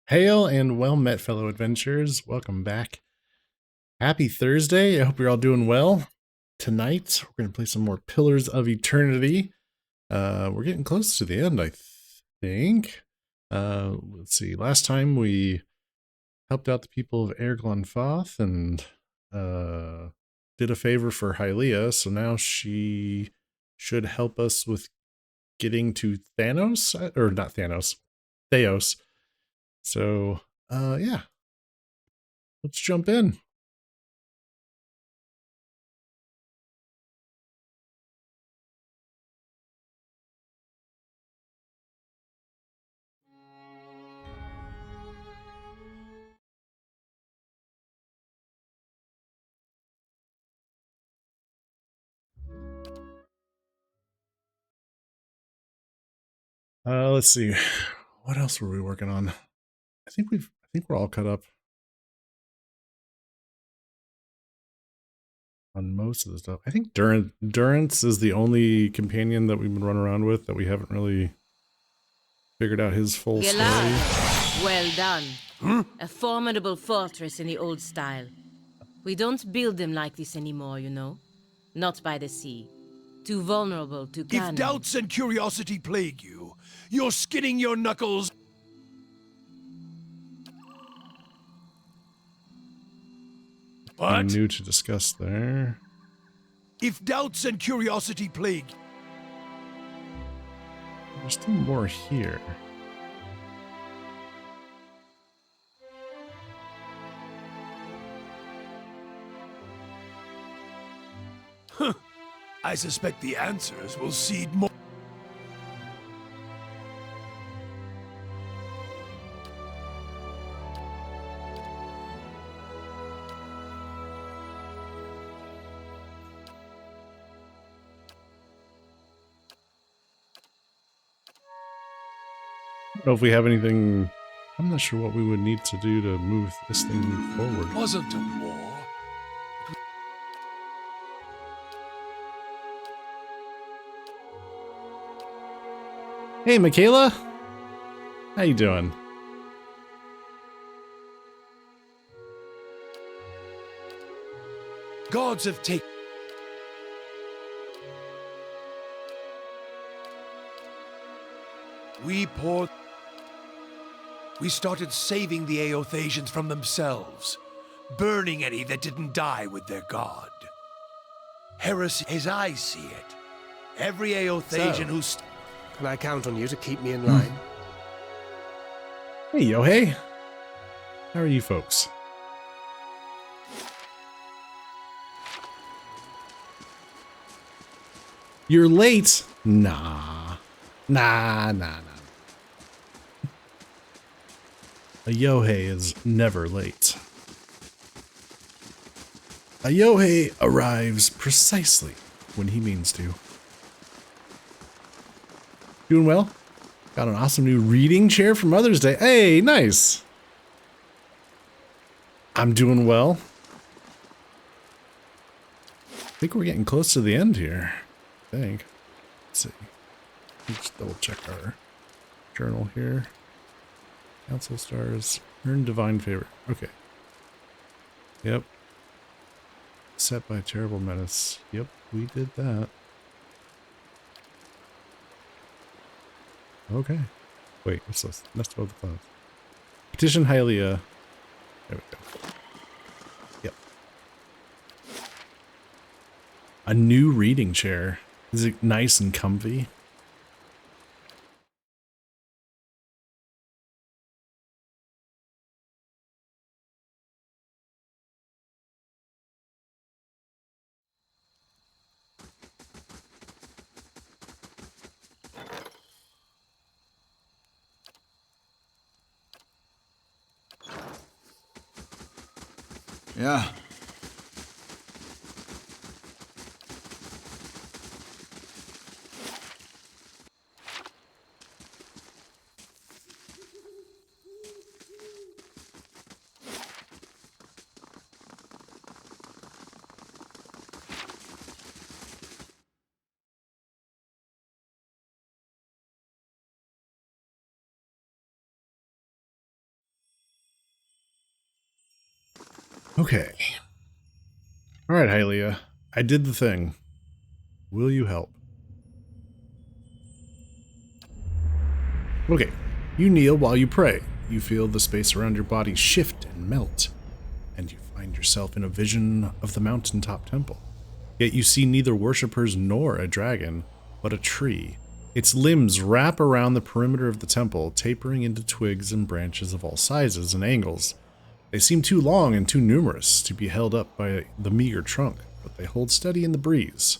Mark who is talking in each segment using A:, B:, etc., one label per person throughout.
A: Hail and well met, fellow adventurers. Welcome back. Happy Thursday. I hope you're all doing well. Tonight, we're going to play some more Pillars of Eternity. We're getting close to the end, I think. Let's see. Last time we helped out the people of Erglon Foth and did a favor for Hylia, so now she should help us with getting to Thanos, or not Thanos, Theos. So, yeah, let's jump in. Let's see. What else were we working on? I think we're all caught up on most of the stuff. I think Durance is the only companion that we've been running around with that we haven't really figured out his full story.
B: Well done. A formidable fortress in the old style. We don't build them like this anymore, you know. Not by the sea. Too vulnerable to cannon.
C: If doubts and curiosity plague you, you're skinning your knuckles.
A: Nothing new to discuss there.
C: If doubts and curiosity plague...
A: There's still more here.
C: I suspect the answers will seed more...
A: I don't know if we have anything. I'm not sure what we would need to do to move this thing forward.
C: Wasn't a war.
A: Hey, Michaela. How you doing?
C: Gods have taken... We started saving the Aothasians from themselves, burning any that didn't die with their god. Heresy, as I see it. Every Aothasian who's...
D: Can I count on you to keep me in line?
A: Hey, Yohei. How are you folks? You're late? Nah. A Yohei is never late. A Yohei arrives precisely when he means to. Doing well? Got an awesome new reading chair for Mother's Day. Hey, nice. I'm doing well. I think we're getting close to the end here. I think. Let's see. Let's double check our journal here. Council stars. Earn divine favor. Okay. Yep. Set by terrible menace. Yep, we did that. Okay. Wait, what's this? Nest above the clouds. Petition Hylia. There we go. Yep. A new reading chair. Is it nice and comfy?
E: Yeah.
A: Okay. All right, Hylia. I did the thing. Will you help? Okay. You kneel while you pray. You feel the space around your body shift and melt, and you find yourself in a vision of the mountaintop temple. Yet you see neither worshippers nor a dragon, but a tree. Its limbs wrap around the perimeter of the temple, tapering into twigs and branches of all sizes and angles. They seem too long and too numerous to be held up by the meager trunk, but they hold steady in the breeze.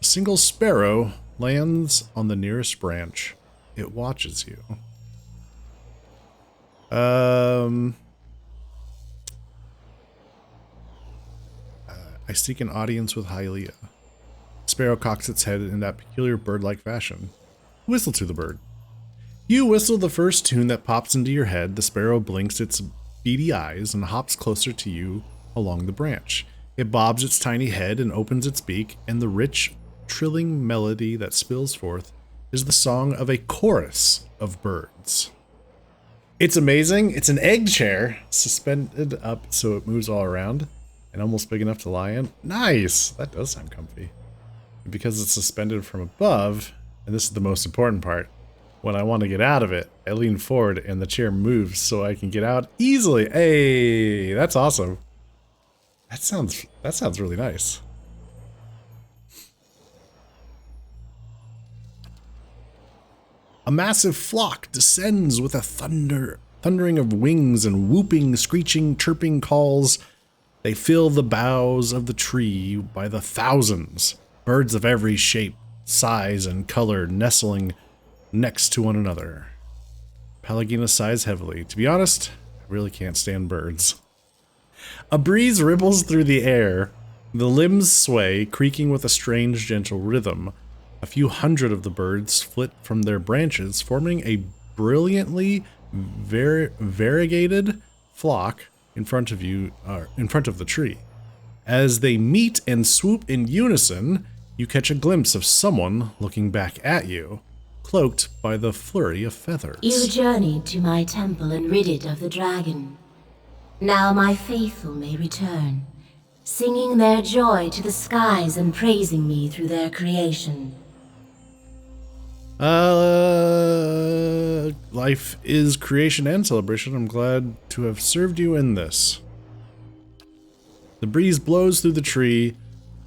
A: A single sparrow lands on the nearest branch. It watches you. I seek an audience with Hylia. Sparrow cocks its head in that peculiar bird-like fashion. Whistle to the bird. You whistle the first tune that pops into your head. The sparrow blinks its beady eyes and hops closer to you along the branch. It bobs its tiny head and opens its beak, and the rich, trilling melody that spills forth is the song of a chorus of birds. It's amazing. It's an egg chair suspended up so it moves all around and almost big enough to lie in. Nice! That does sound comfy. And because it's suspended from above, and this is the most important part, when I want to get out of it, I lean forward and the chair moves so I can get out easily. Hey, that's awesome. That sounds really nice. A massive flock descends with a thundering of wings and whooping, screeching, chirping calls. They fill the boughs of the tree by the thousands. Birds of every shape, size, and color nestling next to one another. Pallegina sighs heavily. To be honest, I really can't stand birds. A breeze ripples through the air. The limbs sway, creaking with a strange, gentle rhythm. A few hundred of the birds flit from their branches, forming a brilliantly variegated flock in front of you, in front of the tree. As they meet and swoop in unison, you catch a glimpse of someone looking back at you, cloaked by the flurry of feathers.
F: You journeyed to my temple and rid it of the dragon. Now my faithful may return, singing their joy to the skies and praising me through their creation.
A: Life is creation and celebration. I'm glad to have served you in this. The breeze blows through the tree.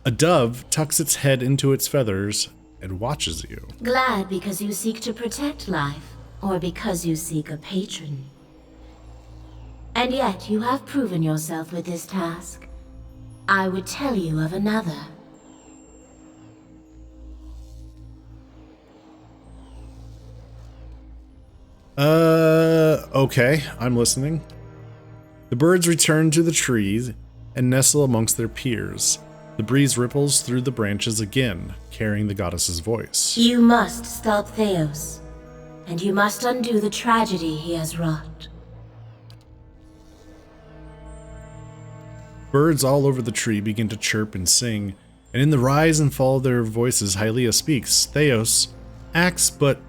A: A dove tucks its head into its feathers and watches you.
F: Glad because you seek to protect life, or because you seek a patron. And yet you have proven yourself with this task. I would tell you of another.
A: Okay, I'm listening. The birds return to the trees and nestle amongst their peers. The breeze ripples through the branches again, carrying the goddess's voice.
F: You must stop Theos, and you must undo the tragedy he has wrought.
A: Birds all over the tree begin to chirp and sing, and in the rise and fall of their voices, Hylia speaks. Theos acts but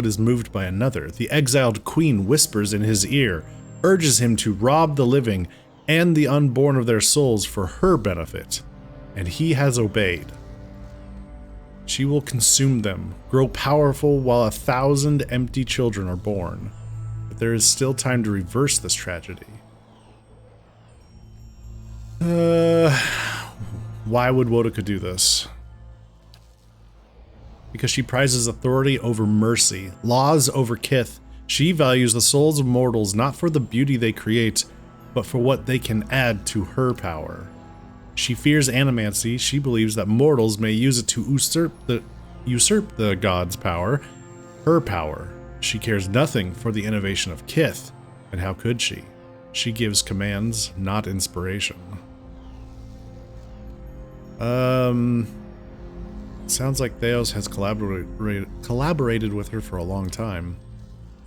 A: is moved by another. The exiled queen whispers in his ear, urges him to rob the living and the unborn of their souls for her benefit, and he has obeyed. She will consume them, grow powerful while 1,000 empty children are born. But there is still time to reverse this tragedy. Why would Woedica do this? Because she prizes authority over mercy, laws over kith. She values the souls of mortals not for the beauty they create, but for what they can add to her power. She fears animancy. She believes that mortals may use it to usurp the god's power, her power. She cares nothing for the innovation of kith, and how could she? She gives commands, not inspiration. Sounds like Theos has collaborated with her for a long time.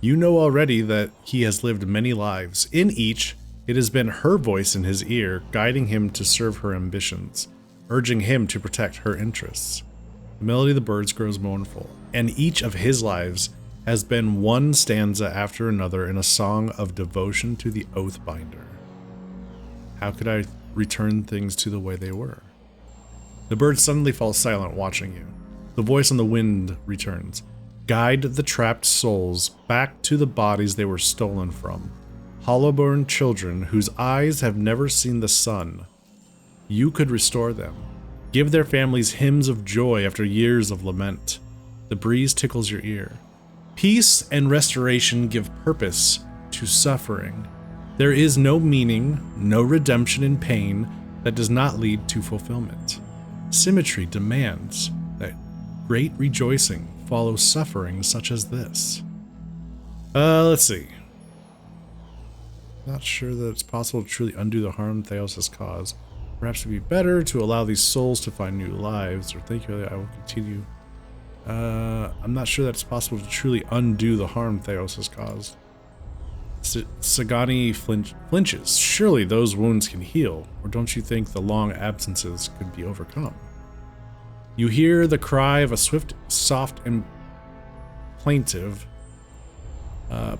A: You know already that he has lived many lives. In each, it has been her voice in his ear, guiding him to serve her ambitions, urging him to protect her interests. The melody of the birds grows mournful, and each of his lives has been one stanza after another in a song of devotion to the Oathbinder. How could I return things to the way they were? The bird suddenly falls silent, watching you. The voice on the wind returns. Guide the trapped souls back to the bodies they were stolen from. Hollowborn children whose eyes have never seen the sun. You could restore them. Give their families hymns of joy after years of lament. The breeze tickles your ear. Peace and restoration give purpose to suffering. There is no meaning, no redemption in pain that does not lead to fulfillment. Symmetry demands that great rejoicing follow suffering such as this. Let's see. Not sure that it's possible to truly undo the harm Theos has caused. Perhaps it would be better to allow these souls to find new lives, or thank you, I will continue. I'm not sure that it's possible to truly undo the harm Theos has caused. Sagani flinches. Surely those wounds can heal, or don't you think the long absences could be overcome? You hear the cry of a swift, soft, and plaintive.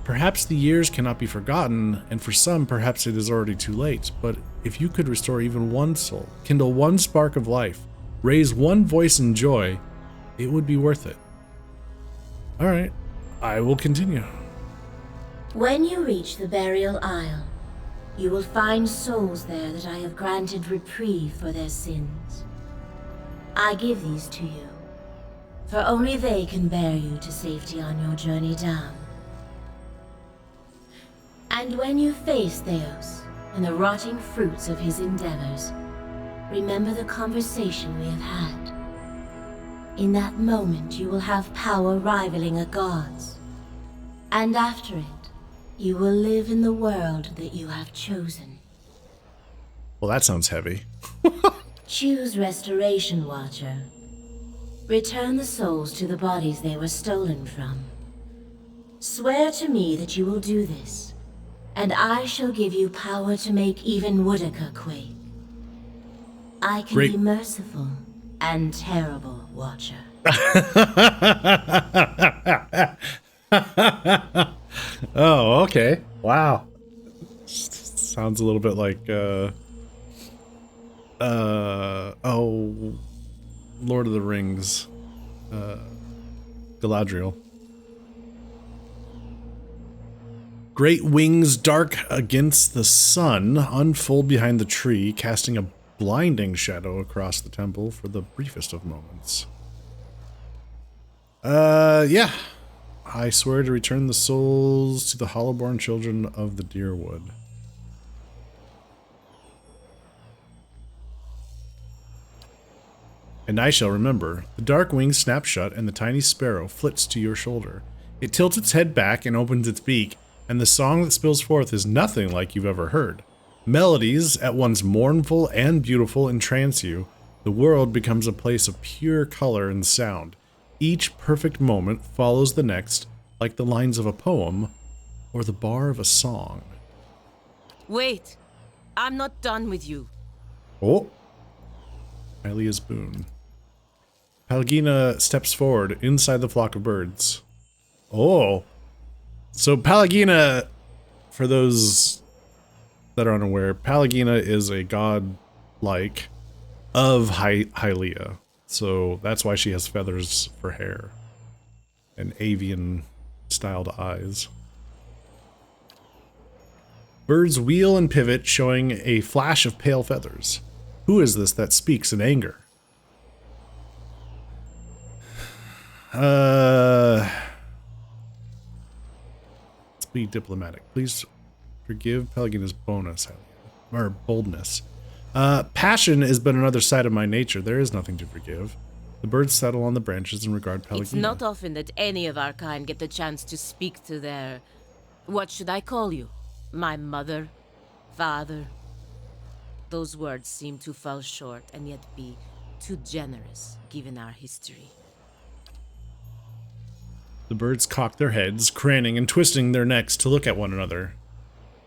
A: Perhaps the years cannot be forgotten, and for some, perhaps it is already too late. But if you could restore even one soul, kindle one spark of life, raise one voice in joy, it would be worth it. All right, I will continue.
F: When you reach the burial isle, you will find souls there that I have granted reprieve for their sins. I give these to you, for only they can bear you to safety on your journey down. And when you face Theos and the rotting fruits of his endeavors, remember the conversation we have had. In that moment, you will have power rivaling a god's. And after it, you will live in the world that you have chosen.
A: Well, that sounds heavy.
F: Choose Restoration, Watcher. Return the souls to the bodies they were stolen from. Swear to me that you will do this, and I shall give you power to make even Woodica quake. I can be merciful and terrible, Watcher.
A: Oh, okay. Wow. Sounds a little bit like, Lord of the Rings, Galadriel. Great wings dark against the sun unfold behind the tree, casting a blinding shadow across the temple for the briefest of moments. Yeah. I swear to return the souls to the hollowborn children of the Deerwood. And I shall remember. The dark wings snap shut, and the tiny sparrow flits to your shoulder. It tilts its head back and opens its beak, and the song that spills forth is nothing like you've ever heard. Melodies, at once mournful and beautiful, entrance you. The world becomes a place of pure color and sound. Each perfect moment follows the next, like the lines of a poem or the bar of a song.
B: Wait, I'm not done with you.
A: Oh, Hylia's boon. Pallegina steps forward inside the flock of birds. Oh, so Pallegina, for those that are unaware, Pallegina is a god-like of Hylia. So that's why she has feathers for hair and avian-styled eyes. Birds wheel and pivot, showing a flash of pale feathers. Who is this that speaks in anger? Let's be diplomatic. Please forgive Pallegina's boldness. Passion has been another side of my nature. There is nothing to forgive. The birds settle on the branches and regard Pallegina.
B: It's not often that any of our kind get the chance to speak to their... What should I call you? My mother? Father? Those words seem to fall short and yet be too generous, given our history.
A: The birds cock their heads, craning and twisting their necks to look at one another.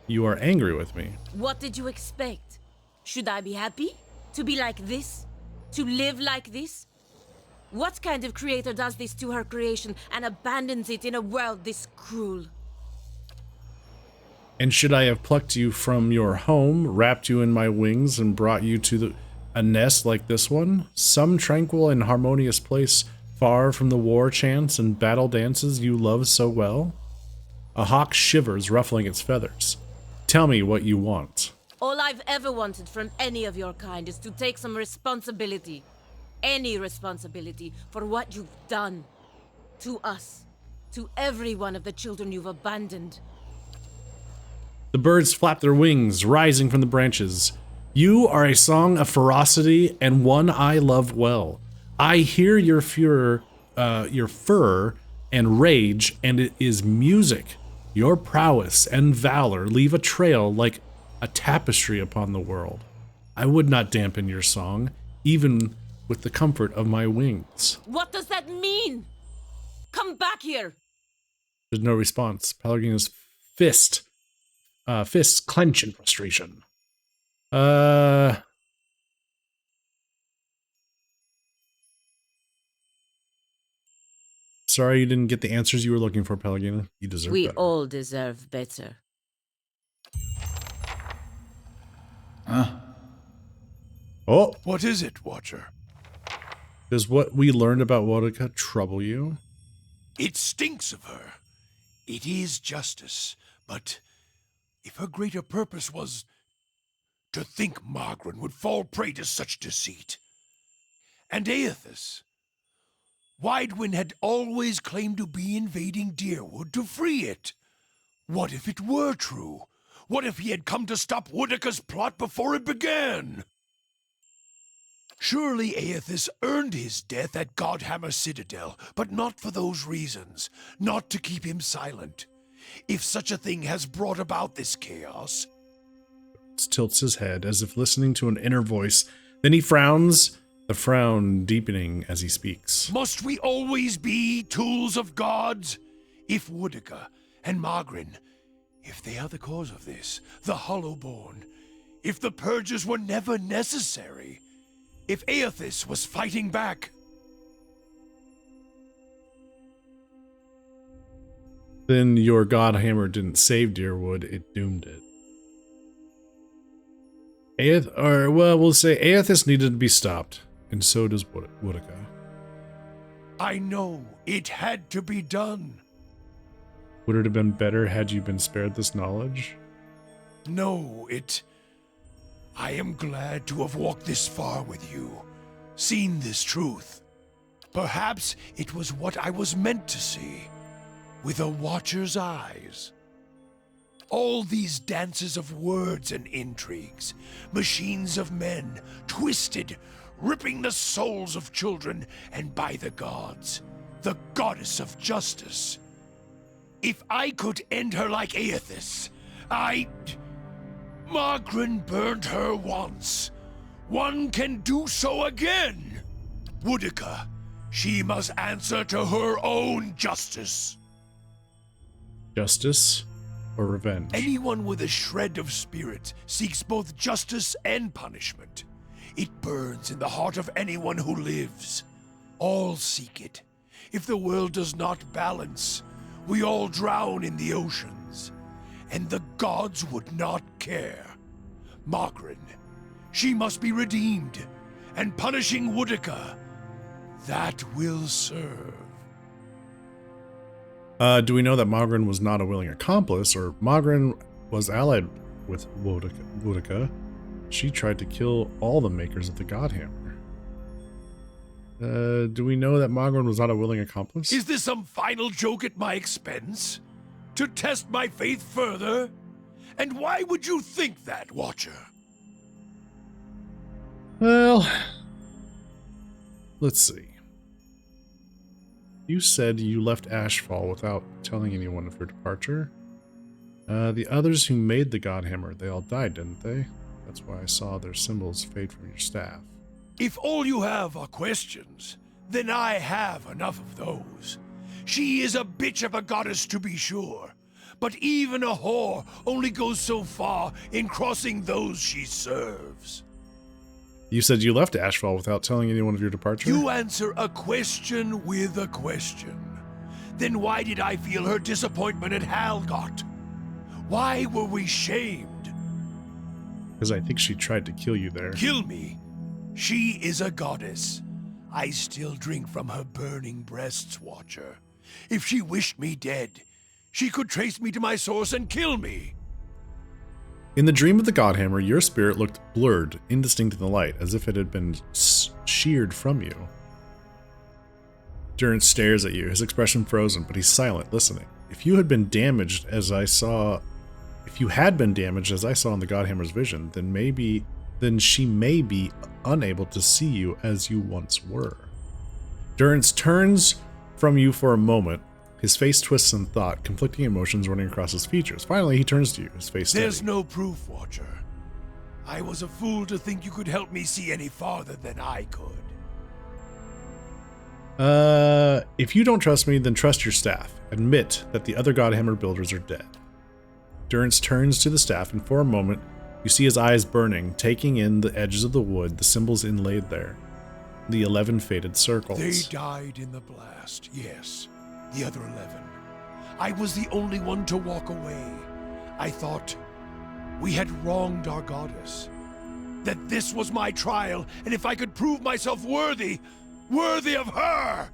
A: You are angry with me.
B: What did you expect? Should I be happy? To be like this? To live like this? What kind of creator does this to her creation and abandons it in a world this cruel?
A: And should I have plucked you from your home, wrapped you in my wings, and brought you to a nest like this one? Some tranquil and harmonious place, far from the war chants and battle dances you love so well? A hawk shivers, ruffling its feathers. Tell me what you want.
B: All I've ever wanted from any of your kind is to take some responsibility. Any responsibility for what you've done. To us. To every one of the children you've abandoned.
A: The birds flap their wings, rising from the branches. You are a song of ferocity and one I love well. I hear your fur and rage, and it is music. Your prowess and valor leave a trail like a tapestry upon the world. I would not dampen your song, even with the comfort of my wings.
B: What does that mean? Come back here!
A: There's no response. Pelagina's fists clench in frustration. Sorry you didn't get the answers you were looking for, Pelagina. You deserve
B: We
A: better.
B: all deserve better.
A: Oh,
C: What is it, Watcher?
A: does what we learned about Wodika trouble you?
C: It stinks of her. It is justice, but if her greater purpose was to think Margaret would fall prey to such deceit. And Aethys, Widewind had always claimed to be invading Deerwood to free it. What if it were true? What if he had come to stop Wodika's plot before it began? Surely Aethys earned his death at Godhammer Citadel, but not for those reasons, not to keep him silent. If such a thing has brought about this chaos...
A: Tilts his head as if listening to an inner voice. Then he frowns, the frown deepening as he speaks.
C: Must we always be tools of gods? If Wodika and Margaret, if they are the cause of this, the Hollowborn, if the purges were never necessary, if Aethys was fighting back...
A: Then your Godhammer didn't save Deerwood, it doomed it. We'll say Aethys needed to be stopped, and so does Wodika.
C: I know it had to be done.
A: Would it have been better had you been spared this knowledge?
C: No, I am glad to have walked this far with you, seen this truth. Perhaps it was what I was meant to see, with a watcher's eyes. All these dances of words and intrigues, machines of men, twisted, ripping the souls of children, and by the gods, the goddess of justice. If I could end her like Aethys, Margaret burned her once. One can do so again. Wodika, she must answer to her own justice.
A: Justice or revenge?
C: Anyone with a shred of spirit seeks both justice and punishment. It burns in the heart of anyone who lives. All seek it. If the world does not balance, we all drown in the oceans. And the gods would not care. Margaret, she must be redeemed. And punishing Wodika, that will serve.
A: Do we know that Margaret was not a willing accomplice, or Margaret was allied with Wodika? She tried to kill all the makers of the Godhammer. Do we know that Margaret was not a willing accomplice?
C: Is this some final joke at my expense? To test my faith further? And why would you think that, Watcher?
A: Well, let's see. You said you left Ashfall without telling anyone of your departure. The others who made the Godhammer, they all died, didn't they? That's why I saw their symbols fade from your staff.
C: If all you have are questions, then I have enough of those. She is a bitch of a goddess, to be sure. But even a whore only goes so far in crossing those she serves.
A: You said you left Ashfall without telling anyone of your departure?
C: You answer a question with a question. Then why did I feel her disappointment at Halgot? Why were we shamed?
A: Because I think she tried to kill you there.
C: Kill me? She is a goddess. I still drink from her burning breasts, Watcher. If she wished me dead, she could trace me to my source and kill me.
A: In the dream of the Godhammer, your spirit looked blurred, indistinct in the light, as if it had been sheared from you. Durrance stares at you, his expression frozen, but he's silent, listening. If you had been damaged as I saw... If you had been damaged as I saw in the Godhammer's vision, then she may be unable to see you as you once were. Durrance turns from you for a moment. His face twists in thought, conflicting emotions running across his features. Finally, he turns to you, his face steady.
C: There's no proof, Watcher. I was a fool to think you could help me see any farther than I could.
A: If you don't trust me, then trust your staff. Admit that the other Godhammer builders are dead. Durrance turns to the staff, and for a moment, you see his eyes burning, taking in the edges of the wood, the symbols inlaid there. The 11 faded circles.
C: They died in the blast, yes. The other 11. I was the only one to walk away. I thought we had wronged our goddess. That this was my trial, and if I could prove myself worthy of her!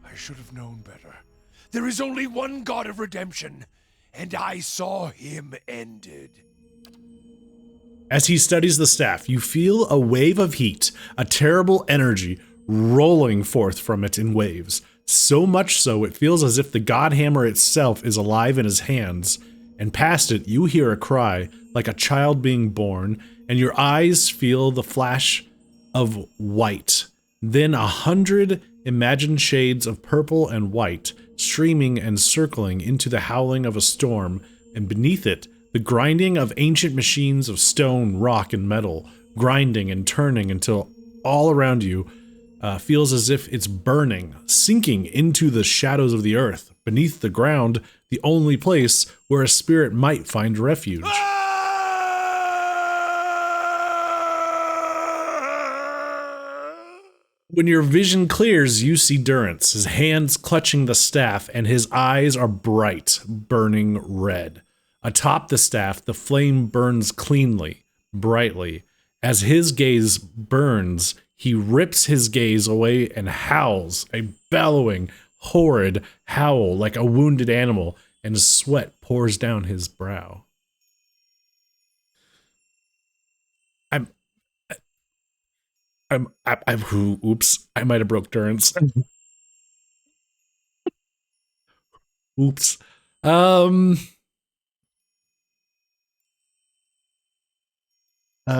C: I should have known better. There is only one God of redemption, and I saw him ended.
A: As he studies the staff, you feel a wave of heat, a terrible energy rolling forth from it in waves. So much so, it feels as if the Godhammer itself is alive in his hands. And past it, you hear a cry, like a child being born, and your eyes feel the flash of white. Then 100 imagined shades of purple and white, streaming and circling into the howling of a storm, and beneath it, the grinding of ancient machines of stone, rock, and metal, grinding and turning until all around you feels as if it's burning, sinking into the shadows of the earth, beneath the ground, the only place where a spirit might find refuge. When your vision clears, you see Durrance, his hands clutching the staff, and his eyes are bright, burning red. Atop the staff, the flame burns cleanly, brightly. As his gaze burns, he rips his gaze away and howls, a bellowing, horrid howl like a wounded animal, and sweat pours down his brow. Oops, I might have broke Durrance. Oops.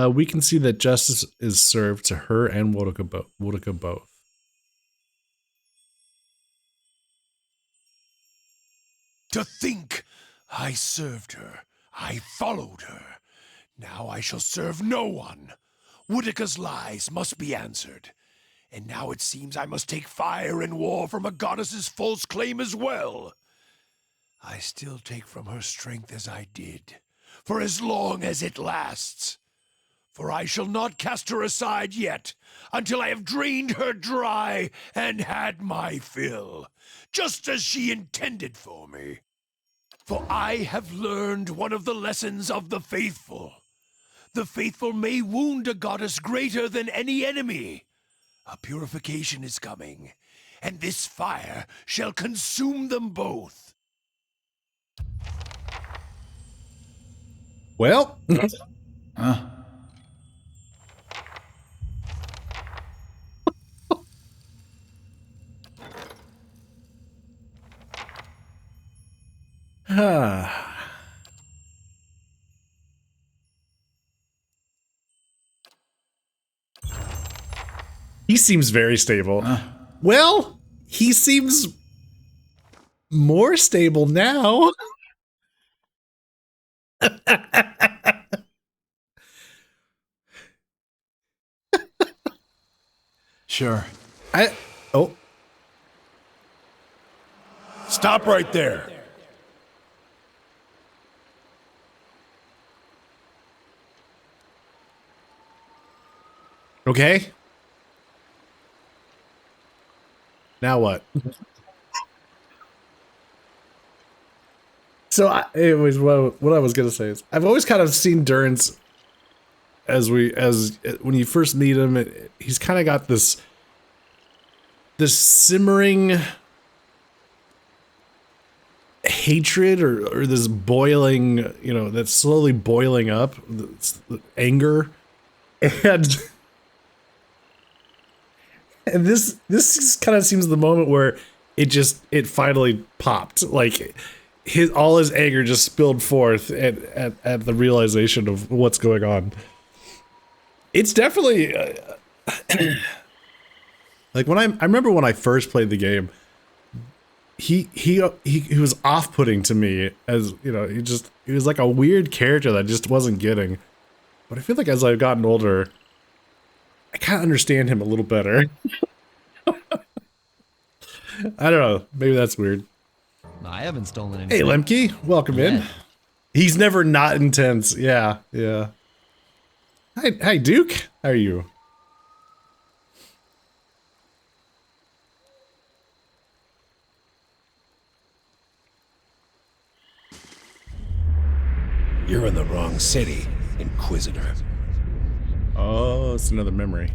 A: We can see that justice is served to her and Wodaka both.
C: To think I served her, I followed her. Now I shall serve no one. Wodaka's lies must be answered. And now it seems I must take fire in war from a goddess's false claim as well. I still take from her strength as I did, for as long as it lasts. For I shall not cast her aside yet, until I have drained her dry and had my fill, just as she intended for me. For I have learned one of the lessons of the faithful. The faithful may wound a goddess greater than any enemy. A purification is coming, and this fire shall consume them both.
A: Well, he seems very stable. Well, he seems more stable now.
E: Sure.
C: Stop right there.
A: Okay. Now what? So it was what I was gonna say is I've always kind of seen Durance as when you first meet him, he's kind of got this simmering hatred or this boiling, that's slowly boiling up, anger, and this kind of seems the moment where it finally popped, like all his anger just spilled forth at the realization of what's going on. It's definitely like I remember when I first played the game, he was off-putting to me, as he was like a weird character that I just wasn't getting. But I feel like as I've gotten older, I kind of understand him a little better. I don't know, maybe that's weird.
G: I haven't stolen anything.
A: Hey Lemke, welcome in. He's never not intense. Yeah. Hi Duke, how are you?
C: You're in the wrong city, Inquisitor.
A: Oh, it's another memory.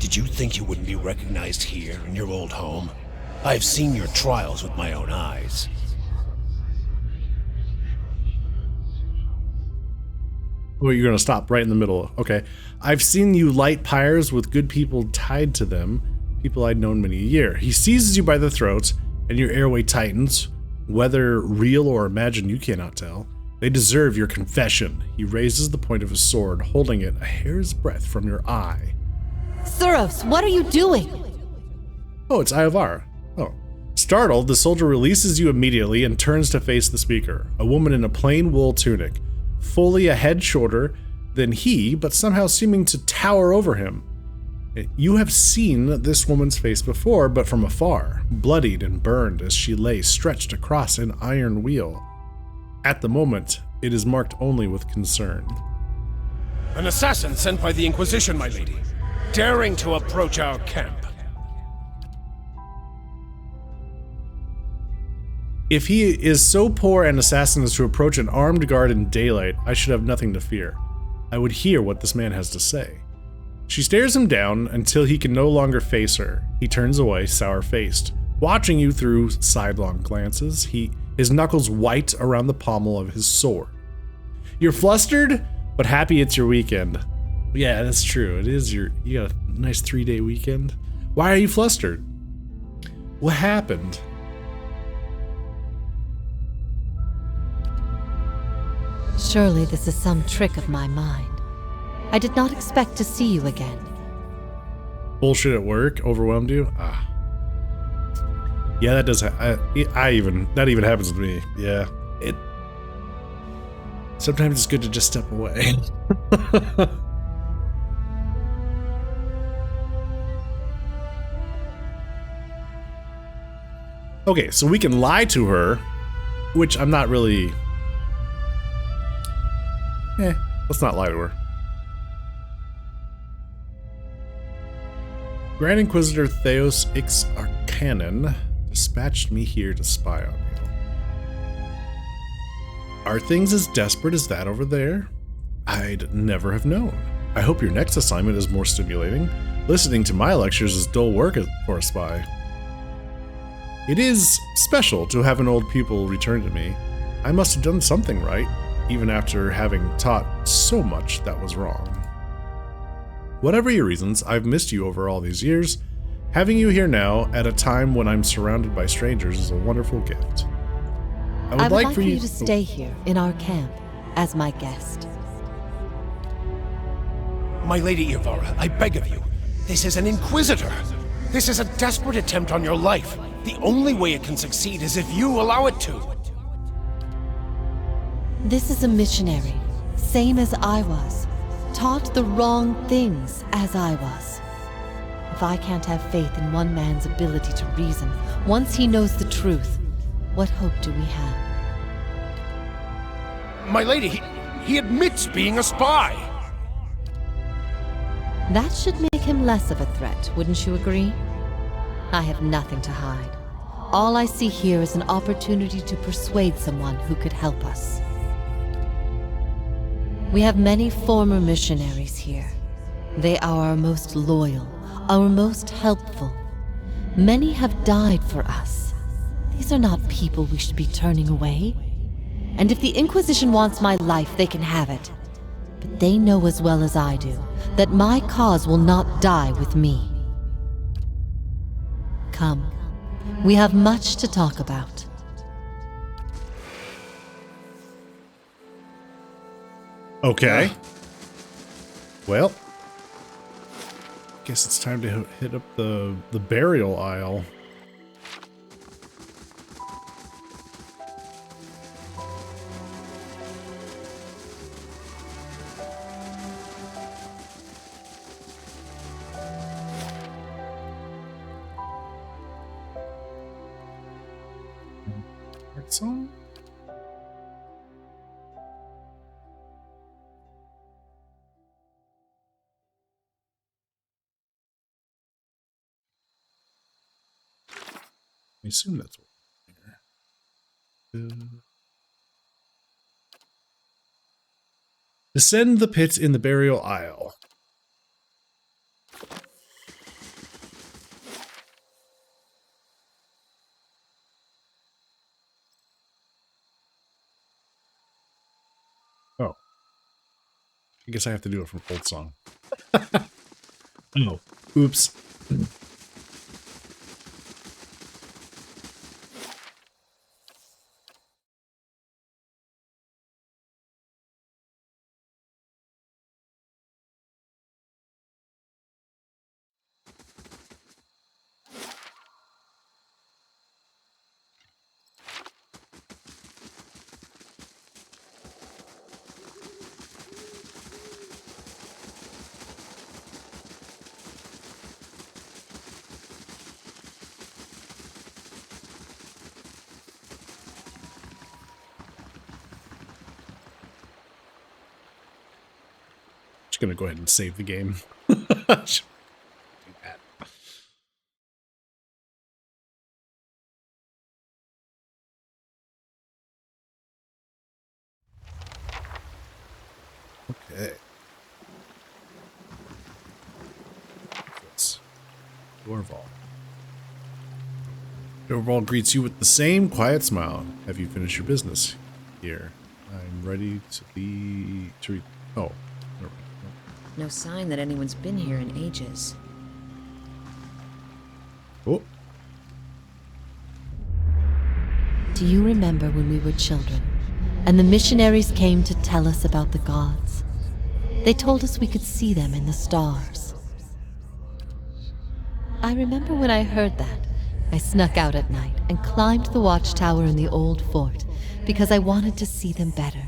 C: Did you think you wouldn't be recognized here in your old home? I've seen your trials with my own eyes.
A: Oh, you're gonna stop right in the middle. Okay. I've seen you light pyres with good people tied to them, people I'd known many a year. He seizes you by the throat, and your airway tightens. Whether real or imagined, you cannot tell. They deserve your confession. He raises the point of his sword, holding it a hair's breadth from your eye.
H: Suros, what are you doing?
A: Oh, it's Iovar. Oh. Startled, the soldier releases you immediately and turns to face the speaker, a woman in a plain wool tunic, fully a head shorter than he, but somehow seeming to tower over him. You have seen this woman's face before, but from afar, bloodied and burned as she lay stretched across an iron wheel. At the moment, it is marked only with concern.
D: An assassin sent by the Inquisition, my lady, daring to approach our camp.
A: If he is so poor an assassin as to approach an armed guard in daylight, I should have nothing to fear. I would hear what this man has to say. She stares him down until he can no longer face her. He turns away, sour-faced, watching you through sidelong glances, his knuckles white around the pommel of his sword. You're flustered, but happy it's your weekend. Yeah, that's true. It is you got a nice 3-day weekend. Why are you flustered? What happened?
H: Surely this is some trick of my mind. I did not expect to see you again.
A: Bullshit at work overwhelmed you? Ah. Yeah, that does. That even happens to me. Yeah. Sometimes it's good to just step away. Okay, so we can lie to her, which I'm not really. Let's not lie to her. Grand Inquisitor Theos Ix Arcanon dispatched me here to spy on you. Are things as desperate as that over there? I'd never have known. I hope your next assignment is more stimulating. Listening to my lectures is dull work for a spy. It is special to have an old pupil return to me. I must have done something right, even after having taught so much that was wrong. Whatever your reasons, I've missed you over all these years. Having you here now, at a time when I'm surrounded by strangers, is a wonderful gift. I would like for you
H: to stay here in our camp as my guest.
C: My Lady Ivara, I beg of you. This is an Inquisitor. This is a desperate attempt on your life. The only way it can succeed is if you allow it to.
H: This is a missionary, same as I was. Taught the wrong things as I was. If I can't have faith in one man's ability to reason, once he knows the truth, what hope do we have?
C: My lady, he admits being a spy.
H: That should make him less of a threat, wouldn't you agree? I have nothing to hide. All I see here is an opportunity to persuade someone who could help us. We have many former missionaries here. They are our most loyal, our most helpful. Many have died for us. These are not people we should be turning away. And if the Inquisition wants my life, they can have it. But they know as well as I do that my cause will not die with me. Come, we have much to talk about.
A: Okay. Well, guess it's time to hit up the burial aisle. Song? I assume that's what here. Descend the pit in the burial aisle. Oh. I guess I have to do it from old song. Oh. Oops. Gonna go ahead and save the game. Okay. Dorval. Dorval greets you with the same quiet smile. Have you finished your business here? I'm ready to oh.
I: No sign that anyone's been here in ages.
A: Oh.
H: Do you remember when we were children, and the missionaries came to tell us about the gods? They told us we could see them in the stars. I remember when I heard that, I snuck out at night and climbed the watchtower in the old fort because I wanted to see them better.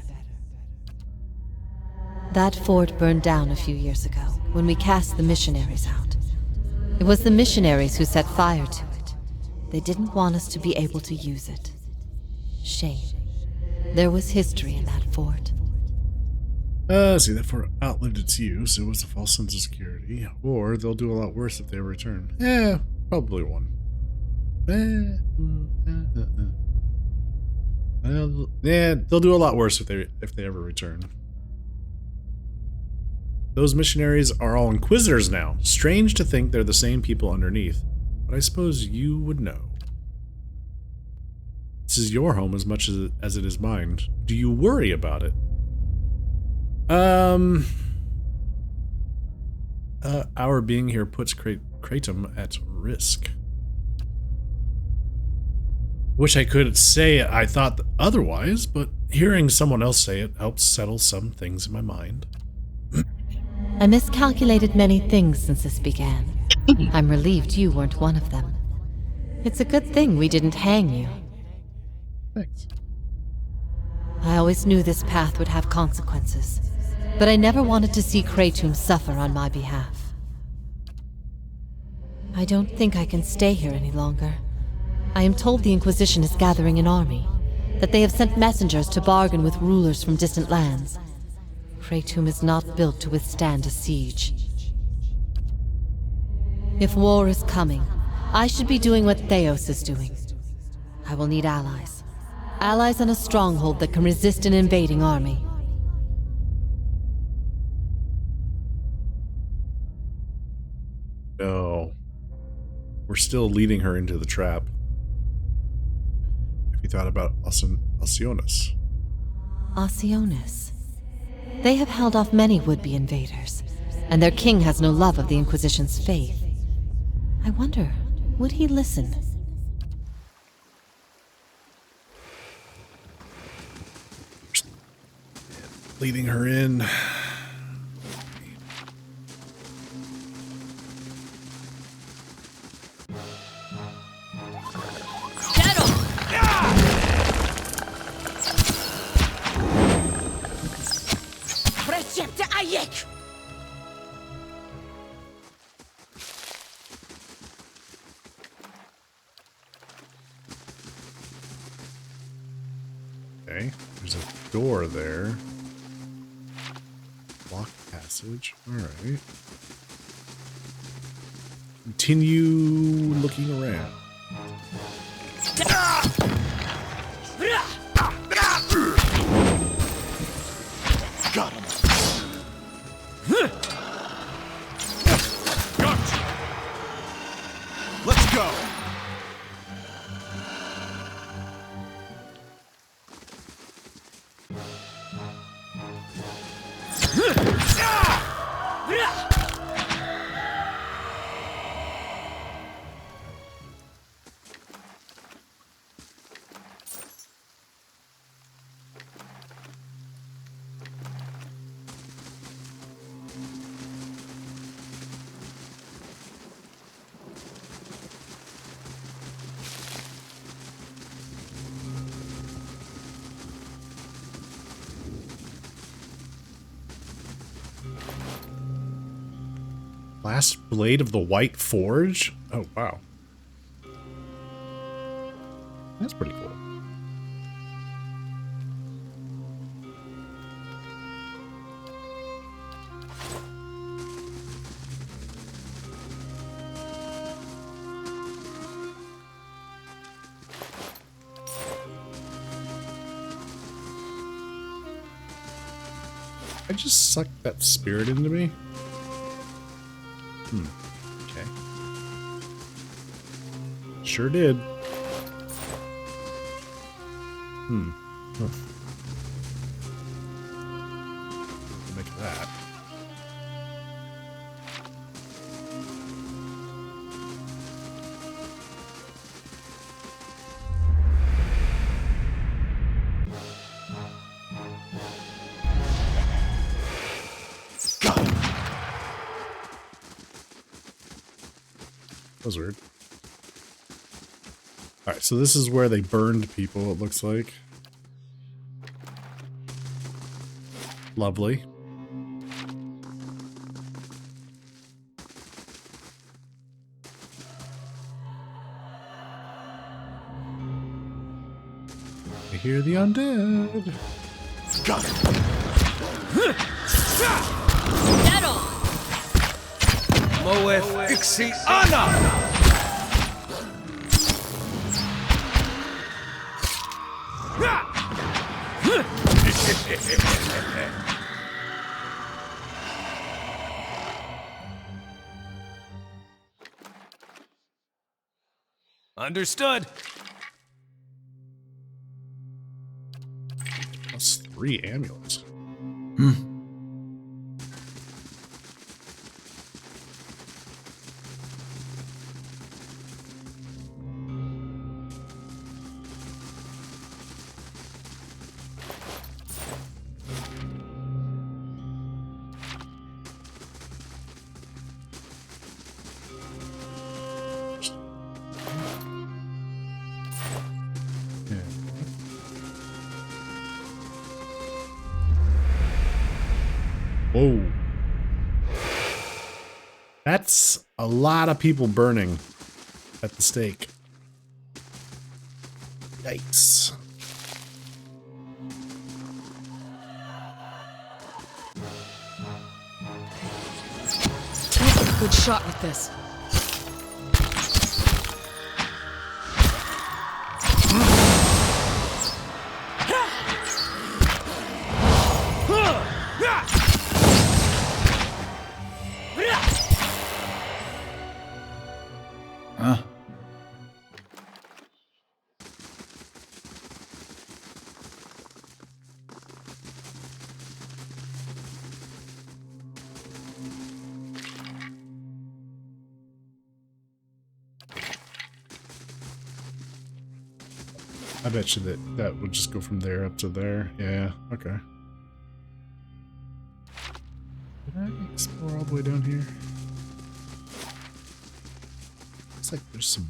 H: That fort burned down a few years ago when we cast the missionaries out. It was the missionaries who set fire to it. They didn't want us to be able to use it. Shame. There was history in that fort.
A: See, that fort outlived its use. It was a false sense of security. Or they'll do a lot worse if they return. Probably one. Yeah, they'll do a lot worse if they ever return. Those missionaries are all inquisitors now. Strange to think they're the same people underneath, but I suppose you would know. This is your home as much as it is mine. Do you worry about it? Our being here puts Kratom at risk. Wish I could say I thought otherwise, but hearing someone else say it helps settle some things in my mind.
H: I miscalculated many things since this began. I'm relieved you weren't one of them. It's a good thing we didn't hang you.
A: Thanks.
H: I always knew this path would have consequences, but I never wanted to see Kratom suffer on my behalf. I don't think I can stay here any longer. I am told the Inquisition is gathering an army, that they have sent messengers to bargain with rulers from distant lands. Kratom is not built to withstand a siege. If war is coming, I should be doing what Theos is doing. I will need allies. Allies in a stronghold that can resist an invading army.
A: No. We're still leading her into the trap. Have you thought about Alcionis?
H: Alcionis. They have held off many would-be invaders, and their king has no love of the Inquisition's faith. I wonder, would he listen?
A: Leading her in. Okay, there's a door there. Locked passage. Alright. Continue looking around.
C: Got him.
E: Gotcha. Let's go.
A: Last blade of the White Forge? Oh, wow. That's pretty cool. I just sucked that spirit into me. Okay. Sure did. Huh. Make of that. That was weird. Alright, so this is where they burned people, it looks like. Lovely. I hear the undead.
C: Got him.
D: Moeth Ixiana! Understood.
A: +3 amulets. Whoa. That's a lot of people burning at the stake. Yikes.
I: Good shot with this.
A: I bet you that would just go from there up to there. Yeah, okay. Did I explore all the way down here? Looks like there's some...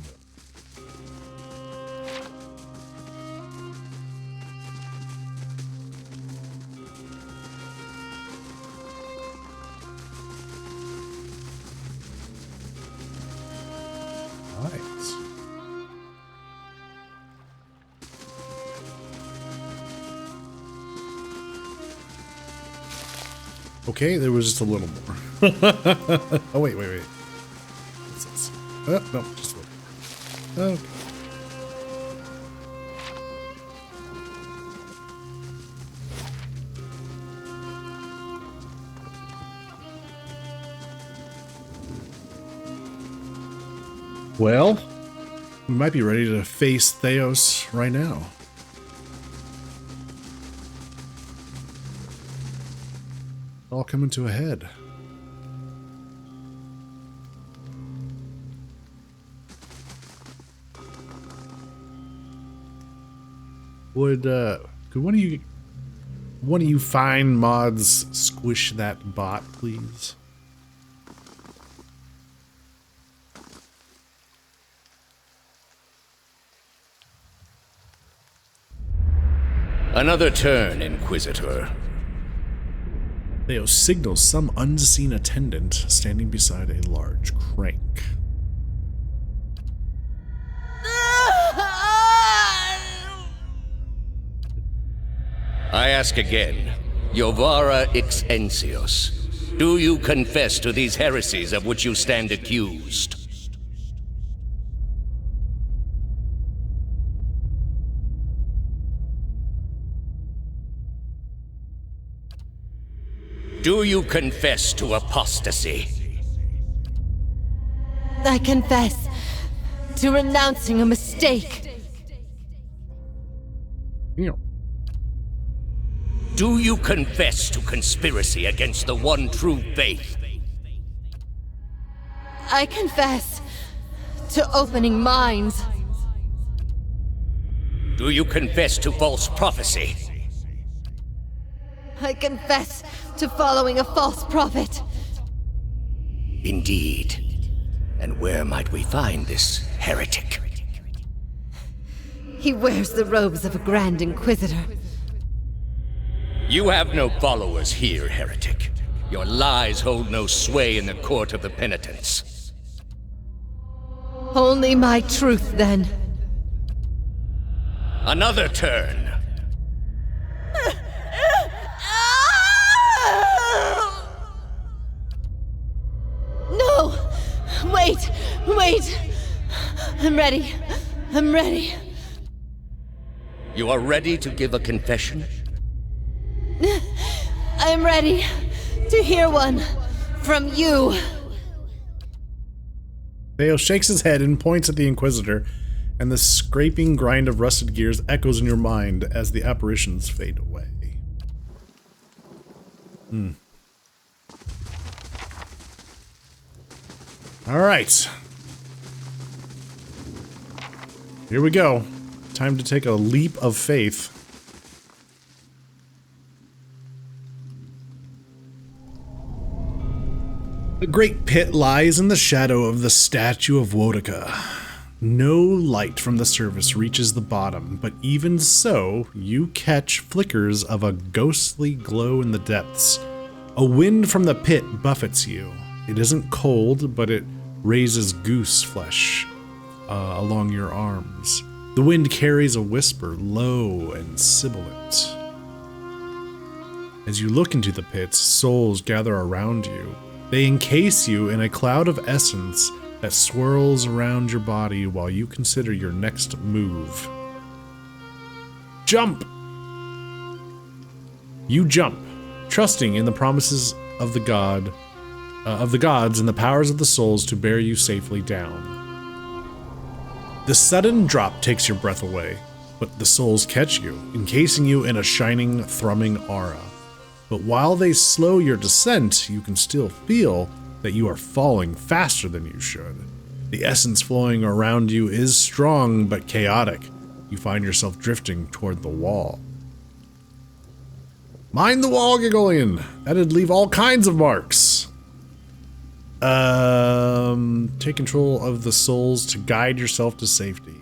A: Nice. Okay, there was just a little more. Oh, wait. What's this? Oh, no, just a little. Okay. Well, we might be ready to face Theos right now. All coming to a head. Could one of you fine mods squish that bot, please?
C: Another turn, Inquisitor.
A: Theos signals some unseen attendant standing beside a large crank.
C: I ask again, Jovara Ixensios, do you confess to these heresies of which you stand accused? Do you confess to apostasy?
H: I confess to renouncing a mistake.
C: Do you confess to conspiracy against the one true faith?
H: I confess to opening minds.
C: Do you confess to false prophecy?
H: I confess to following a false prophet.
C: Indeed. And where might we find this heretic?
H: He wears the robes of a Grand Inquisitor.
C: You have no followers here, heretic. Your lies hold no sway in the court of the penitents.
H: Only my truth, then.
C: Another turn.
H: No! Wait! I'm ready.
C: You are ready to give a confession?
H: I'm ready to hear one from you.
A: Theos shakes his head and points at the Inquisitor, and the scraping grind of rusted gears echoes in your mind as the apparitions fade away. Alright. Here we go. Time to take a leap of faith. The great pit lies in the shadow of the statue of Woedica. No light from the surface reaches the bottom, but even so, you catch flickers of a ghostly glow in the depths. A wind from the pit buffets you. It isn't cold, but it raises goose flesh along your arms. The wind carries a whisper, low and sibilant. As you look into the pits, souls gather around you. They encase you in a cloud of essence that swirls around your body while you consider your next move. Jump! You jump, trusting in the promises of the gods and the powers of the souls to bear you safely down. The sudden drop takes your breath away, but the souls catch you, encasing you in a shining, thrumming aura. But while they slow your descent, you can still feel that you are falling faster than you should. The essence flowing around you is strong but chaotic. you find yourself drifting toward the wall. Mind the wall, Gigolian! That'd leave all kinds of marks. Take control of the souls to guide yourself to safety.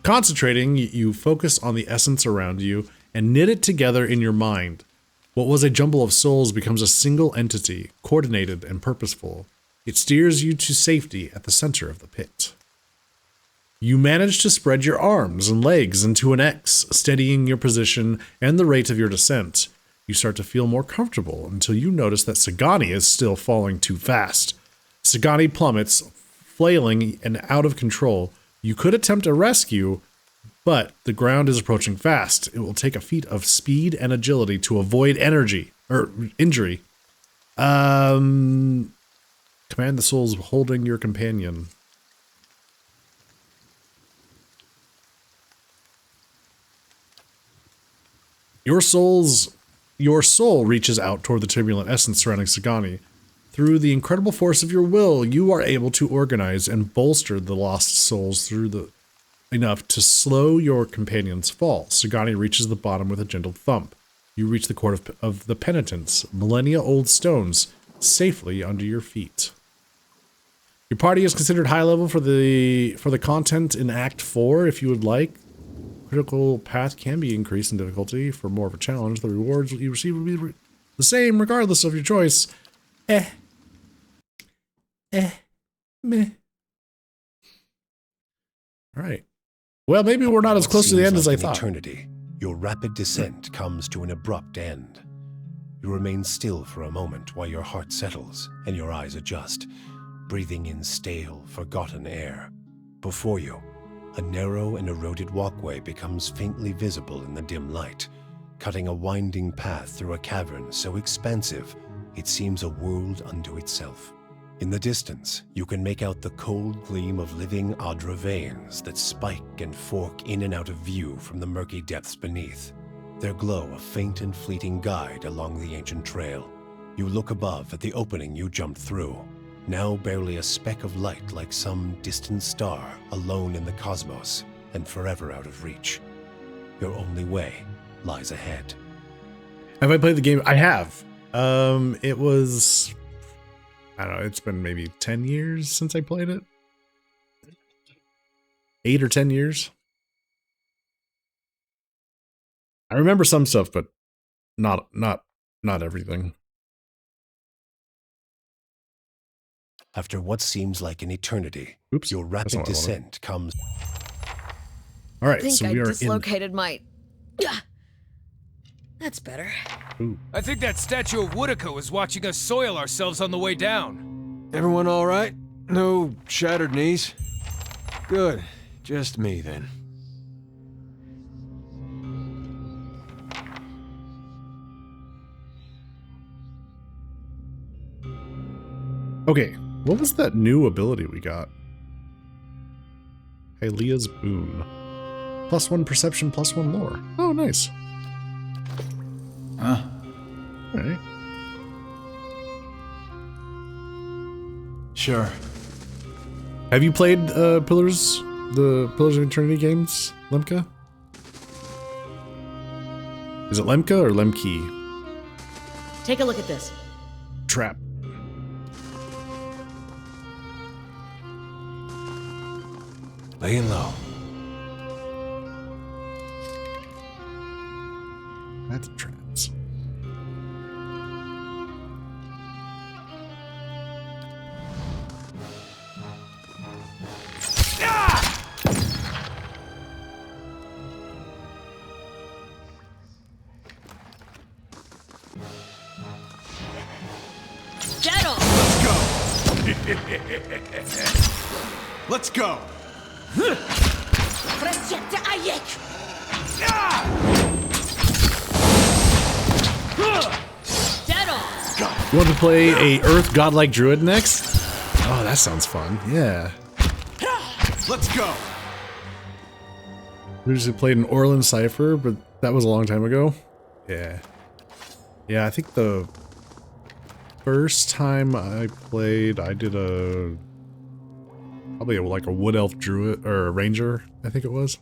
A: Concentrating, you focus on the essence around you and knit it together in your mind. What was a jumble of souls becomes a single entity, coordinated and purposeful. It steers you to safety at the center of the pit. You manage to spread your arms and legs into an X, steadying your position and the rate of your descent. You start to feel more comfortable until you notice that Sagani is still falling too fast. Sagani plummets, flailing and out of control. You could attempt a rescue, but the ground is approaching fast. It will take a feat of speed and agility to avoid injury. Command the souls holding your companion. Your soul reaches out toward the turbulent essence surrounding Sagani. Through the incredible force of your will, you are able to organize and bolster the lost souls enough to slow your companion's fall. Sagani reaches the bottom with a gentle thump. You reach the court of the penitents, millennia-old stones, safely under your feet. Your party is considered high level for the content in Act 4 if you would like. Critical path can be increased in difficulty for more of a challenge. The rewards you receive will be the same regardless of your choice. Meh. Alright. Well, maybe we're not as close to the end as I thought.
C: Eternity, your rapid descent comes to an abrupt end. You remain still for a moment while your heart settles and your eyes adjust, breathing in stale, forgotten air. Before you, a narrow and eroded walkway becomes faintly visible in the dim light, cutting a winding path through a cavern so expansive it seems a world unto itself. In the distance, you can make out the cold gleam of living Adra veins that spike and fork in and out of view from the murky depths beneath. Their glow a faint and fleeting guide along the ancient trail. You look above at the opening you jumped through, now barely a speck of light like some distant star alone in the cosmos and forever out of reach. Your only way lies ahead.
A: Have I played the game? I have. It was, I don't know, it's been maybe 10 years since I played it. 8 or 10 years. I remember some stuff, but not everything.
C: After what seems like an eternity, your rapid descent comes.
A: All right,
I: I think
A: so
I: I
A: we are
I: dislocated my. That's better.
A: Ooh.
J: I think that statue of Woodica was watching us soil ourselves on the way down.
K: Everyone all right? No shattered knees? Good. Just me, then.
A: Okay, what was that new ability we got? Hylia's Boon. +1 perception, +1 lore. Oh, nice.
E: Huh?
A: Alright.
E: Sure.
A: Have you played the Pillars of Eternity games, Lemke? Is it Lemke or Lemke?
I: Take a look at this.
A: Trap.
C: Laying low.
A: That's traps.
I: Jettle!
E: Let's go!
A: You want to play a Earth Godlike Druid next? Oh, that sounds fun. Yeah.
E: Let's go!
A: We just played an Orlan Cypher, but that was a long time ago. Yeah. Yeah, I think the first time I played, I did a Probably like a wood elf druid or a ranger, I think it was.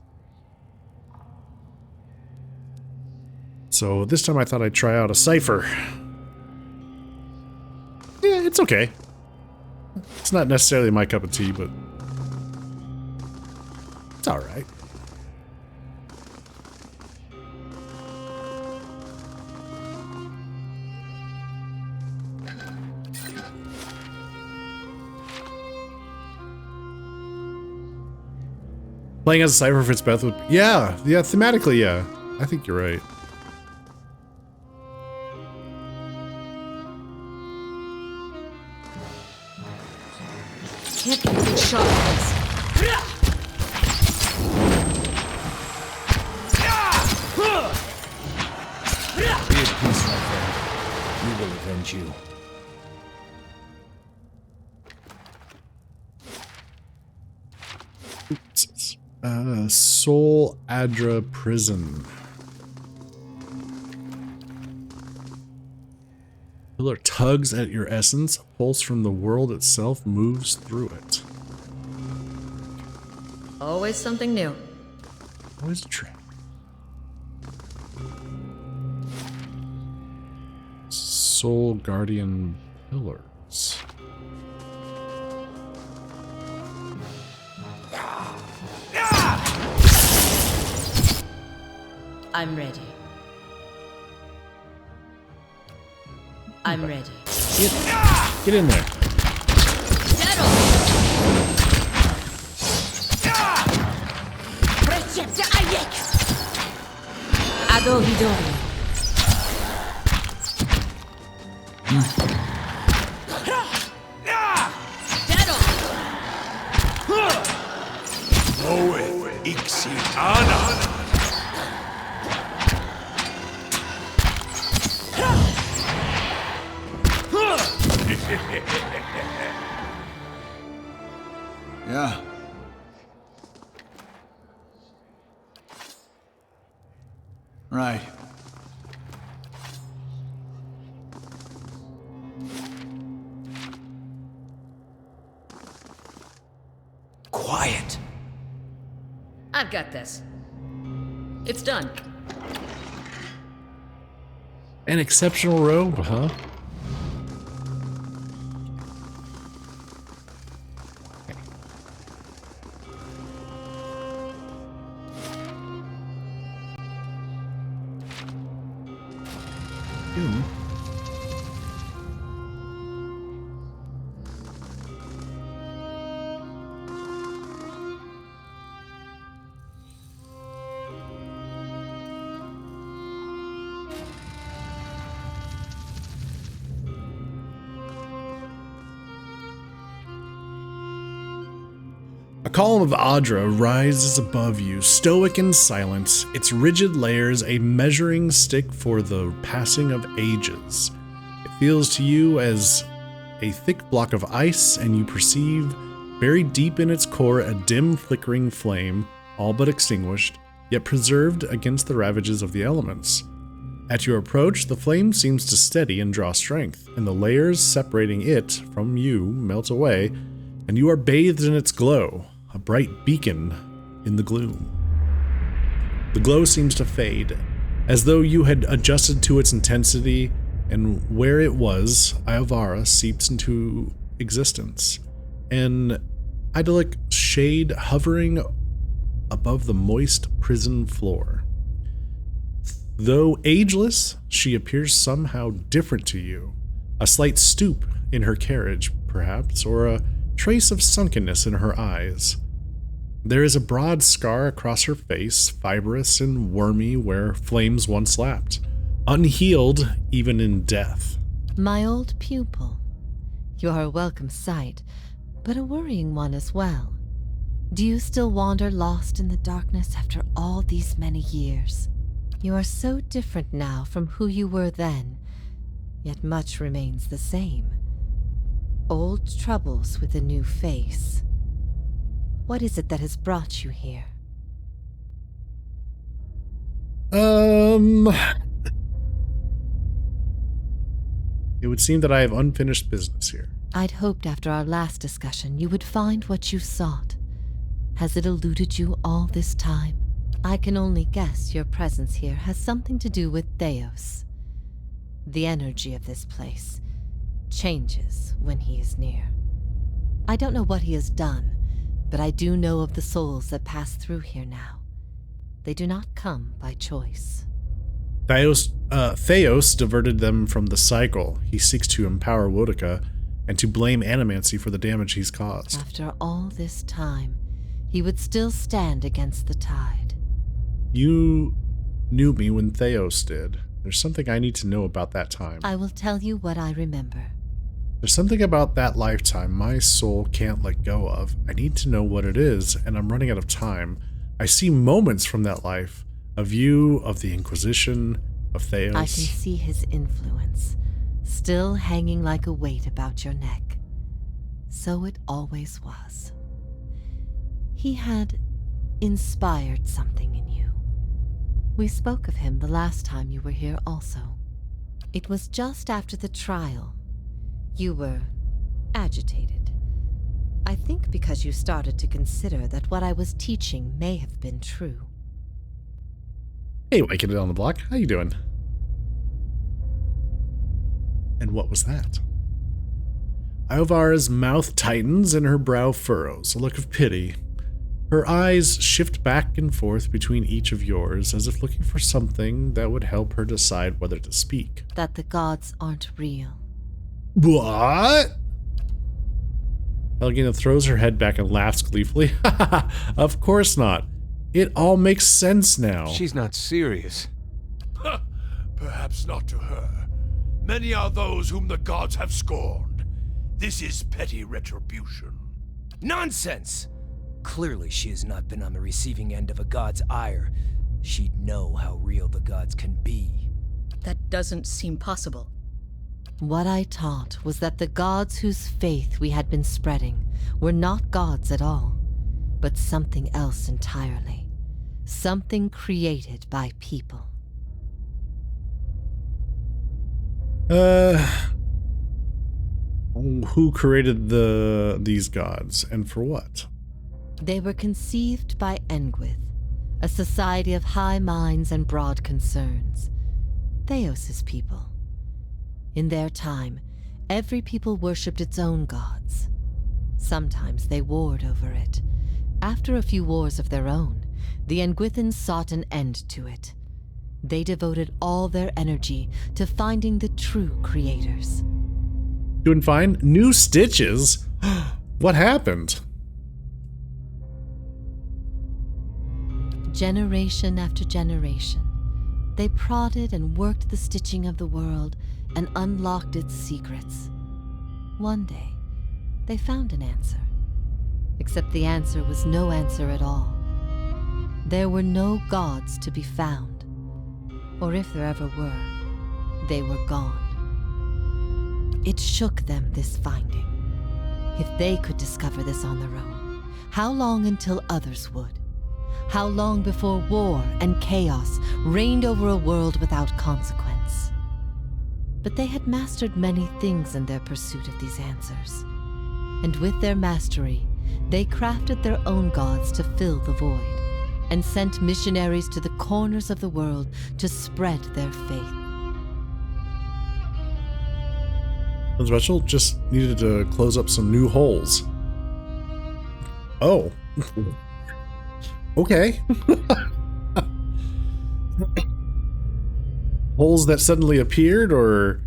A: So this time I thought I'd try out a cipher. Yeah, it's okay. It's not necessarily my cup of tea, but it's alright. Playing as a cipher fits Beth would... Yeah, thematically, yeah. I think you're right.
I: Can't be a shot at this.
J: Be at peace, my friend. We will avenge you.
A: Soul Adra Prison. Pillar tugs at your essence. A pulse from the world itself moves through it.
I: Always something new.
A: Always a trick. Soul Guardian Pillars.
B: I'm ready. I'm ready.
A: Get in there.
B: Ado Hidori.
C: Moe Ixiana.
E: Yeah. Right.
C: Quiet.
I: I've got this. It's done.
A: An exceptional robe, huh? A column of Adra rises above you, stoic and silent, its rigid layers a measuring stick for the passing of ages. It feels to you as a thick block of ice, and you perceive, buried deep in its core, a dim flickering flame, all but extinguished, yet preserved against the ravages of the elements. At your approach, the flame seems to steady and draw strength, and the layers separating it from you melt away, and you are bathed in its glow, a bright beacon in the gloom. The glow seems to fade, as though you had adjusted to its intensity, and where it was, Iovara seeps into existence, an idyllic shade hovering above the moist prison floor. Though ageless, she appears somehow different to you, a slight stoop in her carriage, perhaps, or a trace of sunkenness in her eyes. There is a broad scar across her face, fibrous and wormy where flames once lapped, unhealed even in death.
H: My old pupil. You are a welcome sight, but a worrying one as well. Do you still wander lost in the darkness after all these many years? You are so different now from who you were then, yet much remains the same. Old troubles with a new face. What is it that has brought you here?
A: It would seem that I have unfinished business here.
H: I'd hoped after our last discussion you would find what you sought. Has it eluded you all this time? I can only guess your presence here has something to do with Theos. The energy of this place changes when he is near. I don't know what he has done, but I do know of the souls that pass through here now. They do not come by choice.
A: Theos diverted them from the cycle. He seeks to empower Woedica and to blame Animancy for the damage he's caused.
H: After all this time, he would still stand against the tide.
A: You knew me when Theos did. There's something I need to know about that time.
H: I will tell you what I remember.
A: There's something about that lifetime my soul can't let go of. I need to know what it is, and I'm running out of time. I see moments from that life, of you, of the Inquisition, of Theos.
H: I can see his influence, still hanging like a weight about your neck. So it always was. He had inspired something in you. We spoke of him the last time you were here also. It was just after the trial. You were agitated. I think because you started to consider that what I was teaching may have been true.
A: Hey, Waking It on the Block. How you doing? And what was that? Iovara's mouth tightens and her brow furrows, a look of pity. Her eyes shift back and forth between each of yours, as if looking for something that would help her decide whether to speak.
H: That the gods aren't real.
A: What? Helgina throws her head back and laughs gleefully. Of course not. It all makes sense now.
K: She's not serious.
C: Perhaps not to her. Many are those whom the gods have scorned. This is petty retribution.
J: Nonsense! Clearly she has not been on the receiving end of a god's ire. She'd know how real the gods can be.
I: That doesn't seem possible.
H: What I taught was that the gods whose faith we had been spreading were not gods at all, but something else entirely. Something created by people.
A: Who created these gods, and for what?
H: They were conceived by Engwyth, a society of high minds and broad concerns. Theos' people. In their time, every people worshipped its own gods. Sometimes they warred over it. After a few wars of their own, the Engwythans sought an end to it. They devoted all their energy to finding the true creators.
A: Doing fine? New stitches? What happened?
H: Generation after generation, they prodded and worked the stitching of the world and unlocked its secrets. One day, they found an answer. Except the answer was no answer at all. There were no gods to be found. Or if there ever were, they were gone. It shook them, this finding. If they could discover this on their own, how long until others would? How long before war and chaos reigned over a world without consequence? But they had mastered many things in their pursuit of these answers. And with their mastery, they crafted their own gods to fill the void, and sent missionaries to the corners of the world to spread their faith.
A: Rachel just needed to close up some new holes. Oh. Okay. Holes that suddenly appeared, or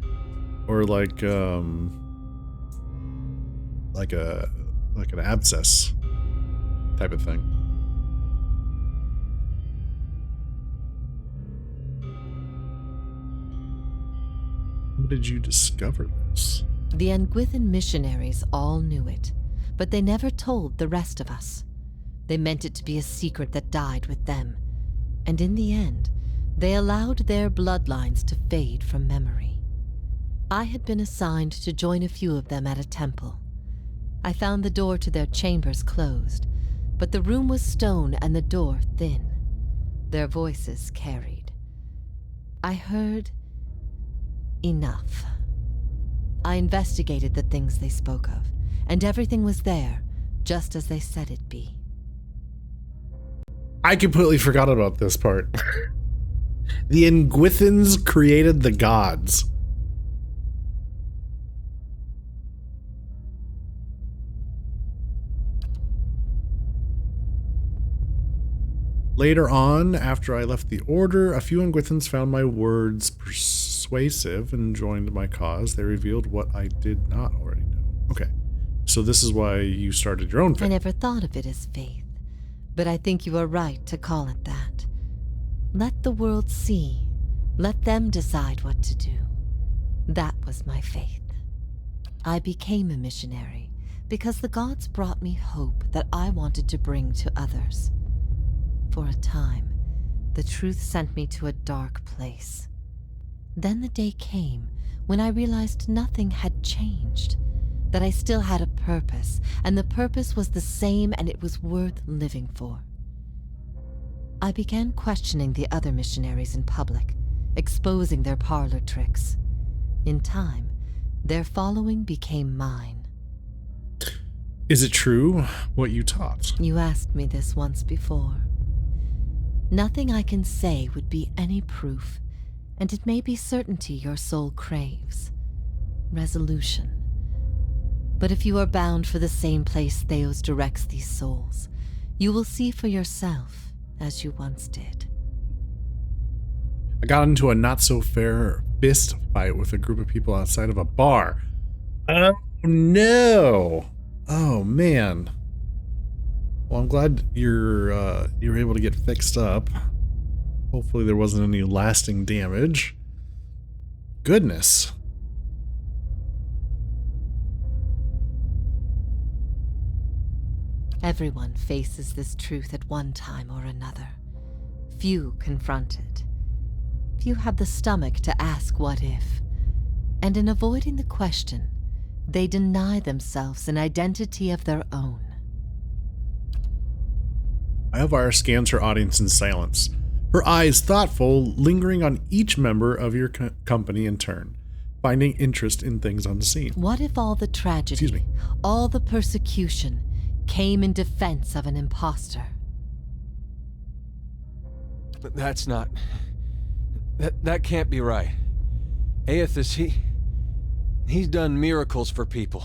A: like an abscess type of thing. How did you discover this?
H: The Engwythan missionaries all knew it, but they never told the rest of us. They meant it to be a secret that died with them, and in the end, they allowed their bloodlines to fade from memory. I had been assigned to join a few of them at a temple. I found the door to their chambers closed, but the room was stone and the door thin. Their voices carried. I heard enough. I investigated the things they spoke of, and everything was there, just as they said it'd be.
A: I completely forgot about this part. The Engwithans created the gods. Later on, after I left the Order, a few Engwithans found my words persuasive and joined my cause. They revealed what I did not already know. Okay, so this is why you started your own faith.
H: I never thought of it as faith, but I think you are right to call it that. Let the world see. Let them decide what to do. That was my faith. I became a missionary because the gods brought me hope that I wanted to bring to others. For a time, the truth sent me to a dark place. Then the day came when I realized nothing had changed, that I still had a purpose, and the purpose was the same and it was worth living for. I began questioning the other missionaries in public, exposing their parlor tricks. In time, their following became mine.
A: Is it true what you taught?
H: You asked me this once before. Nothing I can say would be any proof, and it may be certainty your soul craves. Resolution. But if you are bound for the same place Theos directs these souls, you will see for yourself, as you once did.
A: I got into a not-so-fair fist fight with a group of people outside of a bar. Oh, no! Oh, man. Well, I'm glad you're able to get fixed up. Hopefully there wasn't any lasting damage. Goodness.
H: Everyone faces this truth at one time or another. Few confront it. Few have the stomach to ask what if. And in avoiding the question, they deny themselves an identity of their own.
A: Elvira scans her audience in silence, her eyes thoughtful, lingering on each member of your company in turn, finding interest in things unseen.
H: What if all the tragedy, all the persecution, came in defense of an imposter?
K: But that's not... That can't be right. Aethys, he's done miracles for people.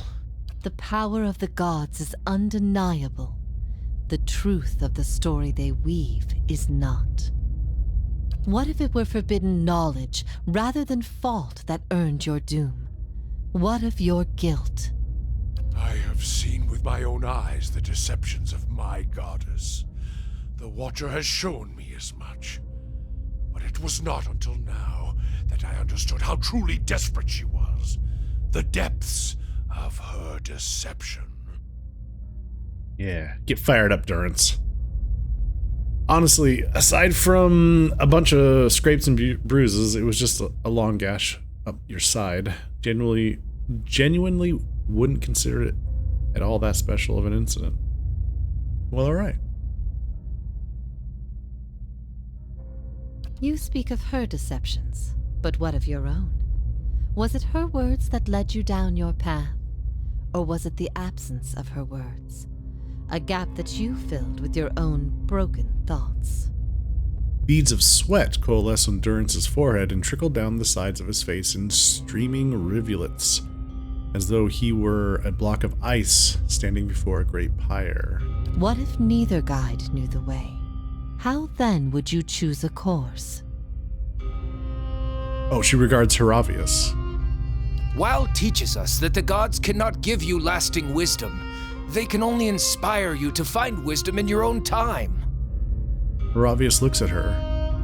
H: The power of the gods is undeniable. The truth of the story they weave is not. What if it were forbidden knowledge rather than fault that earned your doom? What of your guilt?
C: I have seen with my own eyes the deceptions of my goddess. The Watcher has shown me as much. But it was not until now that I understood how truly desperate she was. The depths of her deception.
A: Yeah, get fired up, Durance. Honestly, aside from a bunch of scrapes and bruises, it was just a long gash up your side. Genuinely wouldn't consider it at all that special of an incident. Well, alright.
H: You speak of her deceptions, but what of your own? Was it her words that led you down your path? Or was it the absence of her words? A gap that you filled with your own broken thoughts?
A: Beads of sweat coalesce on Durance's forehead and trickle down the sides of his face in streaming rivulets, as though he were a block of ice standing before a great pyre.
H: What if neither guide knew the way? How then would you choose a course?
A: Oh, she regards Heravius.
J: Wal teaches us that the gods cannot give you lasting wisdom. They can only inspire you to find wisdom in your own time.
A: Heravius looks at her,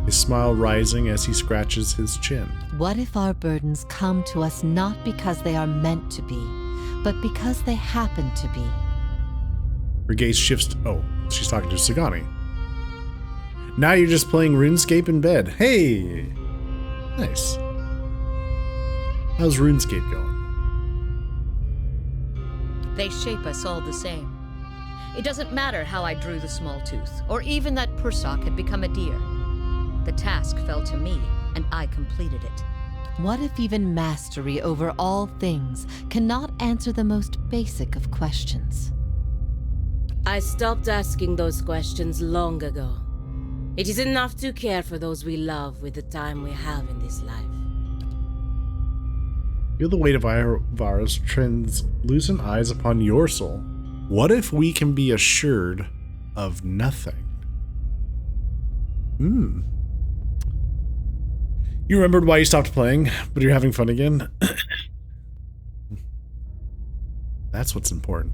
A: his smile rising as he scratches his chin.
H: What if our burdens come to us not because they are meant to be, but because they happen to be?
A: Her gaze shifts to, oh, she's talking to Sagani. Now you're just playing RuneScape in bed. Hey! Nice. How's RuneScape going?
L: They shape us all the same. It doesn't matter how I drew the small tooth, or even that Persock had become a deer. The task fell to me, and I completed it.
H: What if even mastery over all things cannot answer the most basic of questions?
B: I stopped asking those questions long ago. It is enough to care for those we love with the time we have in this life.
A: Feel the weight of Vara's translucent eyes upon your soul. What if we can be assured of nothing? You remembered why you stopped playing, but you're having fun again? That's what's important.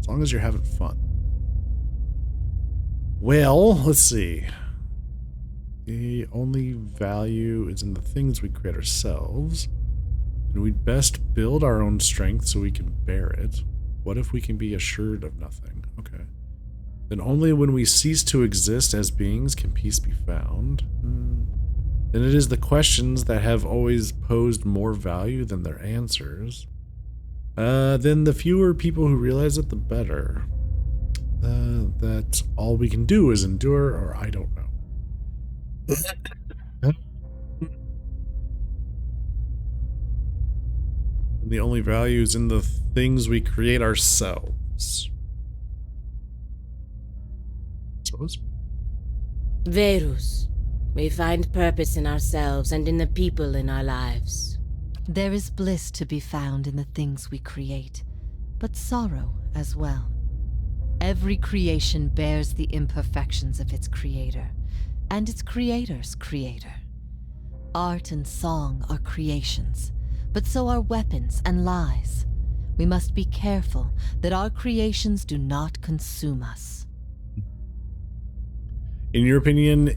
A: As long as you're having fun. Well, let's see. The only value is in the things we create ourselves. And we'd best build our own strength so we can bear it. What if we can be assured of nothing? Okay. Then only when we cease to exist as beings can peace be found. Then it is the questions that have always posed more value than their answers. Then the fewer people who realize it, the better. That all we can do is endure, or I don't know. And the only value is in the things we create ourselves. Suppose?
B: Verus. We find purpose in ourselves and in the people in our lives.
H: There is bliss to be found in the things we create, but sorrow as well. Every creation bears the imperfections of its creator, and its creator's creator. Art and song are creations, but so are weapons and lies. We must be careful that our creations do not consume us.
A: In your opinion,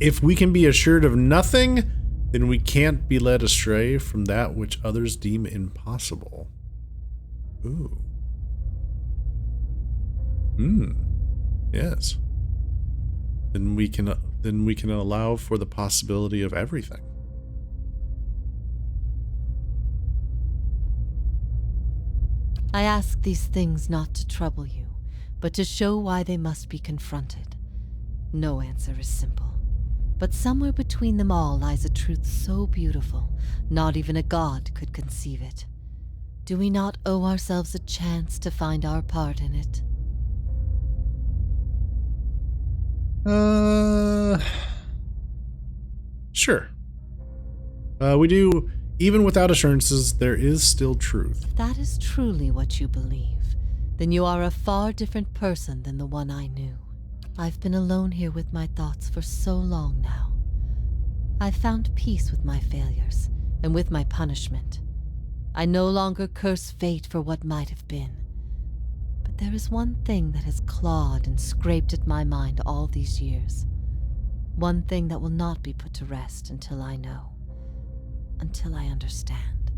A: if we can be assured of nothing, then we can't be led astray from that which others deem impossible. Ooh. Yes. Then we can allow for the possibility of everything.
H: I ask these things not to trouble you, but to show why they must be confronted. No answer is simple, but somewhere between them all lies a truth so beautiful, not even a god could conceive it. Do we not owe ourselves a chance to find our part in it?
A: Sure. We do, even without assurances, there is still truth.
H: If that is truly what you believe, then you are a far different person than the one I knew. I've been alone here with my thoughts for so long now. I've found peace with my failures and with my punishment. I no longer curse fate for what might have been. But there is one thing that has clawed and scraped at my mind all these years. One thing that will not be put to rest until I know. Until I understand.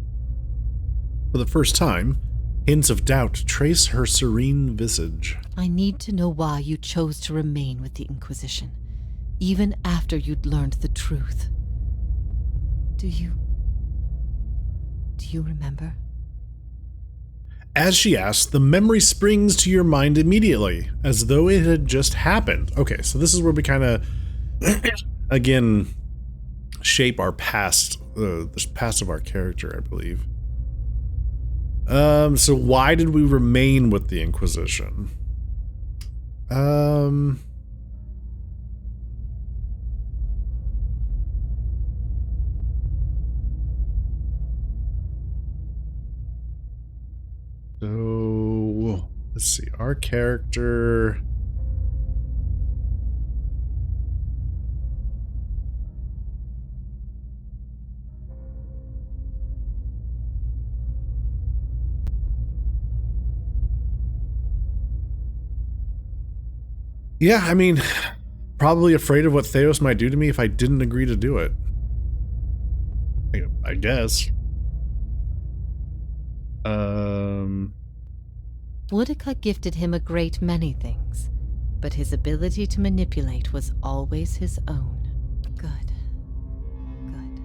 A: For the first time, hints of doubt trace her serene visage.
H: I need to know why you chose to remain with the Inquisition, even after you'd learned the truth. Do you remember?
A: As she asks, the memory springs to your mind immediately, as though it had just happened. Okay, so this is where we kind of, again, shape our past, the past of our character, I believe. So why did we remain with the Inquisition? So, let's see, our character... Yeah, I mean, probably afraid of what Theos might do to me if I didn't agree to do it. I guess.
H: Boudica gifted him a great many things, but his ability to manipulate was always his own. Good. Good.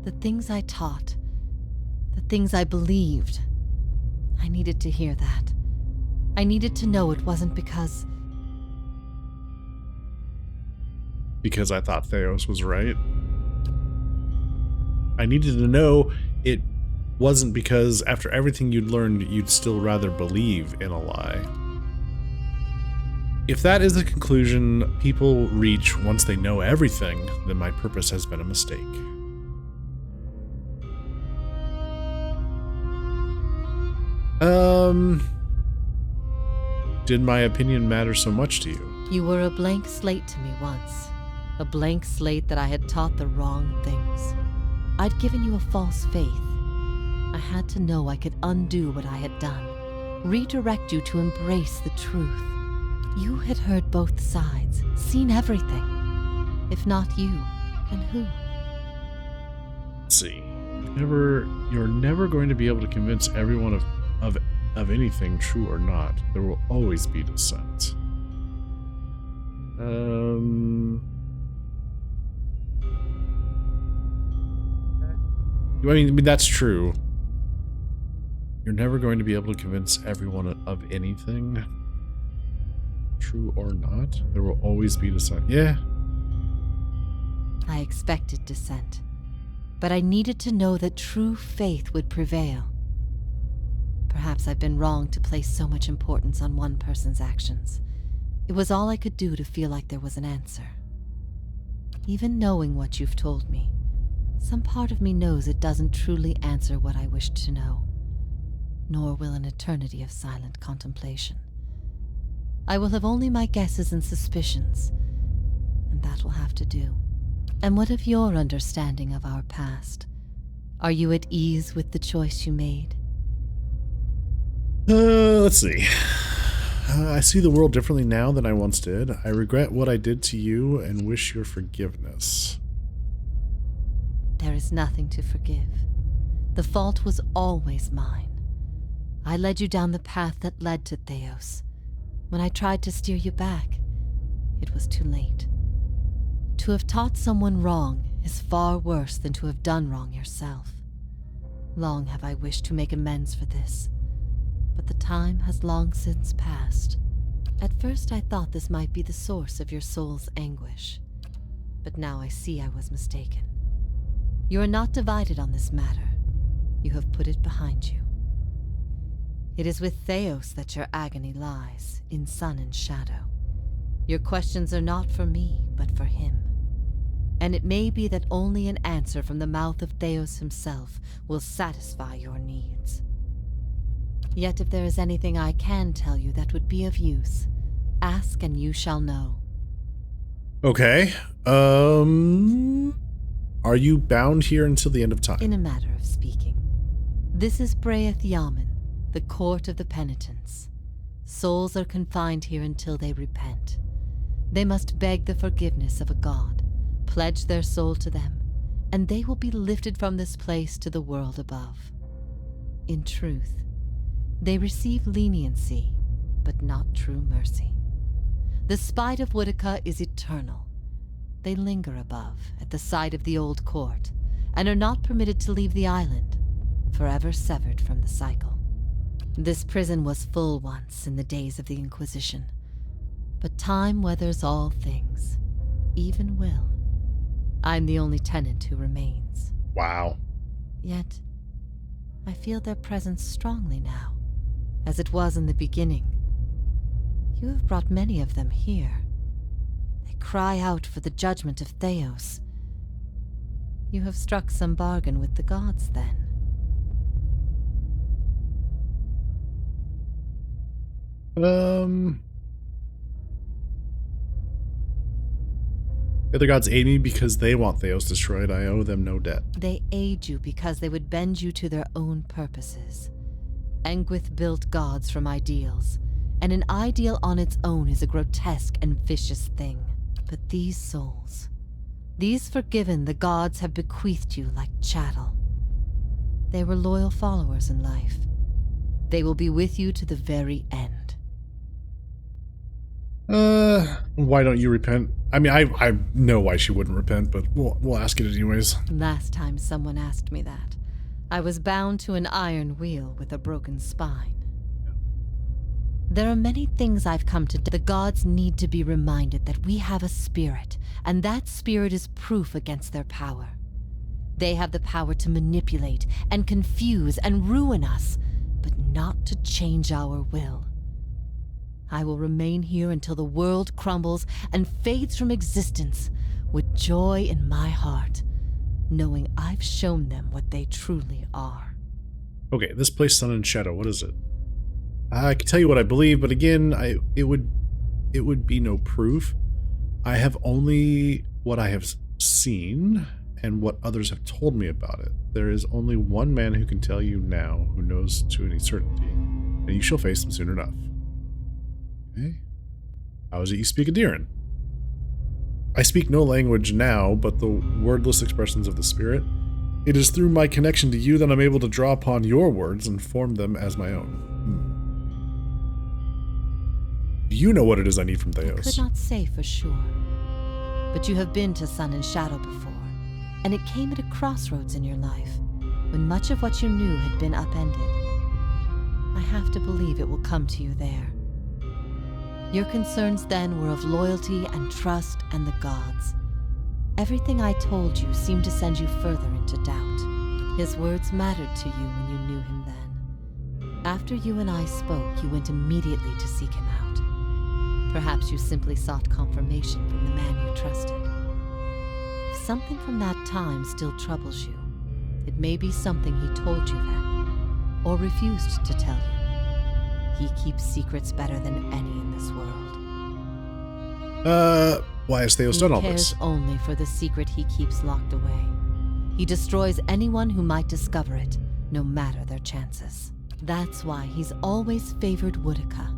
H: The things I taught, the things I believed, I needed to hear that. I needed to know it wasn't because
A: I thought Theos was right. I needed to know it wasn't because after everything you'd learned, you'd still rather believe in a lie. If that is the conclusion people reach once they know everything, then my purpose has been a mistake. Did my opinion matter so much to you?
H: You were a blank slate to me once. A blank slate that I had taught the wrong things. I'd given you a false faith. I had to know I could undo what I had done, redirect you to embrace the truth. You had heard both sides, seen everything. If not you, then who?
A: Let's see. You're never going to be able to convince everyone of anything, true or not. There will always be dissent. I mean, that's true. You're never going to be able to convince everyone of anything, true or not. There will always be dissent. Yeah.
H: I expected dissent, but I needed to know that true faith would prevail. Perhaps I've been wrong to place so much importance on one person's actions. It was all I could do to feel like there was an answer. Even knowing what you've told me, some part of me knows it doesn't truly answer what I wished to know, nor will an eternity of silent contemplation. I will have only my guesses and suspicions, and that will have to do. And what of your understanding of our past? Are you at ease with the choice you made?
A: Let's see. I see the world differently now than I once did. I regret what I did to you and wish your forgiveness.
H: There is nothing to forgive. The fault was always mine. I led you down the path that led to Theos. When I tried to steer you back, it was too late. To have taught someone wrong is far worse than to have done wrong yourself. Long have I wished to make amends for this, but the time has long since passed. At first I thought this might be the source of your soul's anguish, but now I see I was mistaken. You are not divided on this matter. You have put it behind you. It is with Theos that your agony lies, in sun and shadow. Your questions are not for me, but for him. And it may be that only an answer from the mouth of Theos himself will satisfy your needs. Yet if there is anything I can tell you that would be of use, ask and you shall know.
A: Okay. Are you bound here until the end of time?
H: In a matter of speaking. This is Braeth Yamen, the court of the penitents. Souls are confined here until they repent. They must beg the forgiveness of a god, pledge their soul to them, and they will be lifted from this place to the world above. In truth, they receive leniency, but not true mercy. The spite of Woodica is eternal. They linger above, at the side of the old court, and are not permitted to leave the island, forever severed from the cycle. This prison was full once in the days of the Inquisition, but time weathers all things, even will. I'm the only tenant who remains.
A: Wow.
H: Yet, I feel their presence strongly now, as it was in the beginning. You have brought many of them here. They cry out for the judgment of Theos. You have struck some bargain with the gods, then.
A: The other gods aid me because they want Theos destroyed. I owe them no debt.
H: They aid you because they would bend you to their own purposes. Engwith built gods from ideals, and an ideal on its own is a grotesque and vicious thing. But these souls, these forgiven the gods have bequeathed you like chattel. They were loyal followers in life. They will be with you to the very end.
A: Why don't you repent? I mean, I know why she wouldn't repent, but we'll ask it anyways.
H: Last time someone asked me that, I was bound to an iron wheel with a broken spine. There are many things I've come to do. The gods need to be reminded that we have a spirit, and that spirit is proof against their power. They have the power to manipulate and confuse and ruin us, but not to change our will. I will remain here until the world crumbles and fades from existence with joy in my heart, knowing I've shown them what they truly are.
A: Okay, this place, Sun and Shadow, what is it? I can tell you what I believe, but again, it would be no proof. I have only what I have seen and what others have told me about it. There is only one man who can tell you now, who knows to any certainty, and you shall face him soon enough. Okay. How is it you speak Adiran? I speak no language now but the wordless expressions of the spirit. It is through my connection to you that I'm able to draw upon your words and form them as my own. Do you know what it is I need from Theos?
H: I could not say for sure, but you have been to Sun and Shadow before, and it came at a crossroads in your life, when much of what you knew had been upended. I have to believe it will come to you there. Your concerns then were of loyalty and trust and the gods. Everything I told you seemed to send you further into doubt. His words mattered to you when you knew him then. After you and I spoke, you went immediately to seek him out. Perhaps you simply sought confirmation from the man you trusted. If something from that time still troubles you, it may be something he told you then, or refused to tell you. He keeps secrets better than any in this world.
A: Why has Theos done all this?
H: He cares only for the secret he keeps locked away. He destroys anyone who might discover it, no matter their chances. That's why he's always favored Woedica.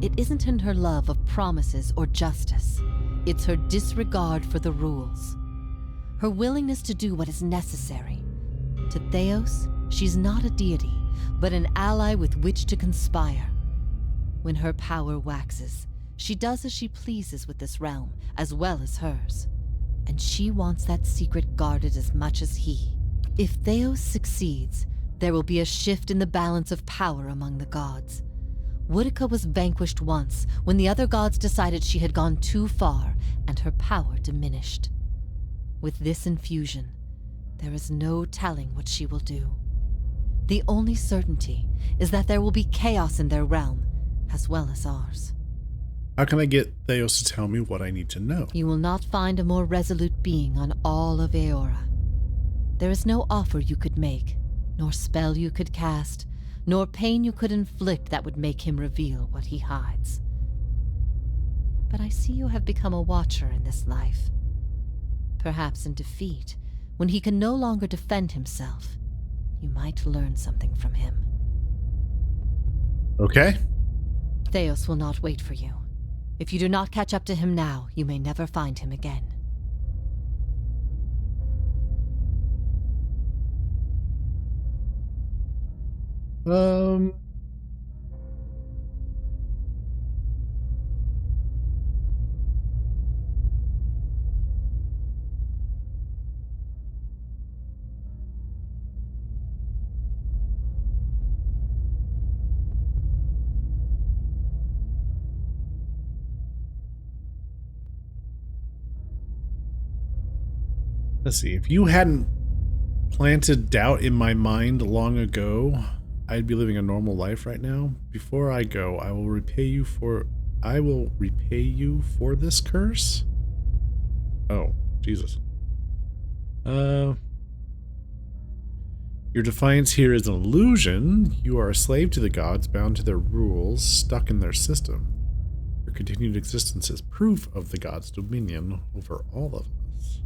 H: It isn't in her love of promises or justice. It's her disregard for the rules. Her willingness to do what is necessary. To Theos, she's not a deity, but an ally with which to conspire. When her power waxes, she does as she pleases with this realm, as well as hers. And she wants that secret guarded as much as he. If Theos succeeds, there will be a shift in the balance of power among the gods. Woedica was vanquished once, when the other gods decided she had gone too far, and her power diminished. With this infusion, there is no telling what she will do. The only certainty is that there will be chaos in their realm, as well as ours.
A: How can I get Theos to tell me what I need to know?
H: You will not find a more resolute being on all of Eora. There is no offer you could make, nor spell you could cast, nor pain you could inflict that would make him reveal what he hides. But I see you have become a watcher in this life. Perhaps in defeat, when he can no longer defend himself, you might learn something from him.
A: Okay.
H: Theos will not wait for you. If you do not catch up to him now, you may never find him again.
A: Let's see, if you hadn't planted doubt in my mind long ago, I'd be living a normal life right now. Before I go, I will repay you for this curse? Oh, Jesus. Your defiance here is an illusion. You are a slave to the gods, bound to their rules, stuck in their system. Your continued existence is proof of the gods' dominion over all of us.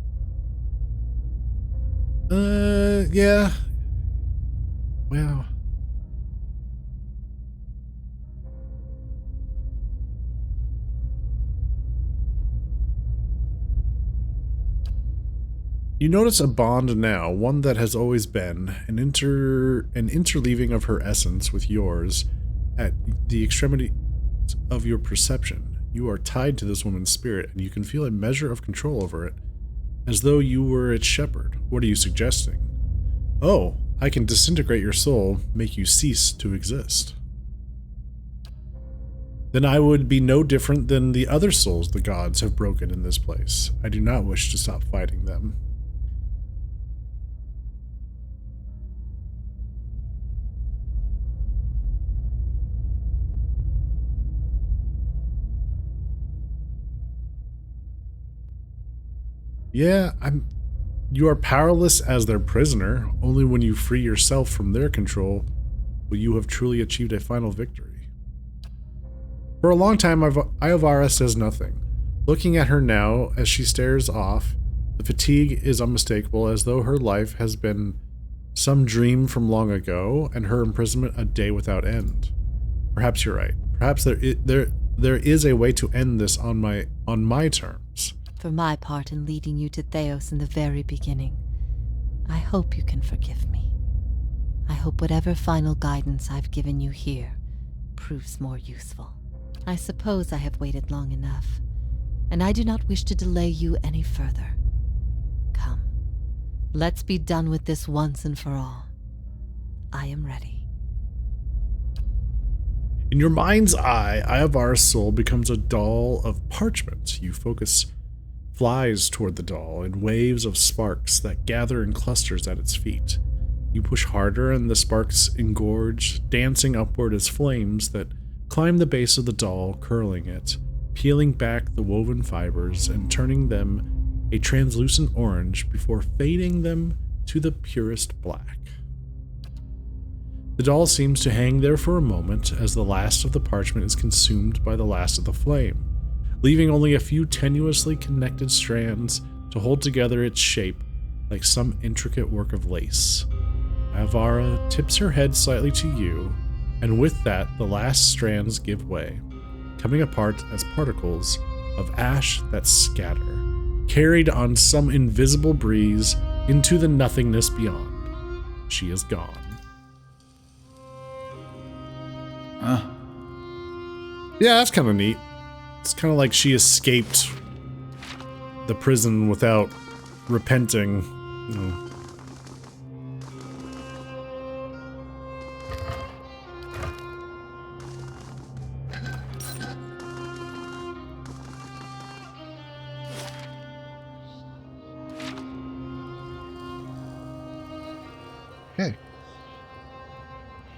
A: Yeah. Well. You notice a bond now, one that has always been, an interleaving of her essence with yours at the extremity of your perception. You are tied to this woman's spirit, and you can feel a measure of control over it, as though you were its shepherd. What are you suggesting? Oh, I can disintegrate your soul, make you cease to exist. Then I would be no different than the other souls the gods have broken in this place. I do not wish to stop fighting them. Yeah, you are powerless as their prisoner. Only when you free yourself from their control will you have truly achieved a final victory. For a long time, Iovara says nothing. Looking at her now as she stares off, the fatigue is unmistakable, as though her life has been some dream from long ago and her imprisonment a day without end. Perhaps you're right. Perhaps there is a way to end this on my terms.
H: For my part in leading you to Theos in the very beginning, I hope you can forgive me. I hope whatever final guidance I've given you here proves more useful. I suppose I have waited long enough, and I do not wish to delay you any further. Come, let's be done with this once and for all. I am ready.
A: In your mind's eye, Iovara's soul becomes a doll of parchment. You focus flies toward the doll in waves of sparks that gather in clusters at its feet. You push harder and the sparks engorge, dancing upward as flames that climb the base of the doll, curling it, peeling back the woven fibers and turning them a translucent orange before fading them to the purest black. The doll seems to hang there for a moment as the last of the parchment is consumed by the last of the flame, leaving only a few tenuously connected strands to hold together its shape like some intricate work of lace. Iovara tips her head slightly to you, and with that, the last strands give way, coming apart as particles of ash that scatter, carried on some invisible breeze into the nothingness beyond. She is gone.
E: Huh?
A: Yeah, that's kind of neat. It's kind of like she escaped the prison without repenting. Okay.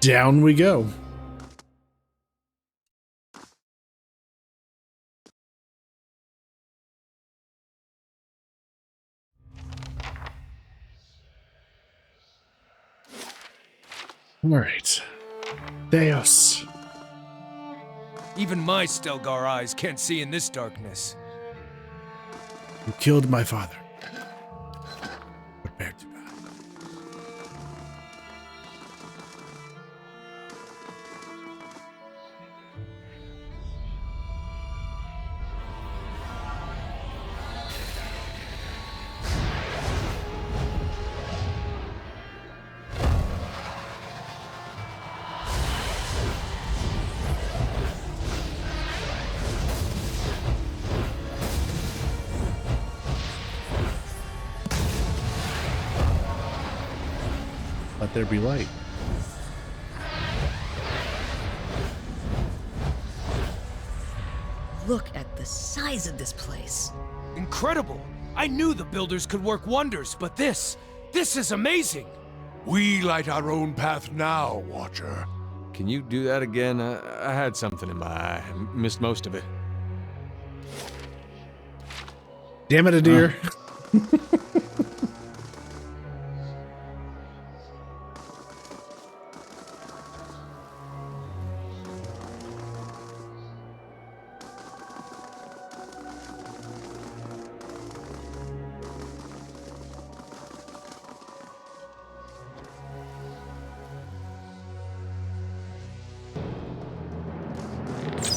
A: Down we go. All right. Theos.
J: Even my Stelgar eyes can't see in this darkness.
A: You killed my father. Prepare to die. Let there be light.
L: Look at the size of this place.
J: Incredible! I knew the builders could work wonders, but this is amazing!
C: We light our own path now, Watcher.
K: Can you do that again? I had something in my eye. I missed most of it.
A: Damn it, Adir.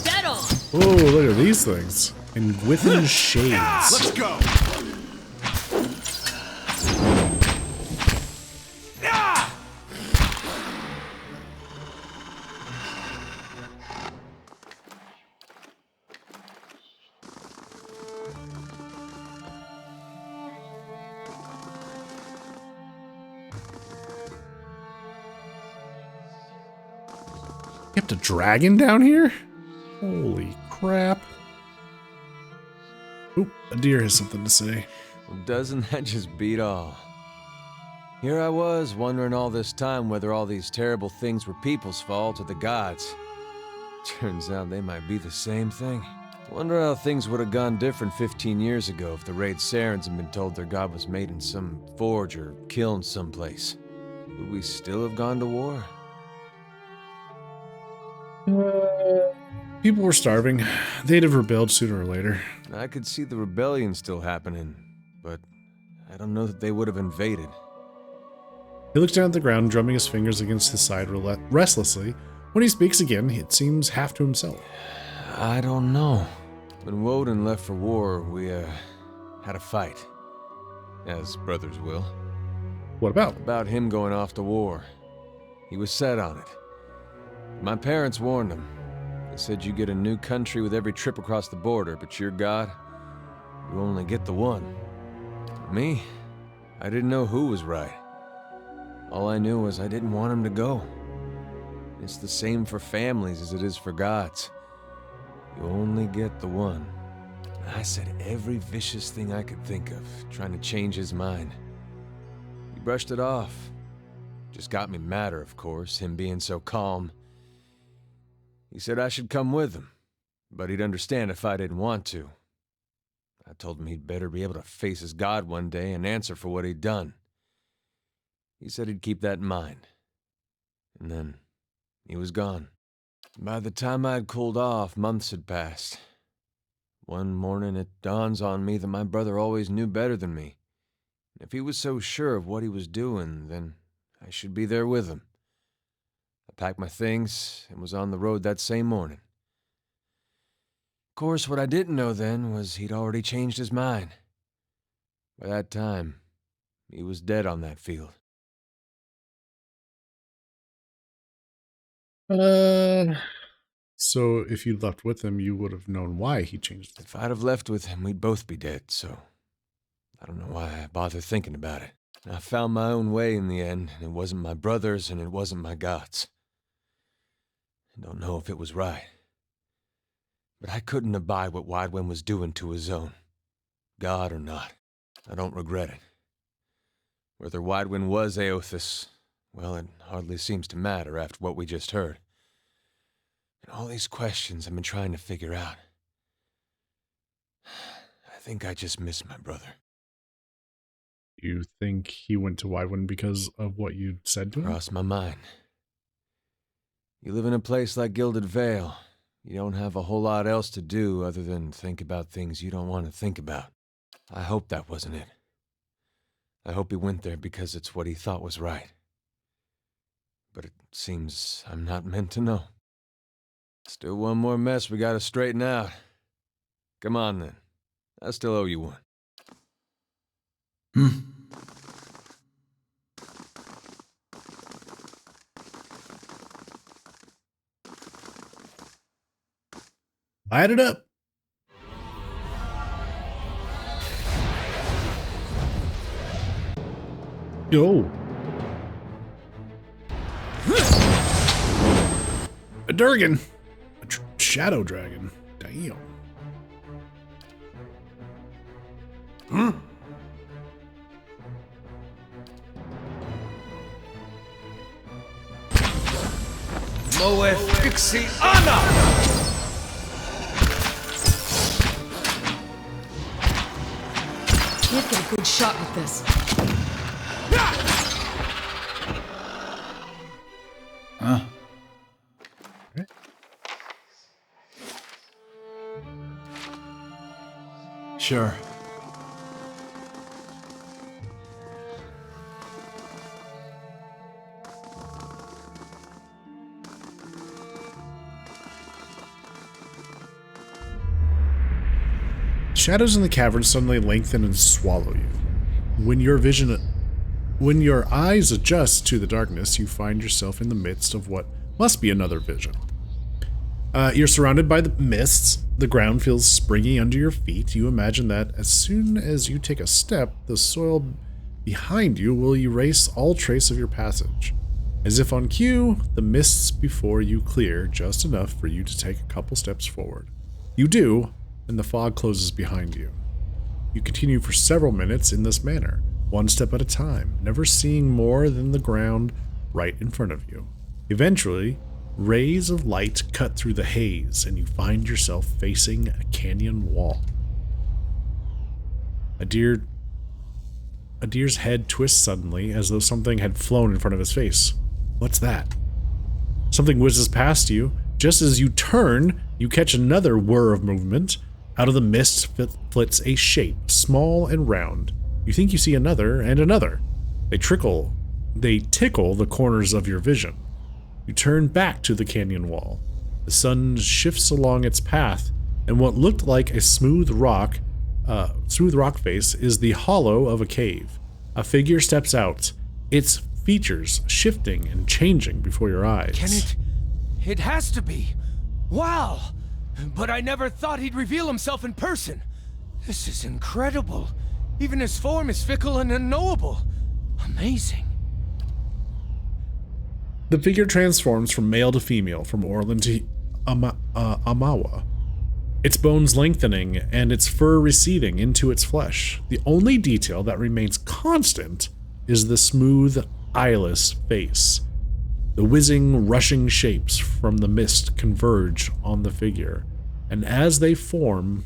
L: Dead on!
A: Oh, look at these things. And within shades.
C: Let's go!
A: You kept a dragon down here? Holy crap. Oop, Adir has something to say.
K: Well, doesn't that just beat all? Here I was, wondering all this time whether all these terrible things were people's fault or the gods. Turns out they might be the same thing. Wonder how things would have gone different 15 years ago if the Raid Sarens had been told their god was made in some forge or kiln someplace. Would we still have gone to war?
A: People were starving. They'd have rebelled sooner or later.
K: I could see the rebellion still happening, but I don't know that they would have invaded.
A: He looks down at the ground, drumming his fingers against his side restlessly. When he speaks again, it seems half to himself.
K: I don't know. When Woden left for war, we, had a fight. As brothers will.
A: What about?
K: About him going off to war. He was set on it. My parents warned him. They said you get a new country with every trip across the border, but your god, you only get the one. Me? I didn't know who was right. All I knew was I didn't want him to go. It's the same for families as it is for gods. You only get the one. I said every vicious thing I could think of, trying to change his mind. He brushed it off. Just got me madder, of course, him being so calm. He said I should come with him, but he'd understand if I didn't want to. I told him he'd better be able to face his god one day and answer for what he'd done. He said he'd keep that in mind. And then he was gone. By the time I'd cooled off, months had passed. One morning it dawns on me that my brother always knew better than me. If he was so sure of what he was doing, then I should be there with him. I packed my things and was on the road that same morning. Of course, what I didn't know then was he'd already changed his mind. By that time, he was dead on that field.
A: So if you'd left with him, you would have known why he changed it.
K: If I'd have left with him, we'd both be dead, so I don't know why I bother thinking about it. I found my own way in the end, and it wasn't my brother's and it wasn't my god's. I don't know if it was right. But I couldn't abide what Wydwin was doing to his own. God or not, I don't regret it. Whether Wydwin was Eothas, well, it hardly seems to matter after what we just heard. And all these questions I've been trying to figure out. I think I just miss my brother.
A: You think he went to Wydwin because of what you said to him?
K: Crossed my mind. You live in a place like Gilded Vale. You don't have a whole lot else to do other than think about things you don't want to think about. I hope that wasn't it. I hope he went there because it's what he thought was right. But it seems I'm not meant to know. Still one more mess we gotta straighten out. Come on then. I still owe you one.
A: Light it up. Yo. A Durgan. A shadow dragon. Damn.
C: Moe Fixi Anna!
M: Can't get a good shot with this.
E: Huh?
A: Okay.
E: Sure.
A: Shadows in the cavern suddenly lengthen and swallow you. When your eyes adjust to the darkness, you find yourself in the midst of what must be another vision. You're surrounded by the mists. The ground feels springy under your feet. You imagine that as soon as you take a step, the soil behind you will erase all trace of your passage. As if on cue, the mists before you clear just enough for you to take a couple steps forward. You do, and the fog closes behind you. You continue for several minutes in this manner, one step at a time, never seeing more than the ground right in front of you. Eventually, Rays of light cut through the haze, and you find yourself facing a canyon wall. A deer's head twists suddenly, as though something had flown in front of his face. What's that? Something whizzes past you. Just as you turn, you catch another whir of movement. Out of the mist flits a shape, small and round. You think you see another and another. They tickle the corners of your vision. You turn back to the canyon wall. The sun shifts along its path, and what looked like a smooth rock face is the hollow of a cave. A figure steps out, its features shifting and changing before your eyes.
J: Can it? It has to be. Wow! But I never thought he'd reveal himself in person. This is incredible. Even his form is fickle and unknowable. Amazing.
A: The figure transforms from male to female, from Orlin to Amawa. Its bones lengthening and its fur receding into its flesh. The only detail that remains constant is the smooth, eyeless face. The whizzing, rushing shapes from the mist converge on the figure, and as they form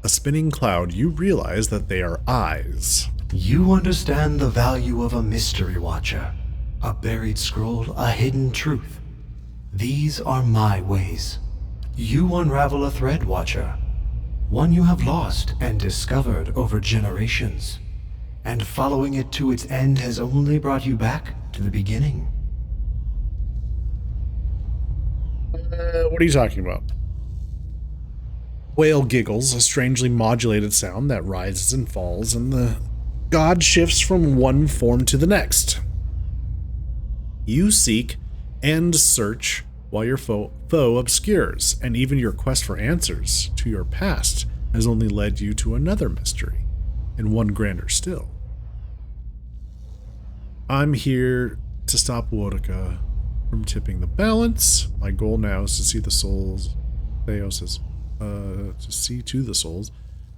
A: a spinning cloud, you realize that they are eyes.
N: You understand the value of a mystery watcher, a buried scroll, a hidden truth. These are my ways. You unravel a thread, Watcher, one you have lost and discovered over generations, and following it to its end has only brought you back to the beginning.
A: What are you talking about? Whale giggles, a strangely modulated sound that rises and falls, and the god shifts from one form to the next. You seek and search while your foe obscures, and even your quest for answers to your past has only led you to another mystery, and one grander still. I'm here to stop Wodika from tipping the balance. My goal now is to see the souls. Theos says, to see to the souls.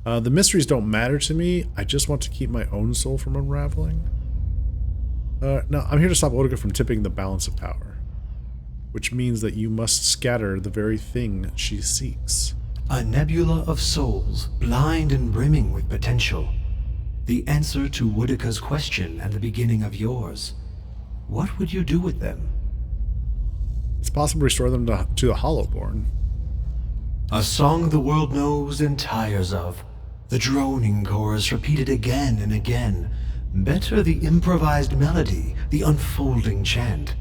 A: The mysteries don't matter to me. I just want to keep my own soul from unraveling. No, I'm here to stop Wodika from tipping the balance of power, which means that you must scatter the very thing she seeks.
N: A nebula of souls, blind and brimming with potential. The answer to Wodika's question and the beginning of yours. What would you do with them?
A: It's possible to restore them to the Hollowborn.
N: A song the world knows and tires of. The droning chorus repeated again and again. Better the improvised melody, the unfolding chant.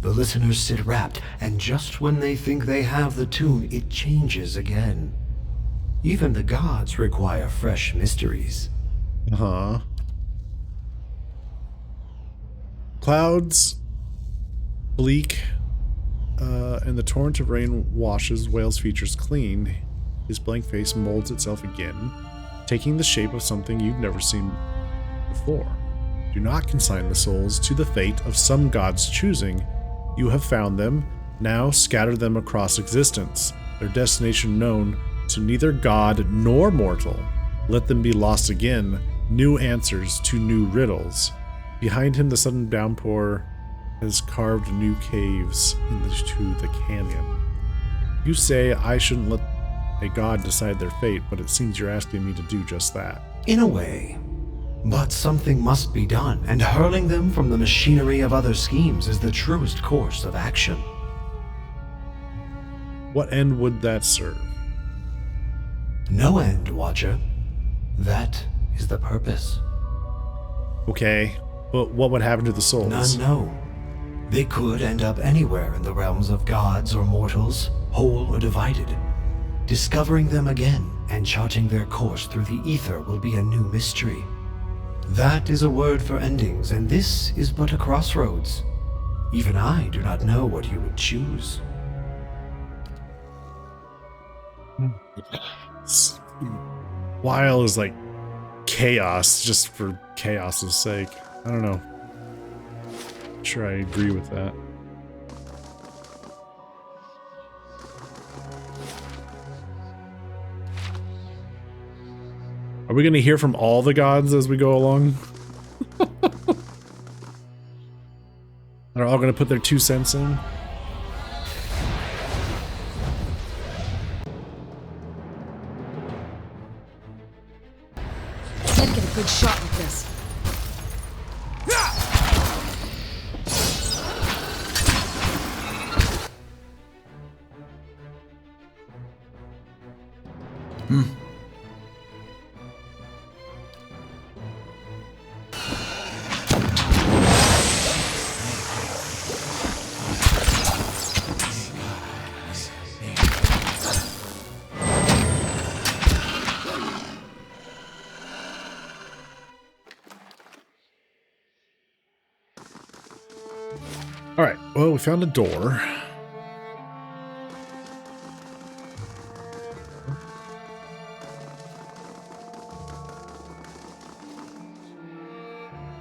N: The listeners sit rapt, and just when they think they have the tune, it changes again. Even the gods require fresh mysteries.
A: Clouds, bleak, and the torrent of rain washes Whale's features clean. His blank face molds itself again, taking the shape of something you've never seen before. Do not consign the souls to the fate of some god's choosing. You have found them, now scatter them across existence, their destination known to neither god nor mortal. Let them be lost again, new answers to new riddles. Behind him the sudden downpour has carved new caves into the canyon. You say I shouldn't let a god decide their fate, but it seems you're asking me to do just that.
N: In a way. But something must be done, and hurling them from the machinery of other schemes is the truest course of action.
A: What end would that serve?
N: No end, Watcher. That is the purpose.
A: Okay, but what would happen to the souls?
N: None know. They could end up anywhere in the realms of gods or mortals, whole or divided. Discovering them again and charting their course through the ether will be a new mystery. That is a word for endings, and this is but a crossroads. Even I do not know what you would choose.
A: Weil is like chaos just for chaos's sake. I don't know. I'm sure I agree with that. Are we going to hear from all the gods as we go along? They're all going to put their 2 cents in?
M: Can't get a good shot with this.
A: All right, well, we found a door.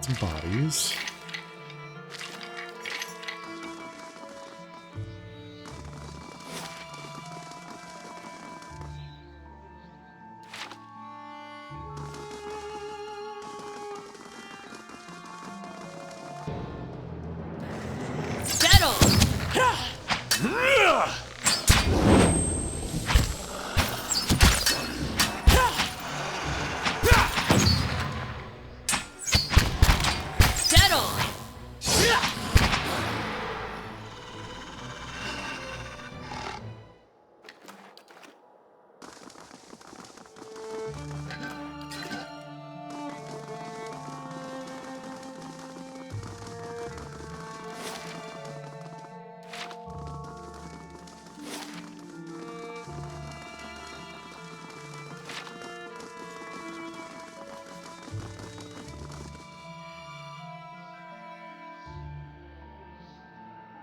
A: Some bodies.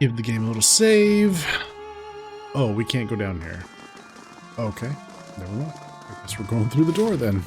A: Give the game a little save. Oh, we can't go down here. Okay, never mind. I guess we're going through the door then.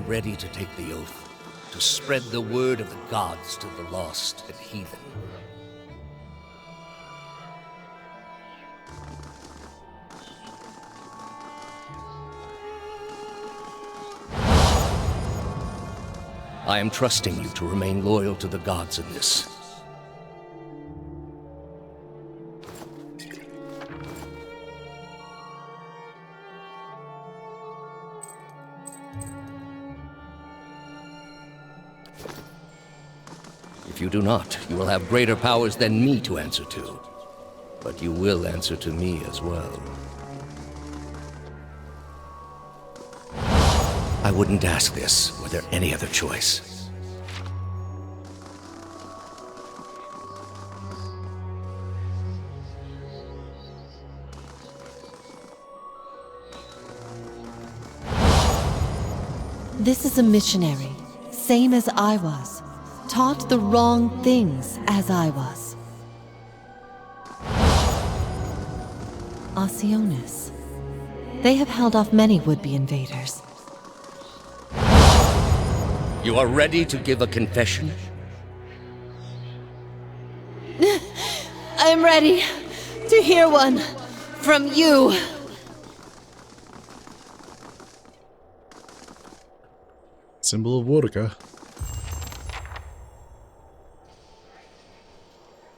O: Ready to take the oath, to spread the word of the gods to the lost and heathen. I am trusting you to remain loyal to the gods in this. If you do not, you will have greater powers than me to answer to. But you will answer to me as well. I wouldn't ask this were there any other choice.
H: This is a missionary, same as I was. Taught the wrong things as I was. Osionis. They have held off many would-be invaders.
O: You are ready to give a confession?
H: I am ready to hear one from you.
A: Symbol of Wodica.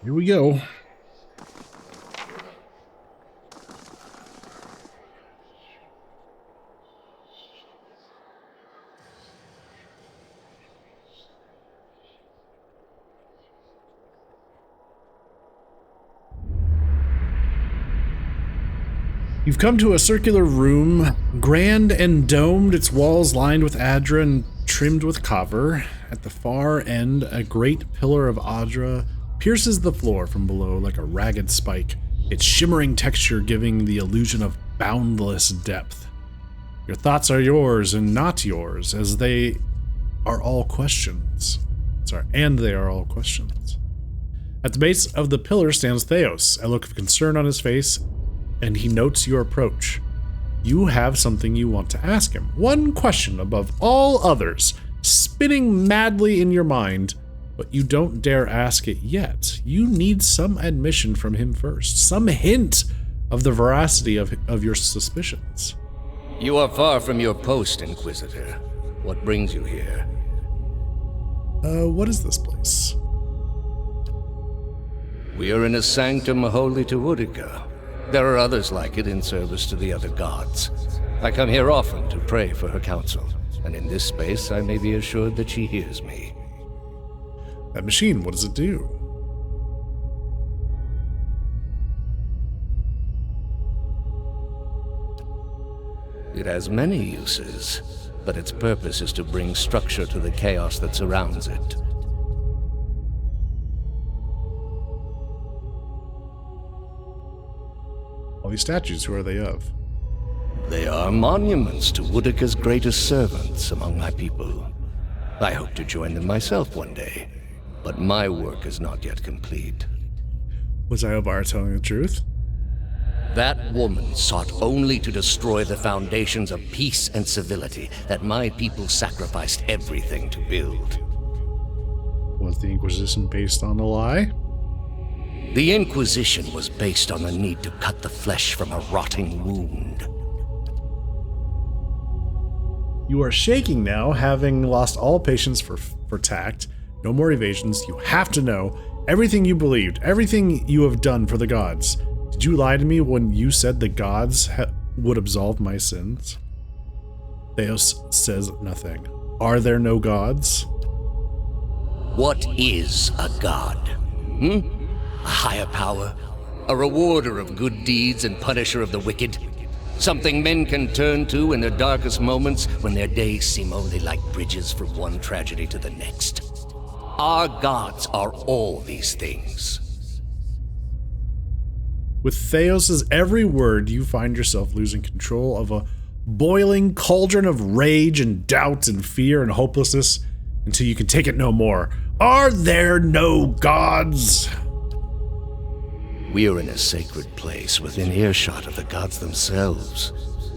A: Here we go. You've come to a circular room, grand and domed, its walls lined with Adra and trimmed with copper. At the far end, a great pillar of Adra pierces the floor from below like a ragged spike, its shimmering texture giving the illusion of boundless depth. Your thoughts are yours and not yours, as they are all questions. And they are all questions. At the base of the pillar stands Theos, a look of concern on his face, and he notes your approach. You have something you want to ask him. One question above all others. spinning madly in your mind, but you don't dare ask it yet. You need some admission from him first, some hint of the veracity of your suspicions.
O: You are far from your post, Inquisitor. What brings you here?
A: What is this place?
O: We are in a sanctum holy to Utica. There are others like it in service to the other gods. I come here often to pray for her counsel, and in this space I may be assured that she hears me.
A: That machine, what does it do?
O: It has many uses, but its purpose is to bring structure to the chaos that surrounds it.
A: All these statues, who are they of?
O: They are monuments to Utica's greatest servants among my people. I hope to join them myself one day, but my work is not yet complete.
A: Was Iobar telling the truth?
O: That woman sought only to destroy the foundations of peace and civility that my people sacrificed everything to build.
A: Was the Inquisition based on a lie?
O: The Inquisition was based on the need to cut the flesh from a rotting wound.
A: You are shaking now, having lost all patience for tact. No more evasions. You have to know everything you believed, everything you have done for the gods. Did you lie to me when you said the gods would absolve my sins? Theos says nothing. Are there no gods?
O: What is a god? A higher power? A rewarder of good deeds and punisher of the wicked? Something men can turn to in their darkest moments when their days seem only like bridges from one tragedy to the next. Our gods are all these things.
A: With Theos's every word, you find yourself losing control of a boiling cauldron of rage and doubt and fear and hopelessness until you can take it no more. Are there no gods?
O: We are in a sacred place within earshot of the gods themselves.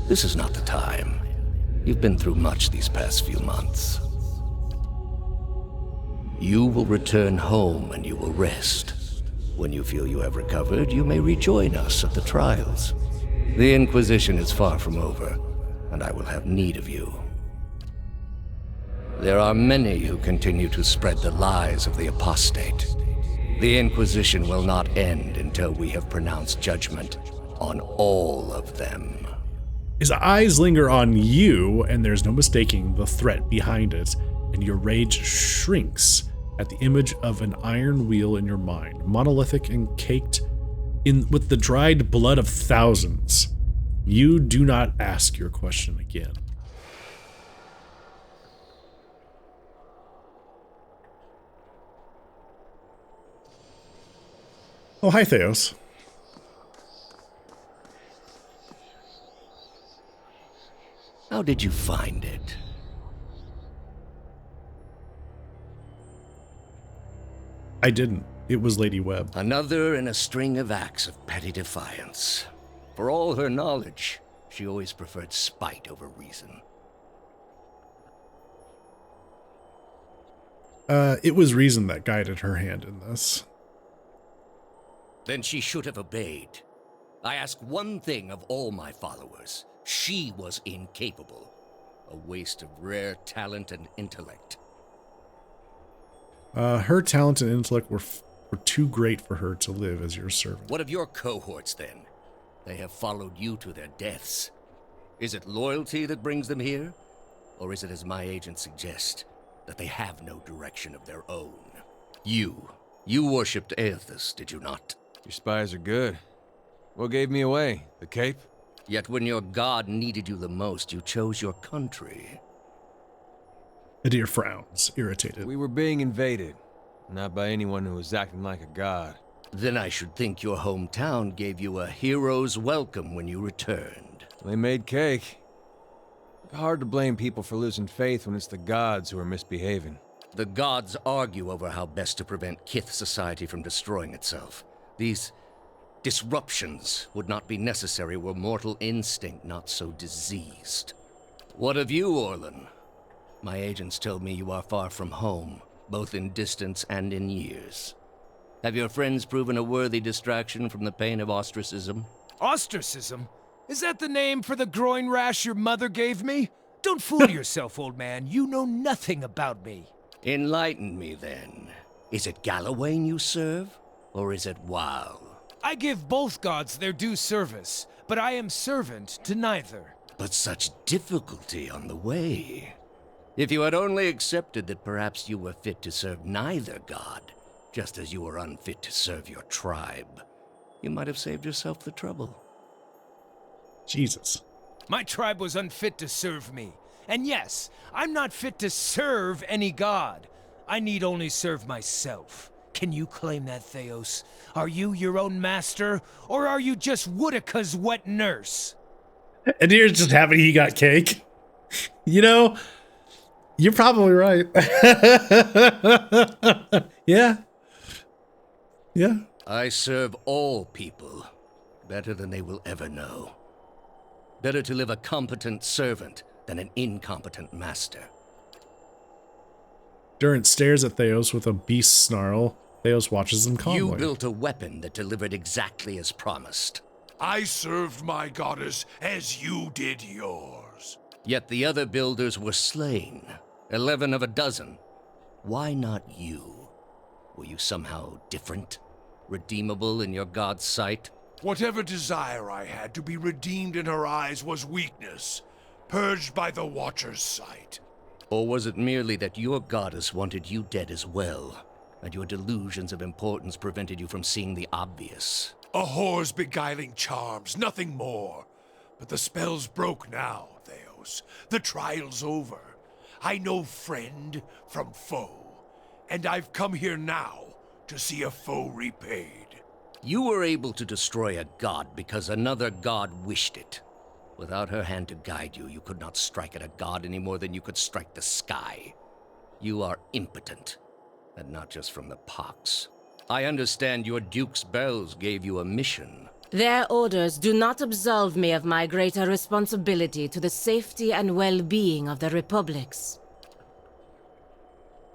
O: This is not the time. You've been through much these past few months. You will return home and you will rest. When you feel you have recovered, you may rejoin us at the trials. The Inquisition is far from over, and I will have need of you. There are many who continue to spread the lies of the apostate. The Inquisition will not end until we have pronounced judgment on all of them.
A: His eyes linger on you, and there's no mistaking the threat behind it, and your rage shrinks at the image of an iron wheel in your mind, monolithic and caked with the dried blood of thousands. You do not ask your question again. Oh, hi, Theos.
O: How did you find it?
A: I didn't. It was Lady Webb.
O: Another in a string of acts of petty defiance. For all her knowledge, she always preferred spite over reason.
A: It was reason that guided her hand in this.
O: Then she should have obeyed. I ask one thing of all my followers. She was incapable. A waste of rare talent and intellect.
A: Her talent and intellect were too great for her to live as your servant.
O: What of your cohorts, then? They have followed you to their deaths. Is it loyalty that brings them here? Or is it, as my agents suggest, that they have no direction of their own? You worshipped Aethys, did you not?
K: Your spies are good. What gave me away? The cape?
O: Yet when your god needed you the most, you chose your country.
A: Adir frowns, irritated.
K: We were being invaded, not by anyone who was acting like a god.
O: Then I should think your hometown gave you a hero's welcome when you returned.
K: They made cake. Hard to blame people for losing faith when it's the gods who are misbehaving.
O: The gods argue over how best to prevent Kith society from destroying itself. These disruptions would not be necessary were mortal instinct not so diseased. What of you, Orlan? My agents tell me you are far from home, both in distance and in years. Have your friends proven a worthy distraction from the pain of ostracism?
J: Ostracism? Is that the name for the groin rash your mother gave me? Don't fool yourself, old man. You know nothing about me.
O: Enlighten me, then. Is it Galawain you serve, or is it Wau?
J: I give both gods their due service, but I am servant to neither.
O: But such difficulty on the way. If you had only accepted that perhaps you were fit to serve neither god, just as you were unfit to serve your tribe, you might have saved yourself the trouble.
A: Jesus.
J: My tribe was unfit to serve me. And yes, I'm not fit to serve any god. I need only serve myself. Can you claim that, Theos? Are you your own master, or are you just Woodika's wet nurse?
A: And here's just happy he got cake. You know, you're probably right. Yeah. Yeah.
O: I serve all people better than they will ever know. Better to live a competent servant than an incompetent master.
A: Durant stares at Theos with a beast snarl. Theos watches him calmly.
O: You built a weapon that delivered exactly as promised.
C: I served my goddess as you did yours.
O: Yet the other builders were slain. 11 of a dozen. Why not you? Were you somehow different? Redeemable in your god's sight?
C: Whatever desire I had to be redeemed in her eyes was weakness, purged by the Watcher's sight.
O: Or was it merely that your goddess wanted you dead as well, and your delusions of importance prevented you from seeing the obvious?
C: A whore's beguiling charms, nothing more. But the spell's broke now, Theos. The trial's over. I know friend from foe, and I've come here now to see a foe repaid.
O: You were able to destroy a god because another god wished it. Without her hand to guide you, you could not strike at a god any more than you could strike the sky. You are impotent, and not just from the pox. I understand your Duke's bells gave you a mission.
B: Their orders do not absolve me of my greater responsibility to the safety and well-being of the Republics.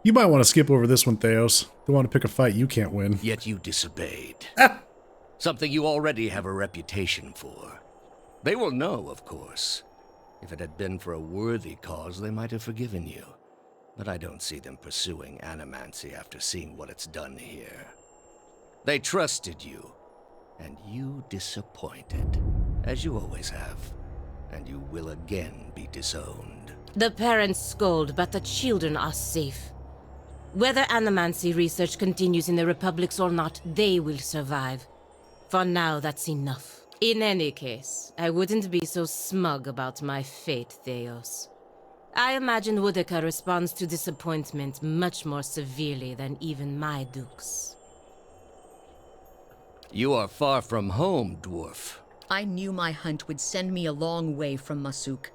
A: You might want to skip over this one, Theos. Don't want to pick a fight you can't win.
O: Yet you disobeyed. Something you already have a reputation for. They will know, of course. If it had been for a worthy cause, they might have forgiven you. But I don't see them pursuing animancy after seeing what it's done here. They trusted you, and you disappointed, as you always have. And you will again be disowned.
B: The parents scold, but the children are safe. Whether animancy research continues in the Republics or not, they will survive. For now, that's enough. In any case, I wouldn't be so smug about my fate, Theos. I imagine Woodika responds to disappointment much more severely than even my dukes.
O: You are far from home, dwarf.
L: I knew my hunt would send me a long way from Masuk.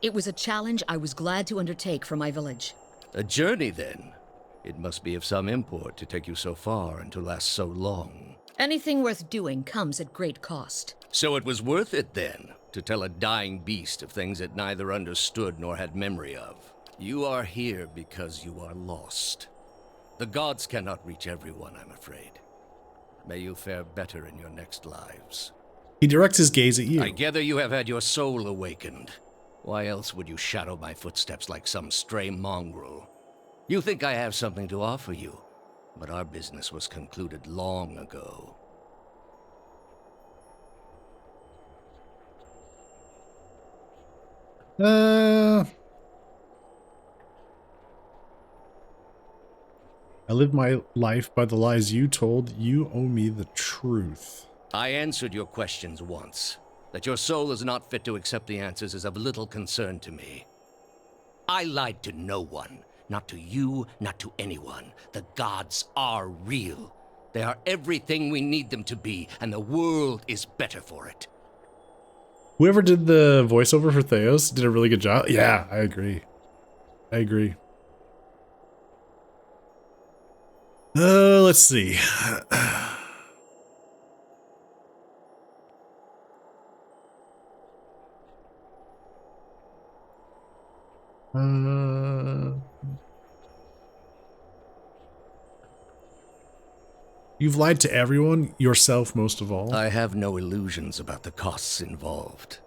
L: It was a challenge I was glad to undertake for my village.
O: A journey, then? It must be of some import to take you so far and to last so long.
L: Anything worth doing comes at great cost.
O: So it was worth it, then, to tell a dying beast of things it neither understood nor had memory of. You are here because you are lost. The gods cannot reach everyone, I'm afraid. May you fare better in your next lives.
A: He directs his gaze at you.
O: I gather you have had your soul awakened. Why else would you shadow my footsteps like some stray mongrel? You think I have something to offer you, but our business was concluded long ago.
A: I lived my life by the lies you told. You owe me the truth.
O: I answered your questions once. That your soul is not fit to accept the answers is of little concern to me. I lied to no one. Not to you, not to anyone. The gods are real. They are everything we need them to be, and the world is better for it.
A: Whoever did the voiceover for Theos did a really good job. Yeah, I agree. I agree. Let's see. You've lied to everyone, yourself most of all.
O: I have no illusions about the costs involved.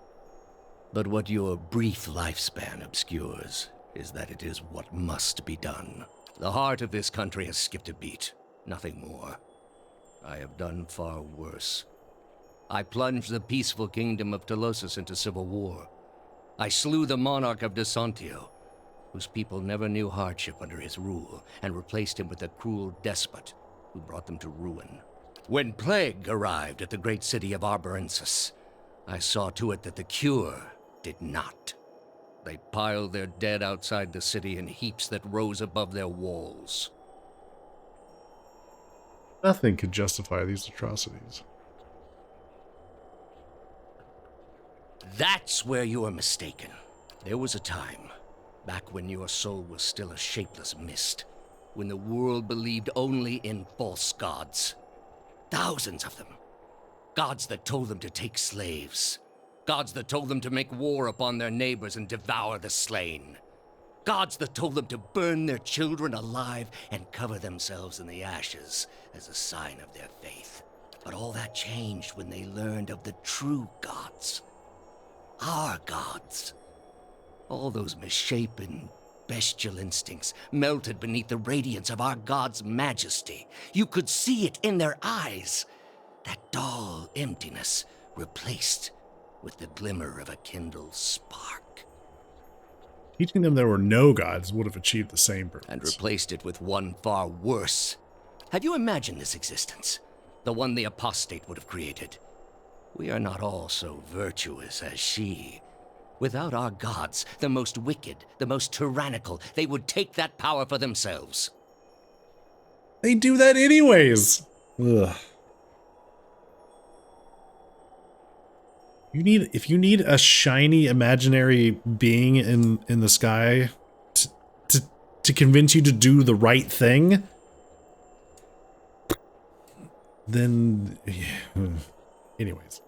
O: But what your brief lifespan obscures is that it is what must be done. The heart of this country has skipped a beat, nothing more. I have done far worse. I plunged the peaceful kingdom of Telosus into civil war. I slew the monarch of Desantio, whose people never knew hardship under his rule, and replaced him with a cruel despot who brought them to ruin. When plague arrived at the great city of Arborensis, I saw to it that the cure did not. They piled their dead outside the city in heaps that rose above their walls.
A: Nothing could justify these atrocities.
O: That's where you are mistaken. There was a time, back when your soul was still a shapeless mist, when the world believed only in false gods. Thousands of them. Gods that told them to take slaves. Gods that told them to make war upon their neighbors and devour the slain. Gods that told them to burn their children alive and cover themselves in the ashes as a sign of their faith. But all that changed when they learned of the true gods. Our gods. All those misshapen, bestial instincts melted beneath the radiance of our God's majesty. You could see it in their eyes. That dull emptiness replaced with the glimmer of a kindled spark.
A: Teaching them there were no gods would have achieved the same purpose.
O: And replaced it with one far worse. Have you imagined this existence? The one the apostate would have created. We are not all so virtuous as she. Without our gods, the most wicked, the most tyrannical, they would take that power for themselves.
A: They do that anyways. Ugh. If you need a shiny imaginary being in the sky to convince you to do the right thing, then anyways.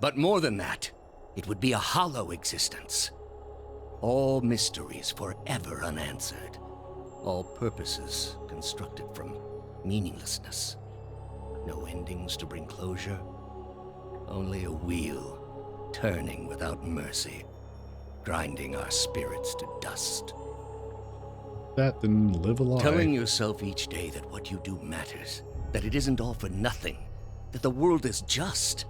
O: But more than that, it would be a hollow existence. All mysteries forever unanswered. All purposes constructed from meaninglessness. No endings to bring closure. Only a wheel, turning without mercy, grinding our spirits to dust.
A: That then live a lie.
O: Telling yourself each day that what you do matters, that it isn't all for nothing, that the world is just.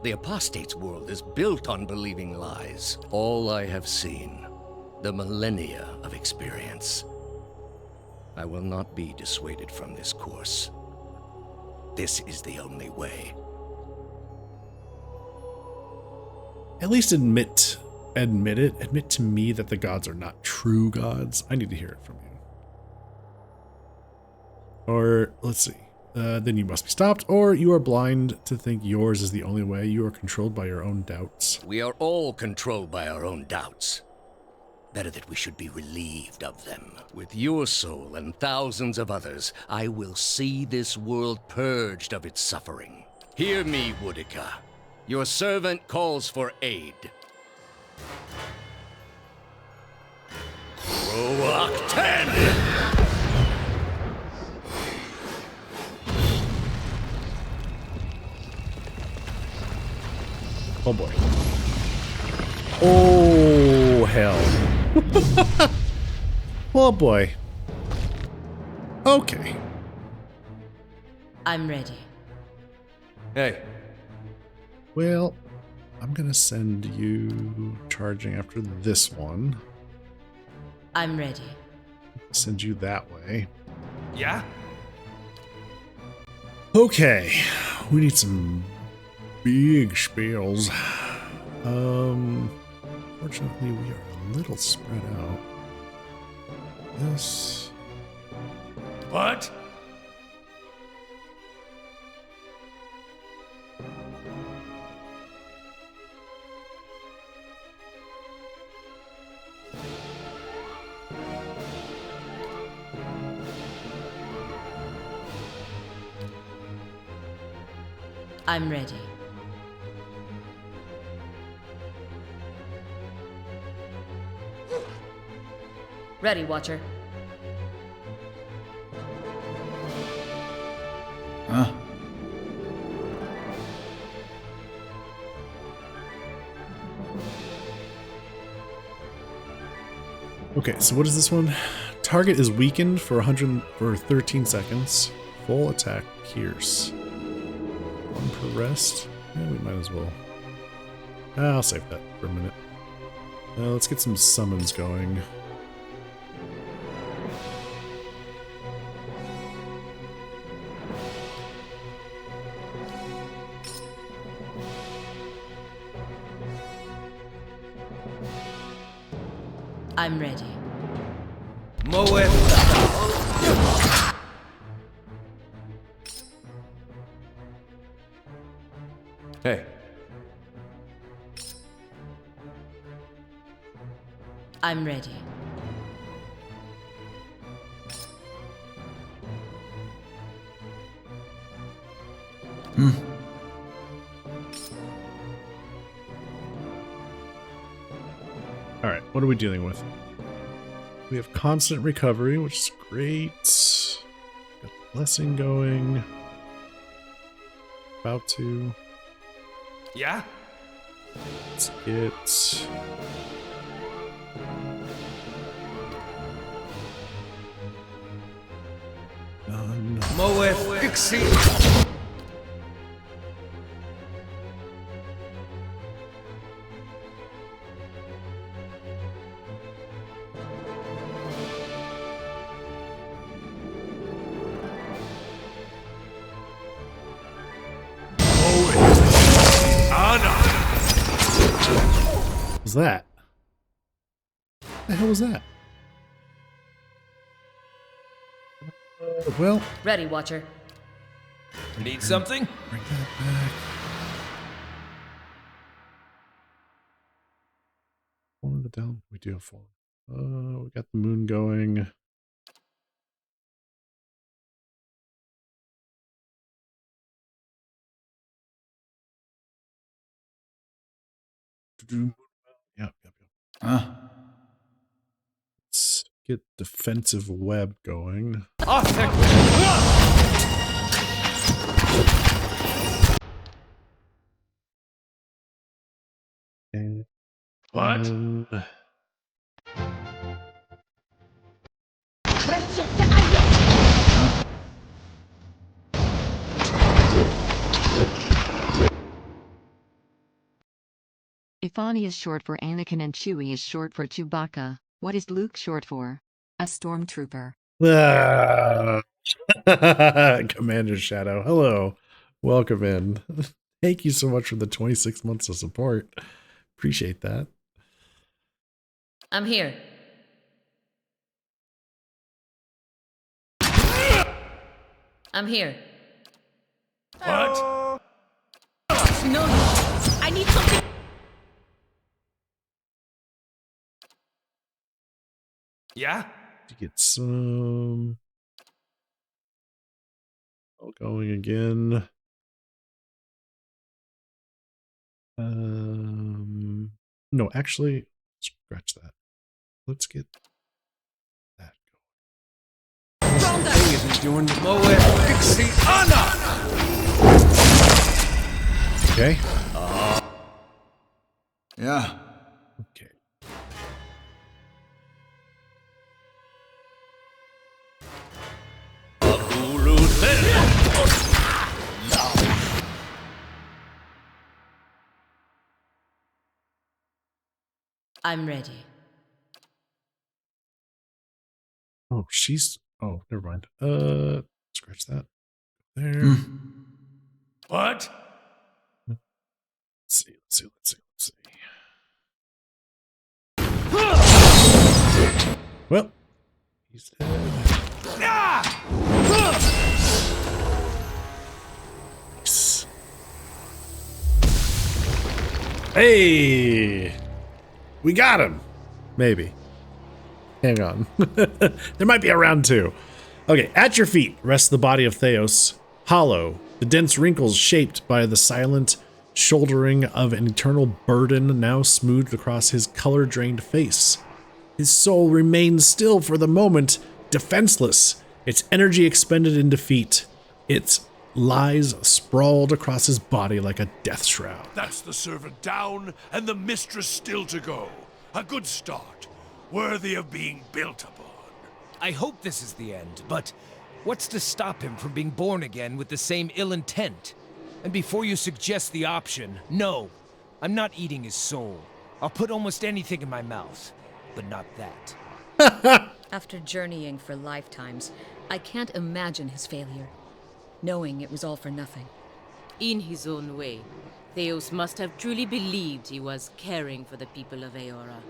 O: The apostate's world is built on believing lies. All I have seen, the millennia of experience. I will not be dissuaded from this course. This is the only way.
A: At least admit it. Admit to me that the gods are not true gods. I need to hear it from you. Or, let's see. Then you must be stopped, or you are blind to think yours is the only way. You are controlled by your own doubts.
O: We are all controlled by our own doubts. Better that we should be relieved of them. With your soul and thousands of others, I will see this world purged of its suffering. Hear me, Boudica. Your servant calls for aid. Roach 10!
A: Oh boy. Oh, hell. Oh boy. Okay.
B: I'm ready.
K: Hey.
A: Well, I'm gonna send you charging after this one.
B: I'm ready.
A: Send you that way.
J: Yeah?
A: Okay. We need some big spells. Fortunately, we are a little spread out. This.
C: What?
B: I'm ready.
M: Ready, Watcher.
E: Huh?
A: Okay, so what is this one? Target is weakened for 13 seconds. Full attack pierce. 1 per rest. Yeah, we might as well. I'll save that for a minute. Let's get some summons going.
B: I'm ready.
K: Hey.
B: I'm ready.
A: Alright, what are we dealing with? We have constant recovery, which is great. Got the blessing going. About to.
J: Yeah?
A: Let's get.
J: Moe Fixie.
A: What was that? What the hell was that? Well,
L: Ready, Watcher.
J: Need something?
A: bring that back. One of the down. We do have 4. We got the moon going. Yep.
E: Huh?
A: Let's get defensive web going. And
J: What?
P: If Ani is short for Anakin and Chewie is short for Chewbacca, what is Luke short for? A stormtrooper.
A: Commander Shadow, hello. Welcome in. Thank you so much for the 26 months of support. Appreciate that.
L: I'm here. I'm here.
J: What?
B: No, I need something.
J: Yeah?
A: To get some. All going again. No, actually, scratch that. Let's get that going.
J: Thing isn't doing Moe Fixie Anna!
A: Okay.
E: Yeah.
A: Okay.
B: I'm ready.
A: Oh, she's. Oh, never mind. Scratch that. There.
J: What?
A: Let's see. Well, he's dead. Nice. Hey! We got him! Maybe. Hang on. There might be a round 2. Okay, at your feet rests the body of Theos, hollow, the dense wrinkles shaped by the silent shouldering of an eternal burden now smoothed across his color-drained face. His soul remains still for the moment, defenseless, its energy expended in defeat, its lies sprawled across his body like a death shroud.
C: That's the servant down, and the mistress still to go. A good start, worthy of being built upon.
J: I hope this is the end, but what's to stop him from being born again with the same ill intent? And before you suggest the option, no, I'm not eating his soul. I'll put almost anything in my mouth, but not that.
L: After journeying for lifetimes, I can't imagine his failure, knowing it was all for nothing.
B: In his own way, Theos must have truly believed he was caring for the people of Eora,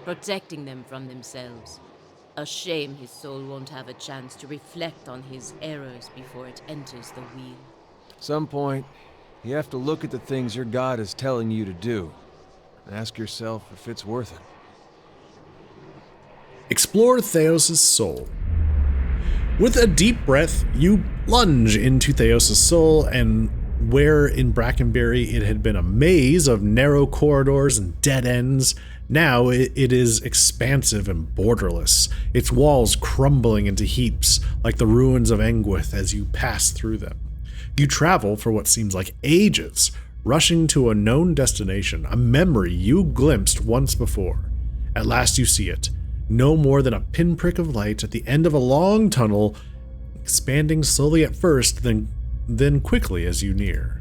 B: protecting them from themselves. A shame his soul won't have a chance to reflect on his errors before it enters the wheel.
K: Some point, you have to look at the things your god is telling you to do, and ask yourself if it's worth it.
A: Explore Theos' soul. With a deep breath, you plunge into Theos' soul, and where in Brackenberry it had been a maze of narrow corridors and dead ends, now it is expansive and borderless, its walls crumbling into heaps like the ruins of Engwith as you pass through them. You travel for what seems like ages, rushing to a known destination, a memory you glimpsed once before. At last you see it, no more than a pinprick of light at the end of a long tunnel, expanding slowly at first, then quickly as you near.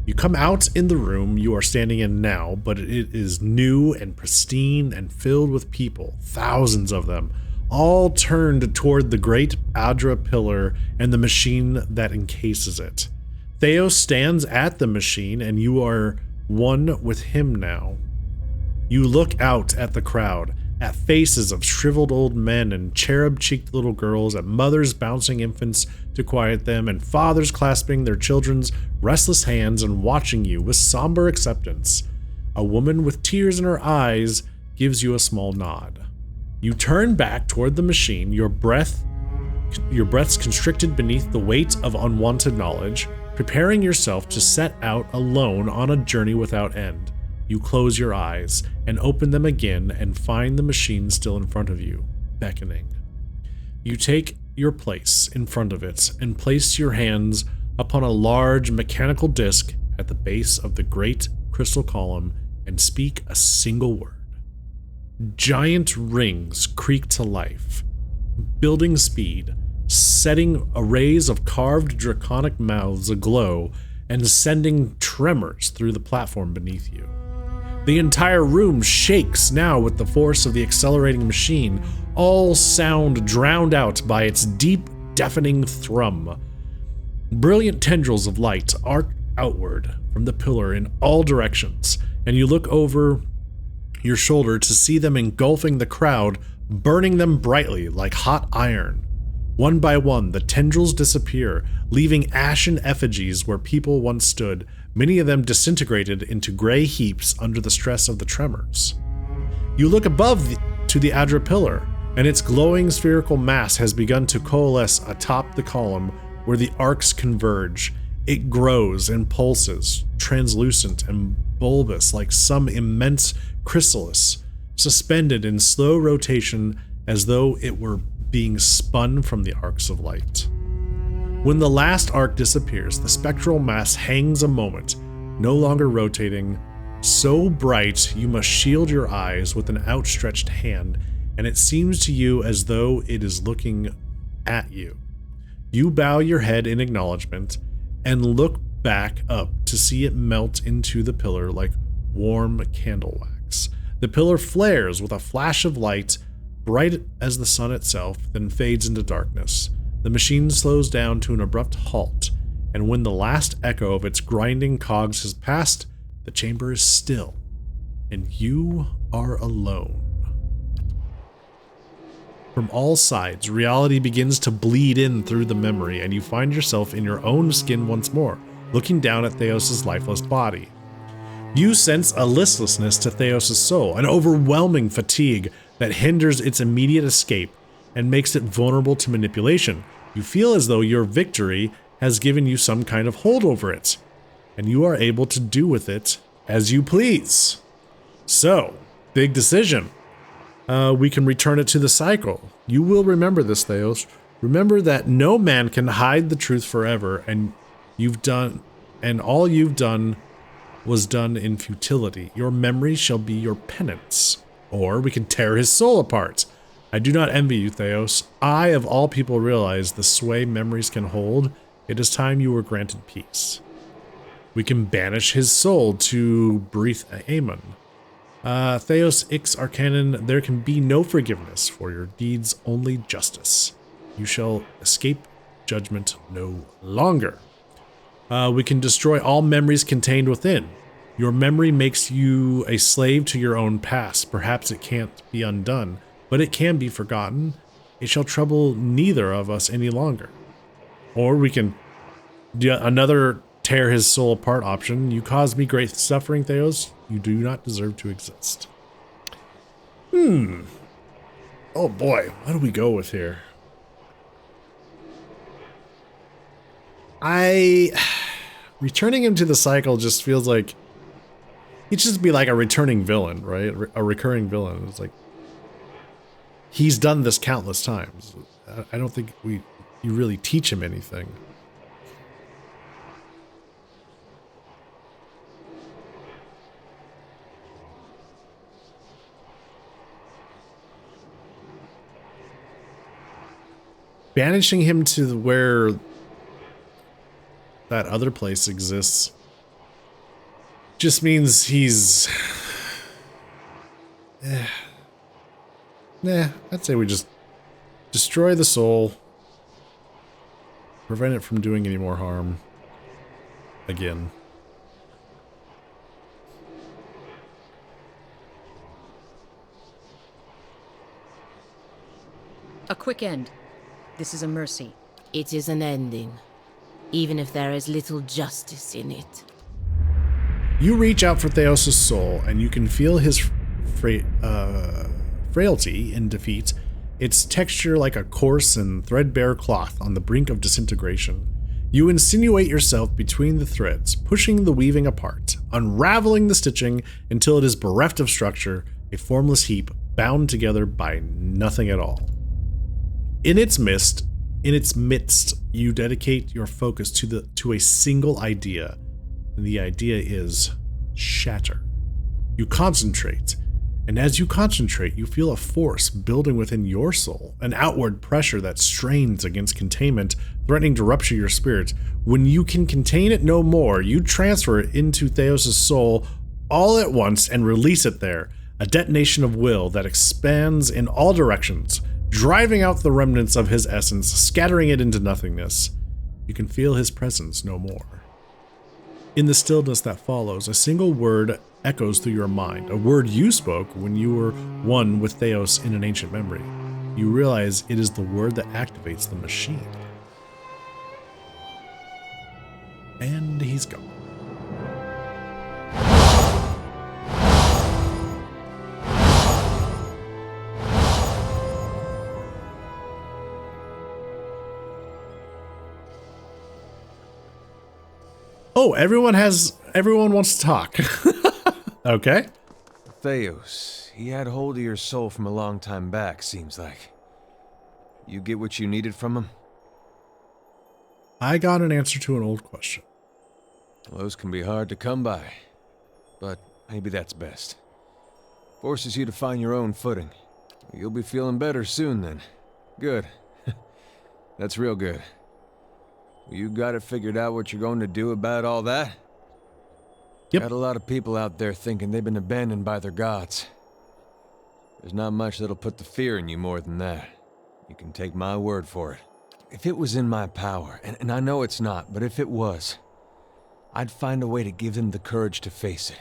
A: You come out in the room you are standing in now, but it is new and pristine and filled with people, thousands of them, all turned toward the great Adra pillar and the machine that encases it. Theos stands at the machine, and you are one with him now. You look out at the crowd, at faces of shriveled old men and cherub-cheeked little girls, at mothers bouncing infants to quiet them, and fathers clasping their children's restless hands and watching you with somber acceptance. A woman with tears in her eyes gives you a small nod. You turn back toward the machine, your breaths constricted beneath the weight of unwanted knowledge, preparing yourself to set out alone on a journey without end. You close your eyes and open them again and find the machine still in front of you, beckoning. You take your place in front of it and place your hands upon a large mechanical disc at the base of the great crystal column and speak a single word. Giant rings creak to life, building speed, setting arrays of carved draconic mouths aglow and sending tremors through the platform beneath you. The entire room shakes now with the force of the accelerating machine, all sound drowned out by its deep, deafening thrum. Brilliant tendrils of light arc outward from the pillar in all directions, and you look over your shoulder to see them engulfing the crowd, burning them brightly like hot iron. One by one, the tendrils disappear, leaving ashen effigies where people once stood, many of them disintegrated into gray heaps under the stress of the tremors. You look above to the Adra pillar, and its glowing spherical mass has begun to coalesce atop the column where the arcs converge. It grows and pulses, translucent and bulbous like some immense chrysalis, suspended in slow rotation as though it were being spun from the arcs of light. When the last arc disappears, the spectral mass hangs a moment, no longer rotating, so bright you must shield your eyes with an outstretched hand, and it seems to you as though it is looking at you. You bow your head in acknowledgement and look back up to see it melt into the pillar like warm candle wax. The pillar flares with a flash of light, bright as the sun itself, then fades into darkness. The machine slows down to an abrupt halt, and when the last echo of its grinding cogs has passed, the chamber is still, and you are alone. From all sides, reality begins to bleed in through the memory, and you find yourself in your own skin once more, looking down at Theos' lifeless body. You sense a listlessness to Theos' soul, an overwhelming fatigue that hinders its immediate escape and makes it vulnerable to manipulation. You feel as though your victory has given you some kind of hold over it, and you are able to do with it as you please. So, big decision. We can return it to the cycle. You will remember this, Theos. Remember that no man can hide the truth forever, and all you've done was done in futility. Your memory shall be your penance. Or we can tear his soul apart. I do not envy you, Theos. I, of all people, realize the sway memories can hold. It is time you were granted peace. We can banish his soul to Breath Aemon. Theos Ix Arcanon, there can be no forgiveness for your deeds, only justice. You shall escape judgment no longer. We can destroy all memories contained within. Your memory makes you a slave to your own past. Perhaps it can't be undone, but it can be forgotten. It shall trouble neither of us any longer. Or we can do another tear his soul apart option. You caused me great suffering, Theos. You do not deserve to exist. Oh boy, what do we go with here? Returning him to the cycle just feels like he'd just be like a returning villain, right? A recurring villain. It's like he's done this countless times. I don't think you really teach him anything. Banishing him to where that other place exists just means he's... Nah, I'd say we just destroy the soul, prevent it from doing any more harm again.
L: A quick end. This is a mercy.
B: It is an ending, even if there is little justice in it.
A: You reach out for Theos' soul, and you can feel his frailty in defeat, its texture like a coarse and threadbare cloth on the brink of disintegration. You insinuate yourself between the threads, pushing the weaving apart, unraveling the stitching until it is bereft of structure, a formless heap bound together by nothing at all. In its midst, you dedicate your focus to a single idea, and the idea is shatter. You concentrate, and as you concentrate, you feel a force building within your soul, an outward pressure that strains against containment, threatening to rupture your spirit. When you can contain it no more, you transfer it into Theos' soul all at once and release it there, a detonation of will that expands in all directions, driving out the remnants of his essence, scattering it into nothingness. You can feel his presence no more. In the stillness that follows, a single word echoes through your mind, a word you spoke when you were one with Theos in an ancient memory. You realize it is the word that activates the machine. And he's gone. Oh, everyone wants to talk. Okay.
K: Theos, he had hold of your soul from a long time back, seems like. You get what you needed from him?
A: I got an answer to an old question.
K: Well, those can be hard to come by, but maybe that's best. Forces you to find your own footing. You'll be feeling better soon then. Good. That's real good. You got it figured out what you're going to do about all that?
A: Yep.
K: Got a lot of people out there thinking they've been abandoned by their gods. There's not much that'll put the fear in you more than that. You can take my word for it. If it was in my power, and I know it's not, but if it was, I'd find a way to give them the courage to face it.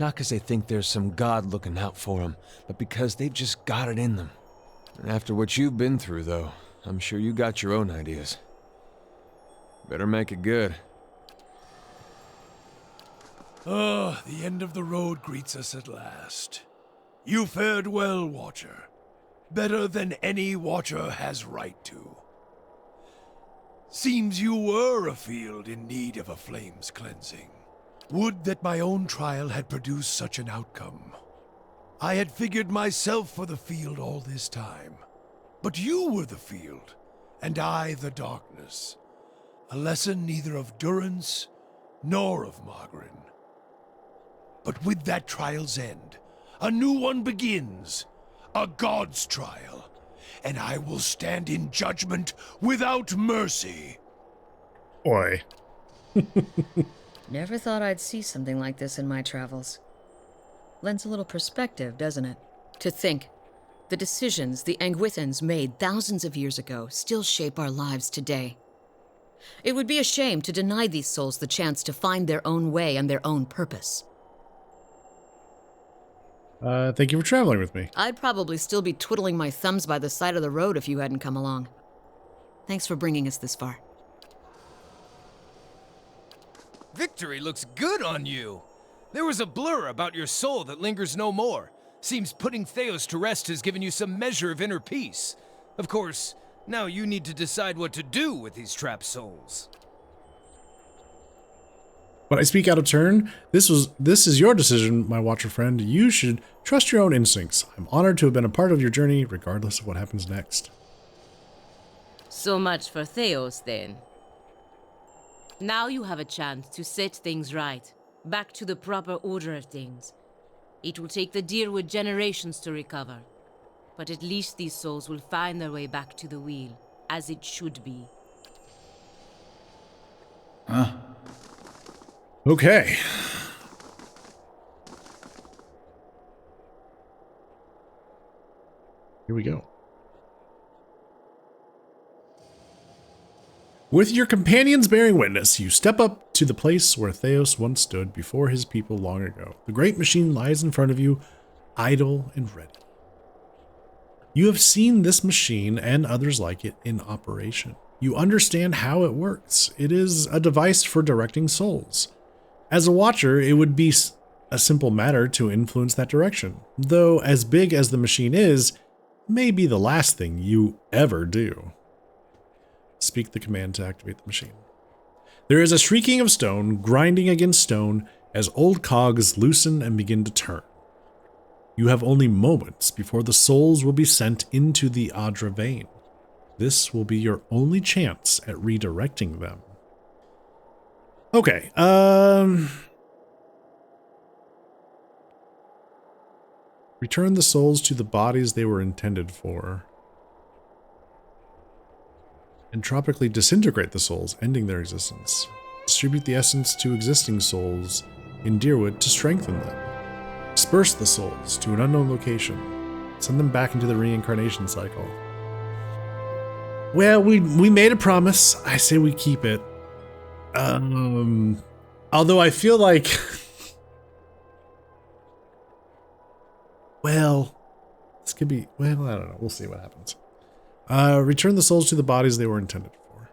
K: Not because they think there's some god looking out for them, but because they've just got it in them. And after what you've been through, though, I'm sure you got your own ideas. Better make it good.
C: Ah, the end of the road greets us at last. You fared well, Watcher. Better than any Watcher has right to. Seems you were a field in need of a flame's cleansing. Would that my own trial had produced such an outcome. I had figured myself for the field all this time. But you were the field, and I the darkness. A lesson neither of Durance nor of Margarin. But with that trial's end, a new one begins. A god's trial. And I will stand in judgment without mercy.
A: Oi.
L: Never thought I'd see something like this in my travels. Lends a little perspective, doesn't it? To think, the decisions the Angwithans made thousands of years ago still shape our lives today. It would be a shame to deny these souls the chance to find their own way and their own purpose.
A: Thank you for traveling with me.
L: I'd probably still be twiddling my thumbs by the side of the road if you hadn't come along. Thanks for bringing us this far.
J: Victory looks good on you. There was a blur about your soul that lingers no more. Seems putting Theos to rest has given you some measure of inner peace. Of course, now you need to decide what to do with these trapped souls.
A: When I speak out of turn, this is your decision, my watcher friend. You should trust your own instincts. I'm honored to have been a part of your journey, regardless of what happens next.
B: So much for Theos, then. Now you have a chance to set things right, back to the proper order of things. It will take the Dyrwood generations to recover, but at least these souls will find their way back to the wheel, as it should be.
E: Huh?
A: Okay. Here we go. With your companions bearing witness, you step up to the place where Theos once stood before his people long ago. The great machine lies in front of you, idle and ready. You have seen this machine and others like it in operation. You understand how it works. It is a device for directing souls. As a watcher, it would be a simple matter to influence that direction, though as big as the machine is, may be the last thing you ever do. Speak the command to activate the machine. There is a shrieking of stone, grinding against stone, as old cogs loosen and begin to turn. You have only moments before the souls will be sent into the Adra vein. This will be your only chance at redirecting them. Okay, return the souls to the bodies they were intended for. Entropically disintegrate the souls, ending their existence. Distribute the essence to existing souls in Dyrwood to strengthen them. Disperse the souls to an unknown location. Send them back into the reincarnation cycle. Well, we made a promise. I say we keep it. Although I feel like... well, this could be... well, I don't know. We'll see what happens. Return the souls to the bodies they were intended for.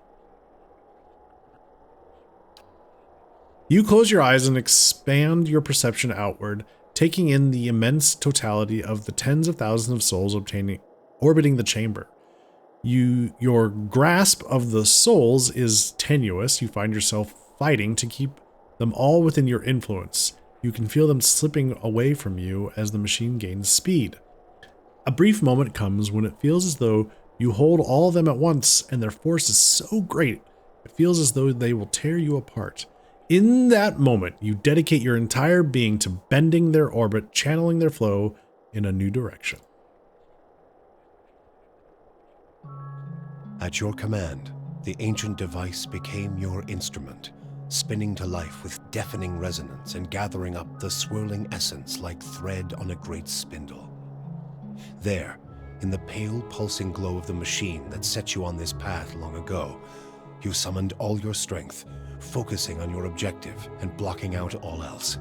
A: You close your eyes and expand your perception outward, taking in the immense totality of the tens of thousands of souls orbiting the chamber. Your grasp of the souls is tenuous. You find yourself fighting to keep them all within your influence. You can feel them slipping away from you as the machine gains speed. A brief moment comes when it feels as though you hold all of them at once, and their force is so great, it feels as though they will tear you apart. In that moment, you dedicate your entire being to bending their orbit, channeling their flow in a new direction.
Q: At your command, the ancient device became your instrument, spinning to life with deafening resonance and gathering up the swirling essence like thread on a great spindle. There, in the pale, pulsing glow of the machine that set you on this path long ago, you summoned all your strength, focusing on your objective and blocking out all else.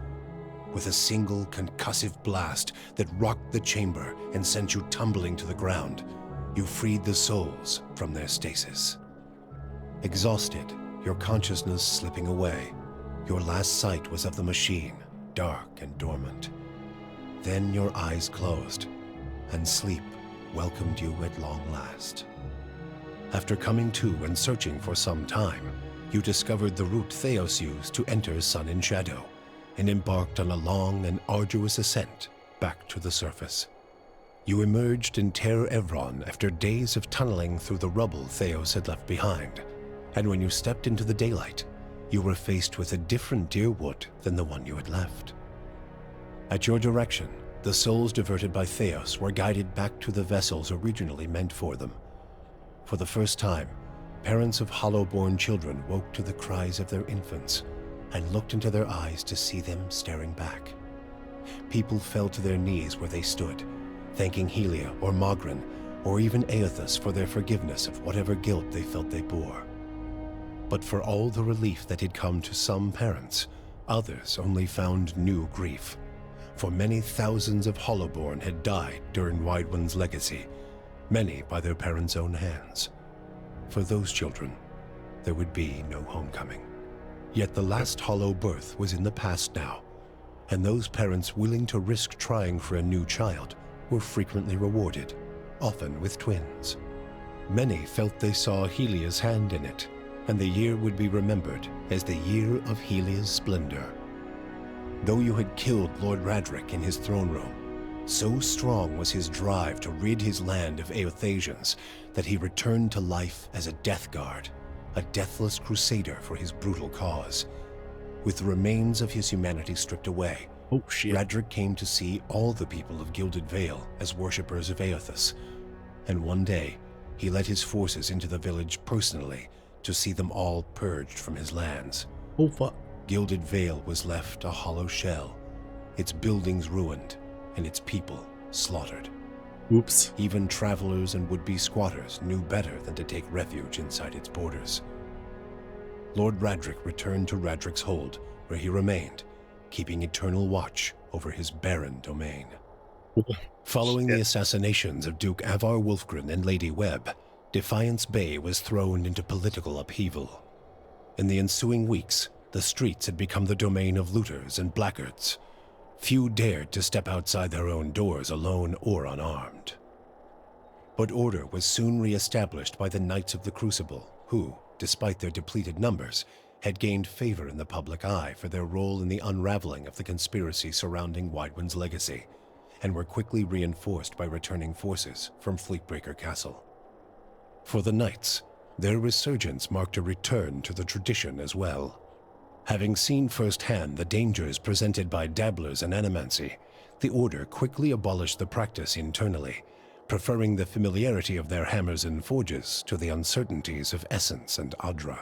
Q: With a single concussive blast that rocked the chamber and sent you tumbling to the ground, you freed the souls from their stasis. Exhausted, your consciousness slipping away, your last sight was of the machine, dark and dormant. Then your eyes closed, and sleep welcomed you at long last. After coming to and searching for some time, you discovered the route Theos used to enter Sun and Shadow, and embarked on a long and arduous ascent back to the surface. You emerged in Ter Evron after days of tunneling through the rubble Theos had left behind, and when you stepped into the daylight, you were faced with a different Dyrwood than the one you had left. At your direction, the souls diverted by Theos were guided back to the vessels originally meant for them. For the first time, parents of hollow-born children woke to the cries of their infants and looked into their eyes to see them staring back. People fell to their knees where they stood, thanking Helia or Mogren or even Aethys for their forgiveness of whatever guilt they felt they bore. But for all the relief that had come to some parents, others only found new grief. For many thousands of Hollowborn had died during Wydwin's legacy, many by their parents' own hands. For those children, there would be no homecoming. Yet the last Hollow birth was in the past now, and those parents willing to risk trying for a new child were frequently rewarded, often with twins. Many felt they saw Helia's hand in it, and the year would be remembered as the year of Helia's splendor. Though you had killed Lord Radric in his throne room, so strong was his drive to rid his land of Eothasians that he returned to life as a death guard, a deathless crusader for his brutal cause. With the remains of his humanity stripped away, Radric came to see all the people of Gilded Vale as worshippers of Aethys, and one day he led his forces into the village personally to see them all purged from his lands.
A: Oh, fuck.
Q: Gilded Vale was left a hollow shell, its buildings ruined, and its people slaughtered.
A: Oops.
Q: Even travelers and would-be squatters knew better than to take refuge inside its borders. Lord Radric returned to Radric's Hold, where he remained, keeping eternal watch over his barren domain. Following the assassinations of Duke Avar Wulfgren and Lady Webb, Defiance Bay was thrown into political upheaval. In the ensuing weeks, the streets had become the domain of looters and blackguards. Few dared to step outside their own doors alone or unarmed. But order was soon re-established by the Knights of the Crucible, who, despite their depleted numbers, had gained favor in the public eye for their role in the unraveling of the conspiracy surrounding Wydwin's legacy, and were quickly reinforced by returning forces from Fleetbreaker Castle. For the Knights, their resurgence marked a return to the tradition as well. Having seen firsthand the dangers presented by dabblers in animancy, the Order quickly abolished the practice internally, preferring the familiarity of their hammers and forges to the uncertainties of Essence and Adra.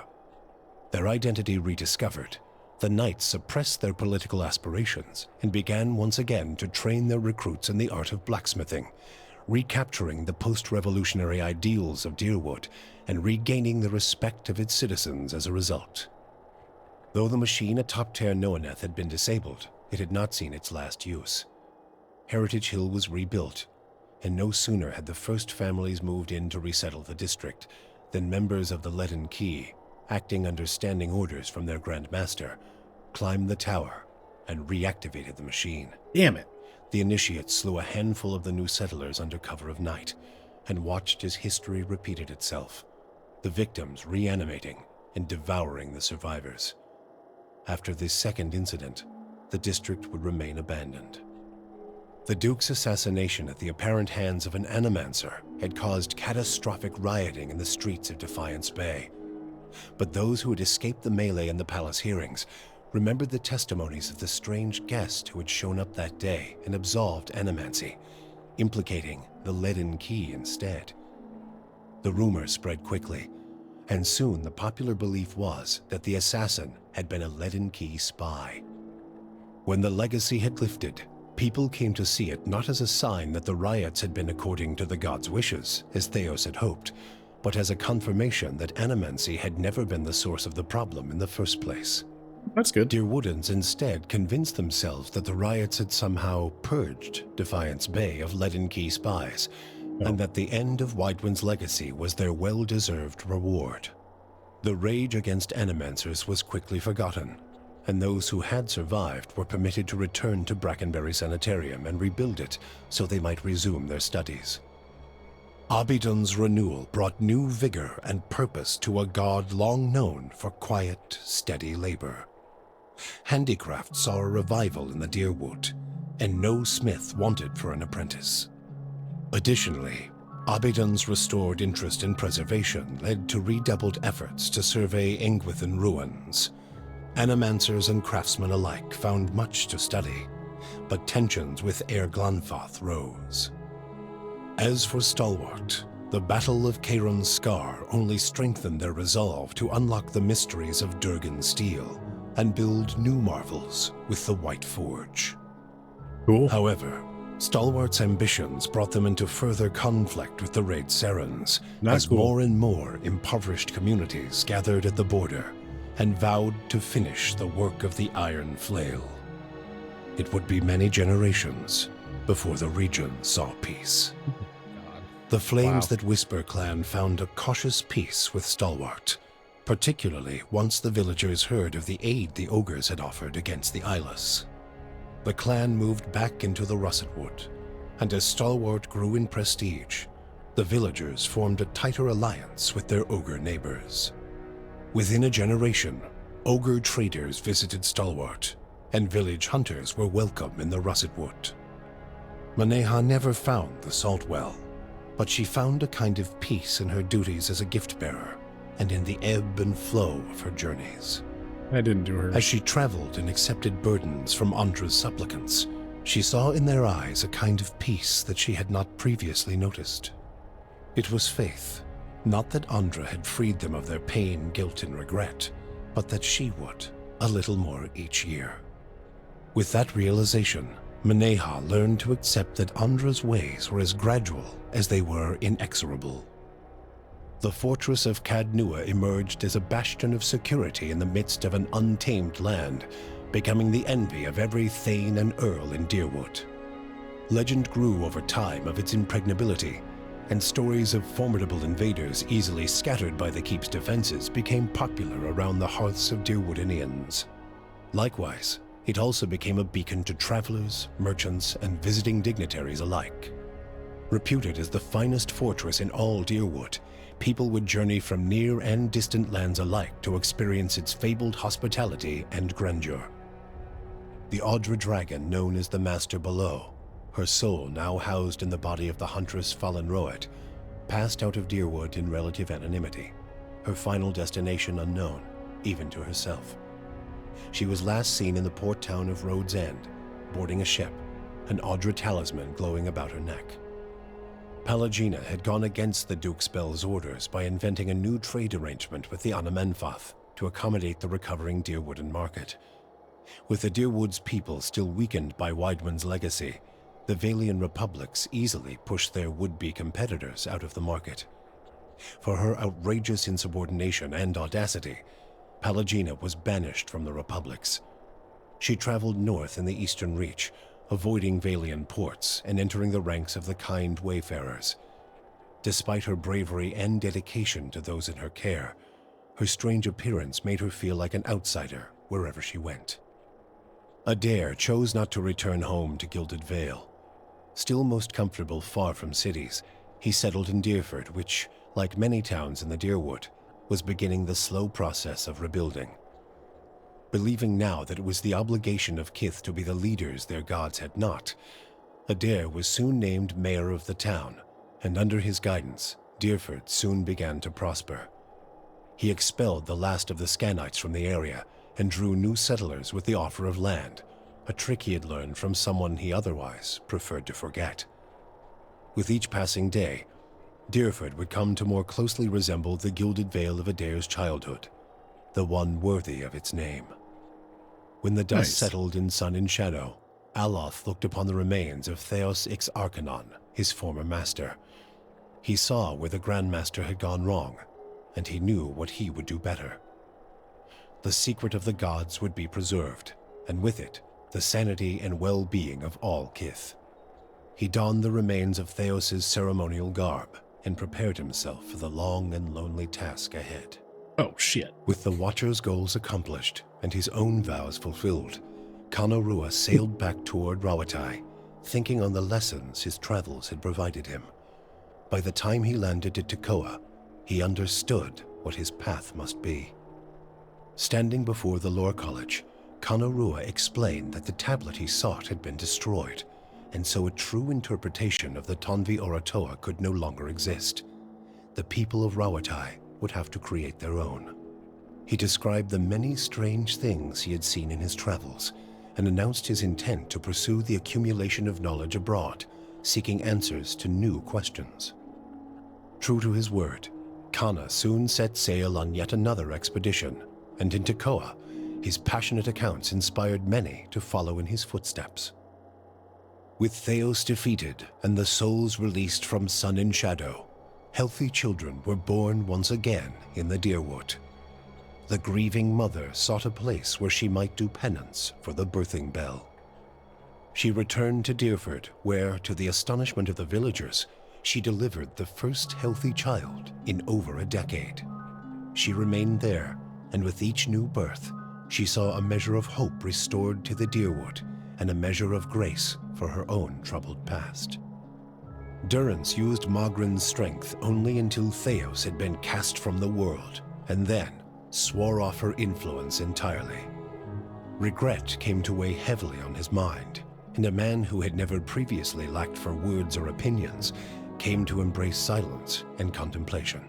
Q: Their identity rediscovered, the Knights suppressed their political aspirations and began once again to train their recruits in the art of blacksmithing, recapturing the post-revolutionary ideals of Dyrwood and regaining the respect of its citizens as a result. Though the machine atop Ter Noaneth had been disabled, it had not seen its last use. Heritage Hill was rebuilt, and no sooner had the first families moved in to resettle the district than members of the Leaden Key, acting under standing orders from their Grand Master, climbed the tower and reactivated the machine.
A: Damn it.
Q: The initiates slew a handful of the new settlers under cover of night and watched as history repeated itself, the victims reanimating and devouring the survivors. After this second incident, the district would remain abandoned. The Duke's assassination at the apparent hands of an animancer had caused catastrophic rioting in the streets of Defiance Bay. But those who had escaped the melee in the palace hearings remembered the testimonies of the strange guest who had shown up that day and absolved animancy, implicating the Leaden Key instead. The rumor spread quickly, and soon the popular belief was that the assassin had been a Leaden Key spy. When the legacy had lifted, people came to see it not as a sign that the riots had been according to the gods' wishes, as Theos had hoped, but as a confirmation that animancy had never been the source of the problem in the first place.
A: That's good.
Q: Dyrwoodans instead convinced themselves that the riots had somehow purged Defiance Bay of Leaden Key spies, and that the end of Wydwin's legacy was their well-deserved reward. The rage against animancers was quickly forgotten, and those who had survived were permitted to return to Brackenberry Sanitarium and rebuild it so they might resume their studies. Abydon's renewal brought new vigor and purpose to a god long known for quiet, steady labor. Handicraft saw a revival in the Dyrwood, and no smith wanted for an apprentice. Additionally, Abidan's restored interest in preservation led to redoubled efforts to survey Engwithan ruins. Animancers and craftsmen alike found much to study, but tensions with Eir Glanfath rose. As for Stalwart, the Battle of Cairn's Scar only strengthened their resolve to unlock the mysteries of Durgan steel and build new marvels with the White Forge.
A: Cool.
Q: However, Stalwart's ambitions brought them into further conflict with the Raid Serens, as more and more impoverished communities gathered at the border and vowed to finish the work of the Iron Flail. It would be many generations before the region saw peace. The Flames That Whisper clan found a cautious peace with Stalwart, particularly once the villagers heard of the aid the ogres had offered against the Eyeless. The clan moved back into the Russet Wood, and as Stalwart grew in prestige, the villagers formed a tighter alliance with their ogre neighbors. Within a generation, ogre traders visited Stalwart, and village hunters were welcome in the Russet Wood. Maneha never found the Salt Well, but she found a kind of peace in her duties as a gift-bearer, and in the ebb and flow of her journeys.
A: I didn't do her.
Q: As she traveled and accepted burdens from Andra's supplicants, she saw in their eyes a kind of peace that she had not previously noticed. It was faith, not that Andra had freed them of their pain, guilt, and regret, but that she would, a little more each year. With that realization, Maneha learned to accept that Andra's ways were as gradual as they were inexorable. The fortress of Cadnua emerged as a bastion of security in the midst of an untamed land, becoming the envy of every thane and earl in Dyrwood. Legend grew over time of its impregnability, and stories of formidable invaders easily scattered by the keep's defenses became popular around the hearths of Dyrwoodinians. Likewise, it also became a beacon to travelers, merchants, and visiting dignitaries alike. Reputed as the finest fortress in all Dyrwood, people would journey from near and distant lands alike to experience its fabled hospitality and grandeur. The Audra dragon known as the Master Below, her soul now housed in the body of the huntress Fallen Roet, passed out of Dyrwood in relative anonymity, her final destination unknown, even to herself. She was last seen in the port town of Road's End, boarding a ship, an Audra talisman glowing about her neck. Palagina had gone against the Duke's Bell's orders by inventing a new trade arrangement with the Anamenfath to accommodate the recovering Dyrwoodan market. With the Dyrwood's people still weakened by Weidmund's legacy, the Valian republics easily pushed their would-be competitors out of the market. For her outrageous insubordination and audacity, Palagina was banished from the republics. She traveled north in the Eastern Reach, avoiding Valian ports and entering the ranks of the kind wayfarers. Despite her bravery and dedication to those in her care, her strange appearance made her feel like an outsider wherever she went. Adair chose not to return home to Gilded Vale. Still most comfortable far from cities, he settled in Dyrford, which, like many towns in the Dyrwood, was beginning the slow process of rebuilding. Believing now that it was the obligation of Kith to be the leaders their gods had not, Adair was soon named mayor of the town, and under his guidance, Dyrford soon began to prosper. He expelled the last of the Scanites from the area and drew new settlers with the offer of land, a trick he had learned from someone he otherwise preferred to forget. With each passing day, Dyrford would come to more closely resemble the Gilded Vale of Adair's childhood, the one worthy of its name. When the dust settled in sun and shadow, Aloth looked upon the remains of Theos Ix Arcanon, his former master. He saw where the Grandmaster had gone wrong, and he knew what he would do better. The secret of the gods would be preserved, and with it, the sanity and well-being of all Kith. He donned the remains of Theos's ceremonial garb and prepared himself for the long and lonely task ahead.
A: Oh, shit.
Q: With the Watcher's goals accomplished and his own vows fulfilled, Kanorua sailed back toward Rawatai, thinking on the lessons his travels had provided him. By the time he landed at Tekoa, he understood what his path must be. Standing before the Lore College, Kanorua explained that the tablet he sought had been destroyed, and so a true interpretation of the Tonvi Oratoa could no longer exist. The people of Rawatai would have to create their own. He described the many strange things he had seen in his travels, and announced his intent to pursue the accumulation of knowledge abroad, seeking answers to new questions. True to his word, Kana soon set sail on yet another expedition, and in Tekoa, his passionate accounts inspired many to follow in his footsteps. With Theos defeated and the souls released from Sun and Shadow, healthy children were born once again in the Dyrwood. The grieving mother sought a place where she might do penance for the birthing bell. She returned to Dyrford, where, to the astonishment of the villagers, she delivered the first healthy child in over a decade. She remained there, and with each new birth, she saw a measure of hope restored to the Dyrwood, and a measure of grace for her own troubled past. Durrance used Magrin's strength only until Theos had been cast from the world, and then swore off her influence entirely. Regret came to weigh heavily on his mind, and a man who had never previously lacked for words or opinions came to embrace silence and contemplation.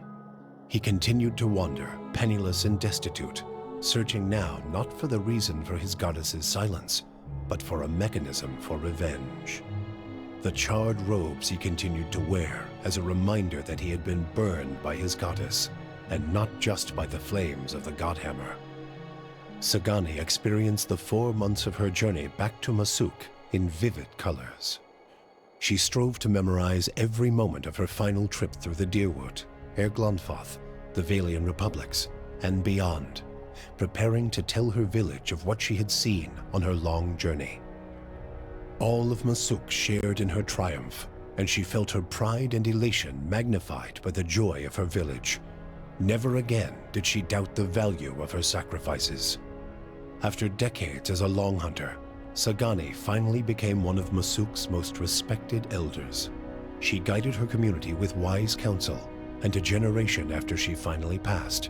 Q: He continued to wander, penniless and destitute, searching now not for the reason for his goddess's silence, but for a mechanism for revenge. The charred robes he continued to wear as a reminder that he had been burned by his goddess, and not just by the flames of the Godhammer. Sagani experienced the 4 months of her journey back to Masuk in vivid colors. She strove to memorize every moment of her final trip through the Dyrwood, Erglonfoth, the Valian Republics, and beyond, preparing to tell her village of what she had seen on her long journey. All of Masuk shared in her triumph, and she felt her pride and elation magnified by the joy of her village. Never again did she doubt the value of her sacrifices. After decades as a long hunter, Sagani finally became one of Masuk's most respected elders. She guided her community with wise counsel, and a generation after she finally passed,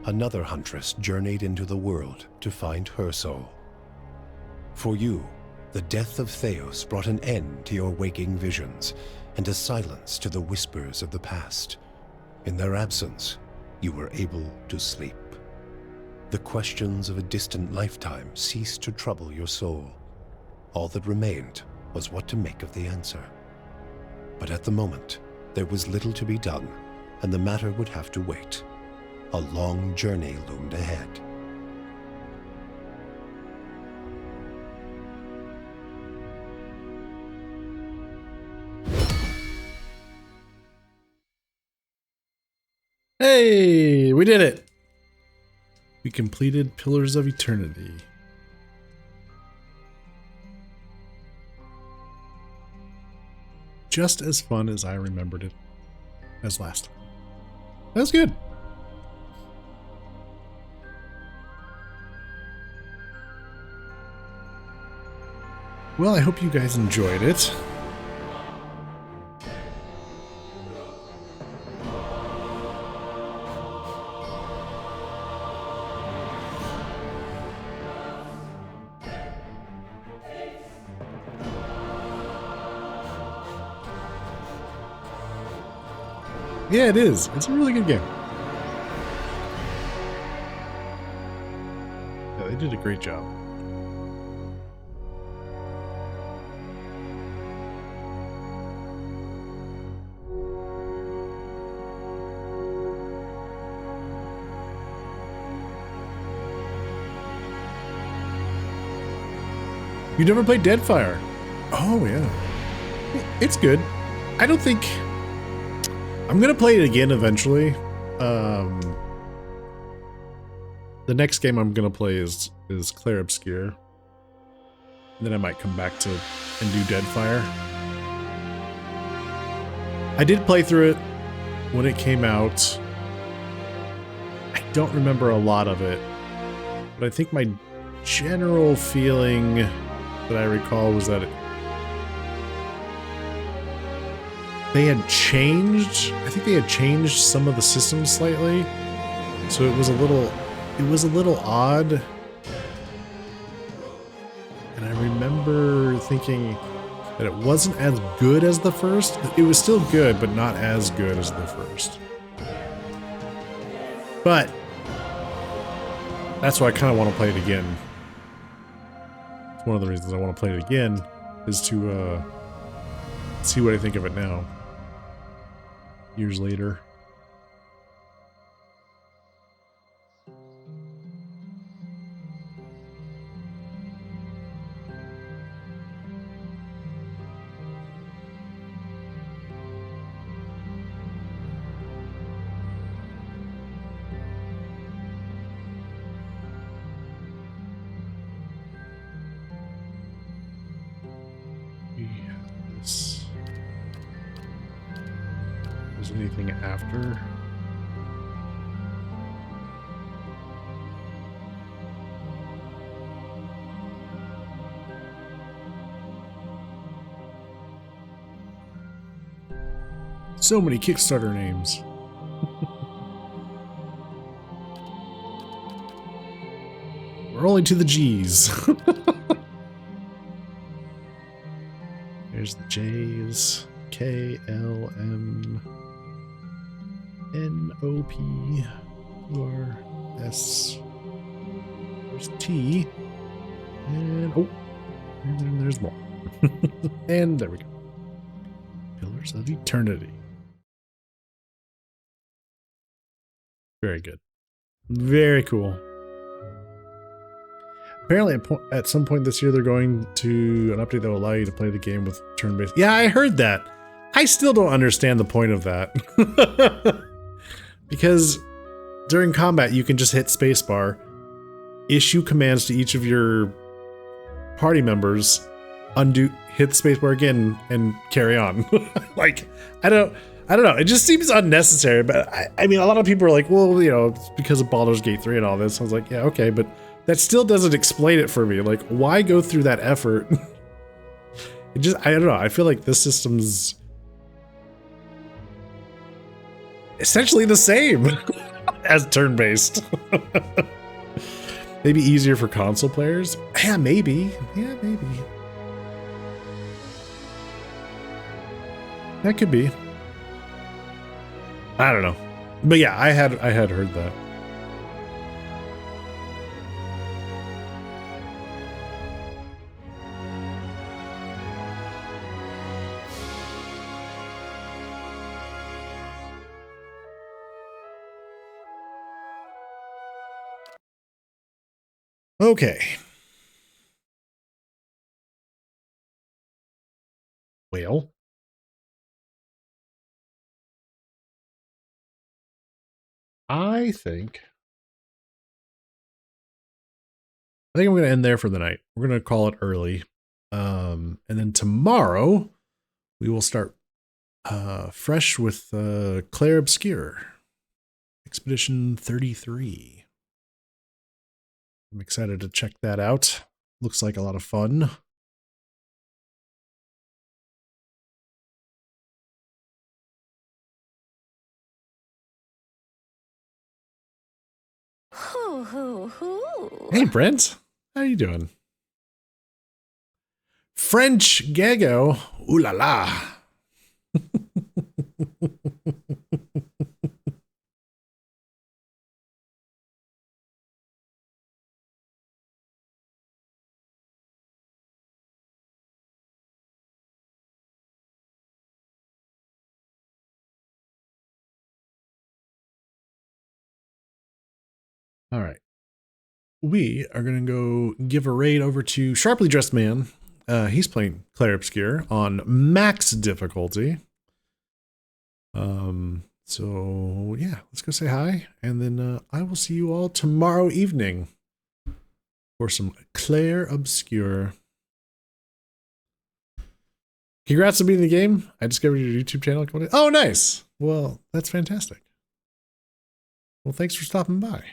Q: another huntress journeyed into the world to find her soul. For you, the death of Theos brought an end to your waking visions, and a silence to the whispers of the past. In their absence, you were able to sleep. The questions of a distant lifetime ceased to trouble your soul. All that remained was what to make of the answer. But at the moment, there was little to be done, and the matter would have to wait. A long journey loomed ahead.
A: Hey, we did it! We completed Pillars of Eternity. Just as fun as I remembered it as last time. That was good. Well, I hope you guys enjoyed it. Yeah, it is. It's a really good game. Yeah, they did a great job. You never played Deadfire? Oh, yeah. It's good. I don't think... I'm gonna play it again eventually. The next game I'm gonna play is Clair Obscur. And then I might come back to and do Deadfire. I did play through it when it came out. I don't remember a lot of it, but I think my general feeling that I recall was that they had changed. I think they had changed some of the systems slightly, so it was a little odd. And I remember thinking, that it wasn't as good as the first. It was still good, but not as good as the first. But that's why I kind of want to play it again. It's one of the reasons I want to play it again is to see what I think of it now, years later. Anything after? So many Kickstarter names. We're only to the G's. There's the J's. K, L, M, N, O, P, R, S. There's T. And, oh, and then there's more. And there we go. Pillars of Eternity. Very good. Very cool. Apparently, at some point this year, they're going to an update that will allow you to play the game with turn-based. Yeah, I heard that. I still don't understand the point of that. Because during combat, you can just hit spacebar, issue commands to each of your party members, undo, hit spacebar again, and carry on. Like, I don't know. It just seems unnecessary. But I mean, a lot of people are like, well, you know, it's because of Baldur's Gate 3 and all this. I was like, yeah, okay, but that still doesn't explain it for me. Like, why go through that effort? It just, I don't know. I feel like this system's essentially the same as turn-based. Maybe easier for console players? Yeah, maybe. Yeah, maybe. That could be. I don't know. But yeah, I had heard that. Okay. Well. I think I'm going to end there for the night. We're going to call it early. And then tomorrow we will start fresh with Claire Obscure. Expedition 33. I'm excited to check that out. Looks like a lot of fun.
R: Hoo hoo hoo.
A: Hey Brent, how you doing? French Gago, ooh la la. All right. We are going to go give a raid over to Sharply Dressed Man. He's playing Claire Obscure on max difficulty. So yeah, let's go say hi. And then I will see you all tomorrow evening for some Claire Obscure. Congrats on beating the game. I discovered your YouTube channel. Oh, nice. Well, that's fantastic. Well, thanks for stopping by.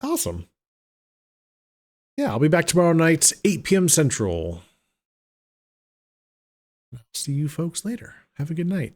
A: Awesome. Yeah, I'll be back tomorrow night, 8 p.m. Central. I'll see you folks later. Have a good night.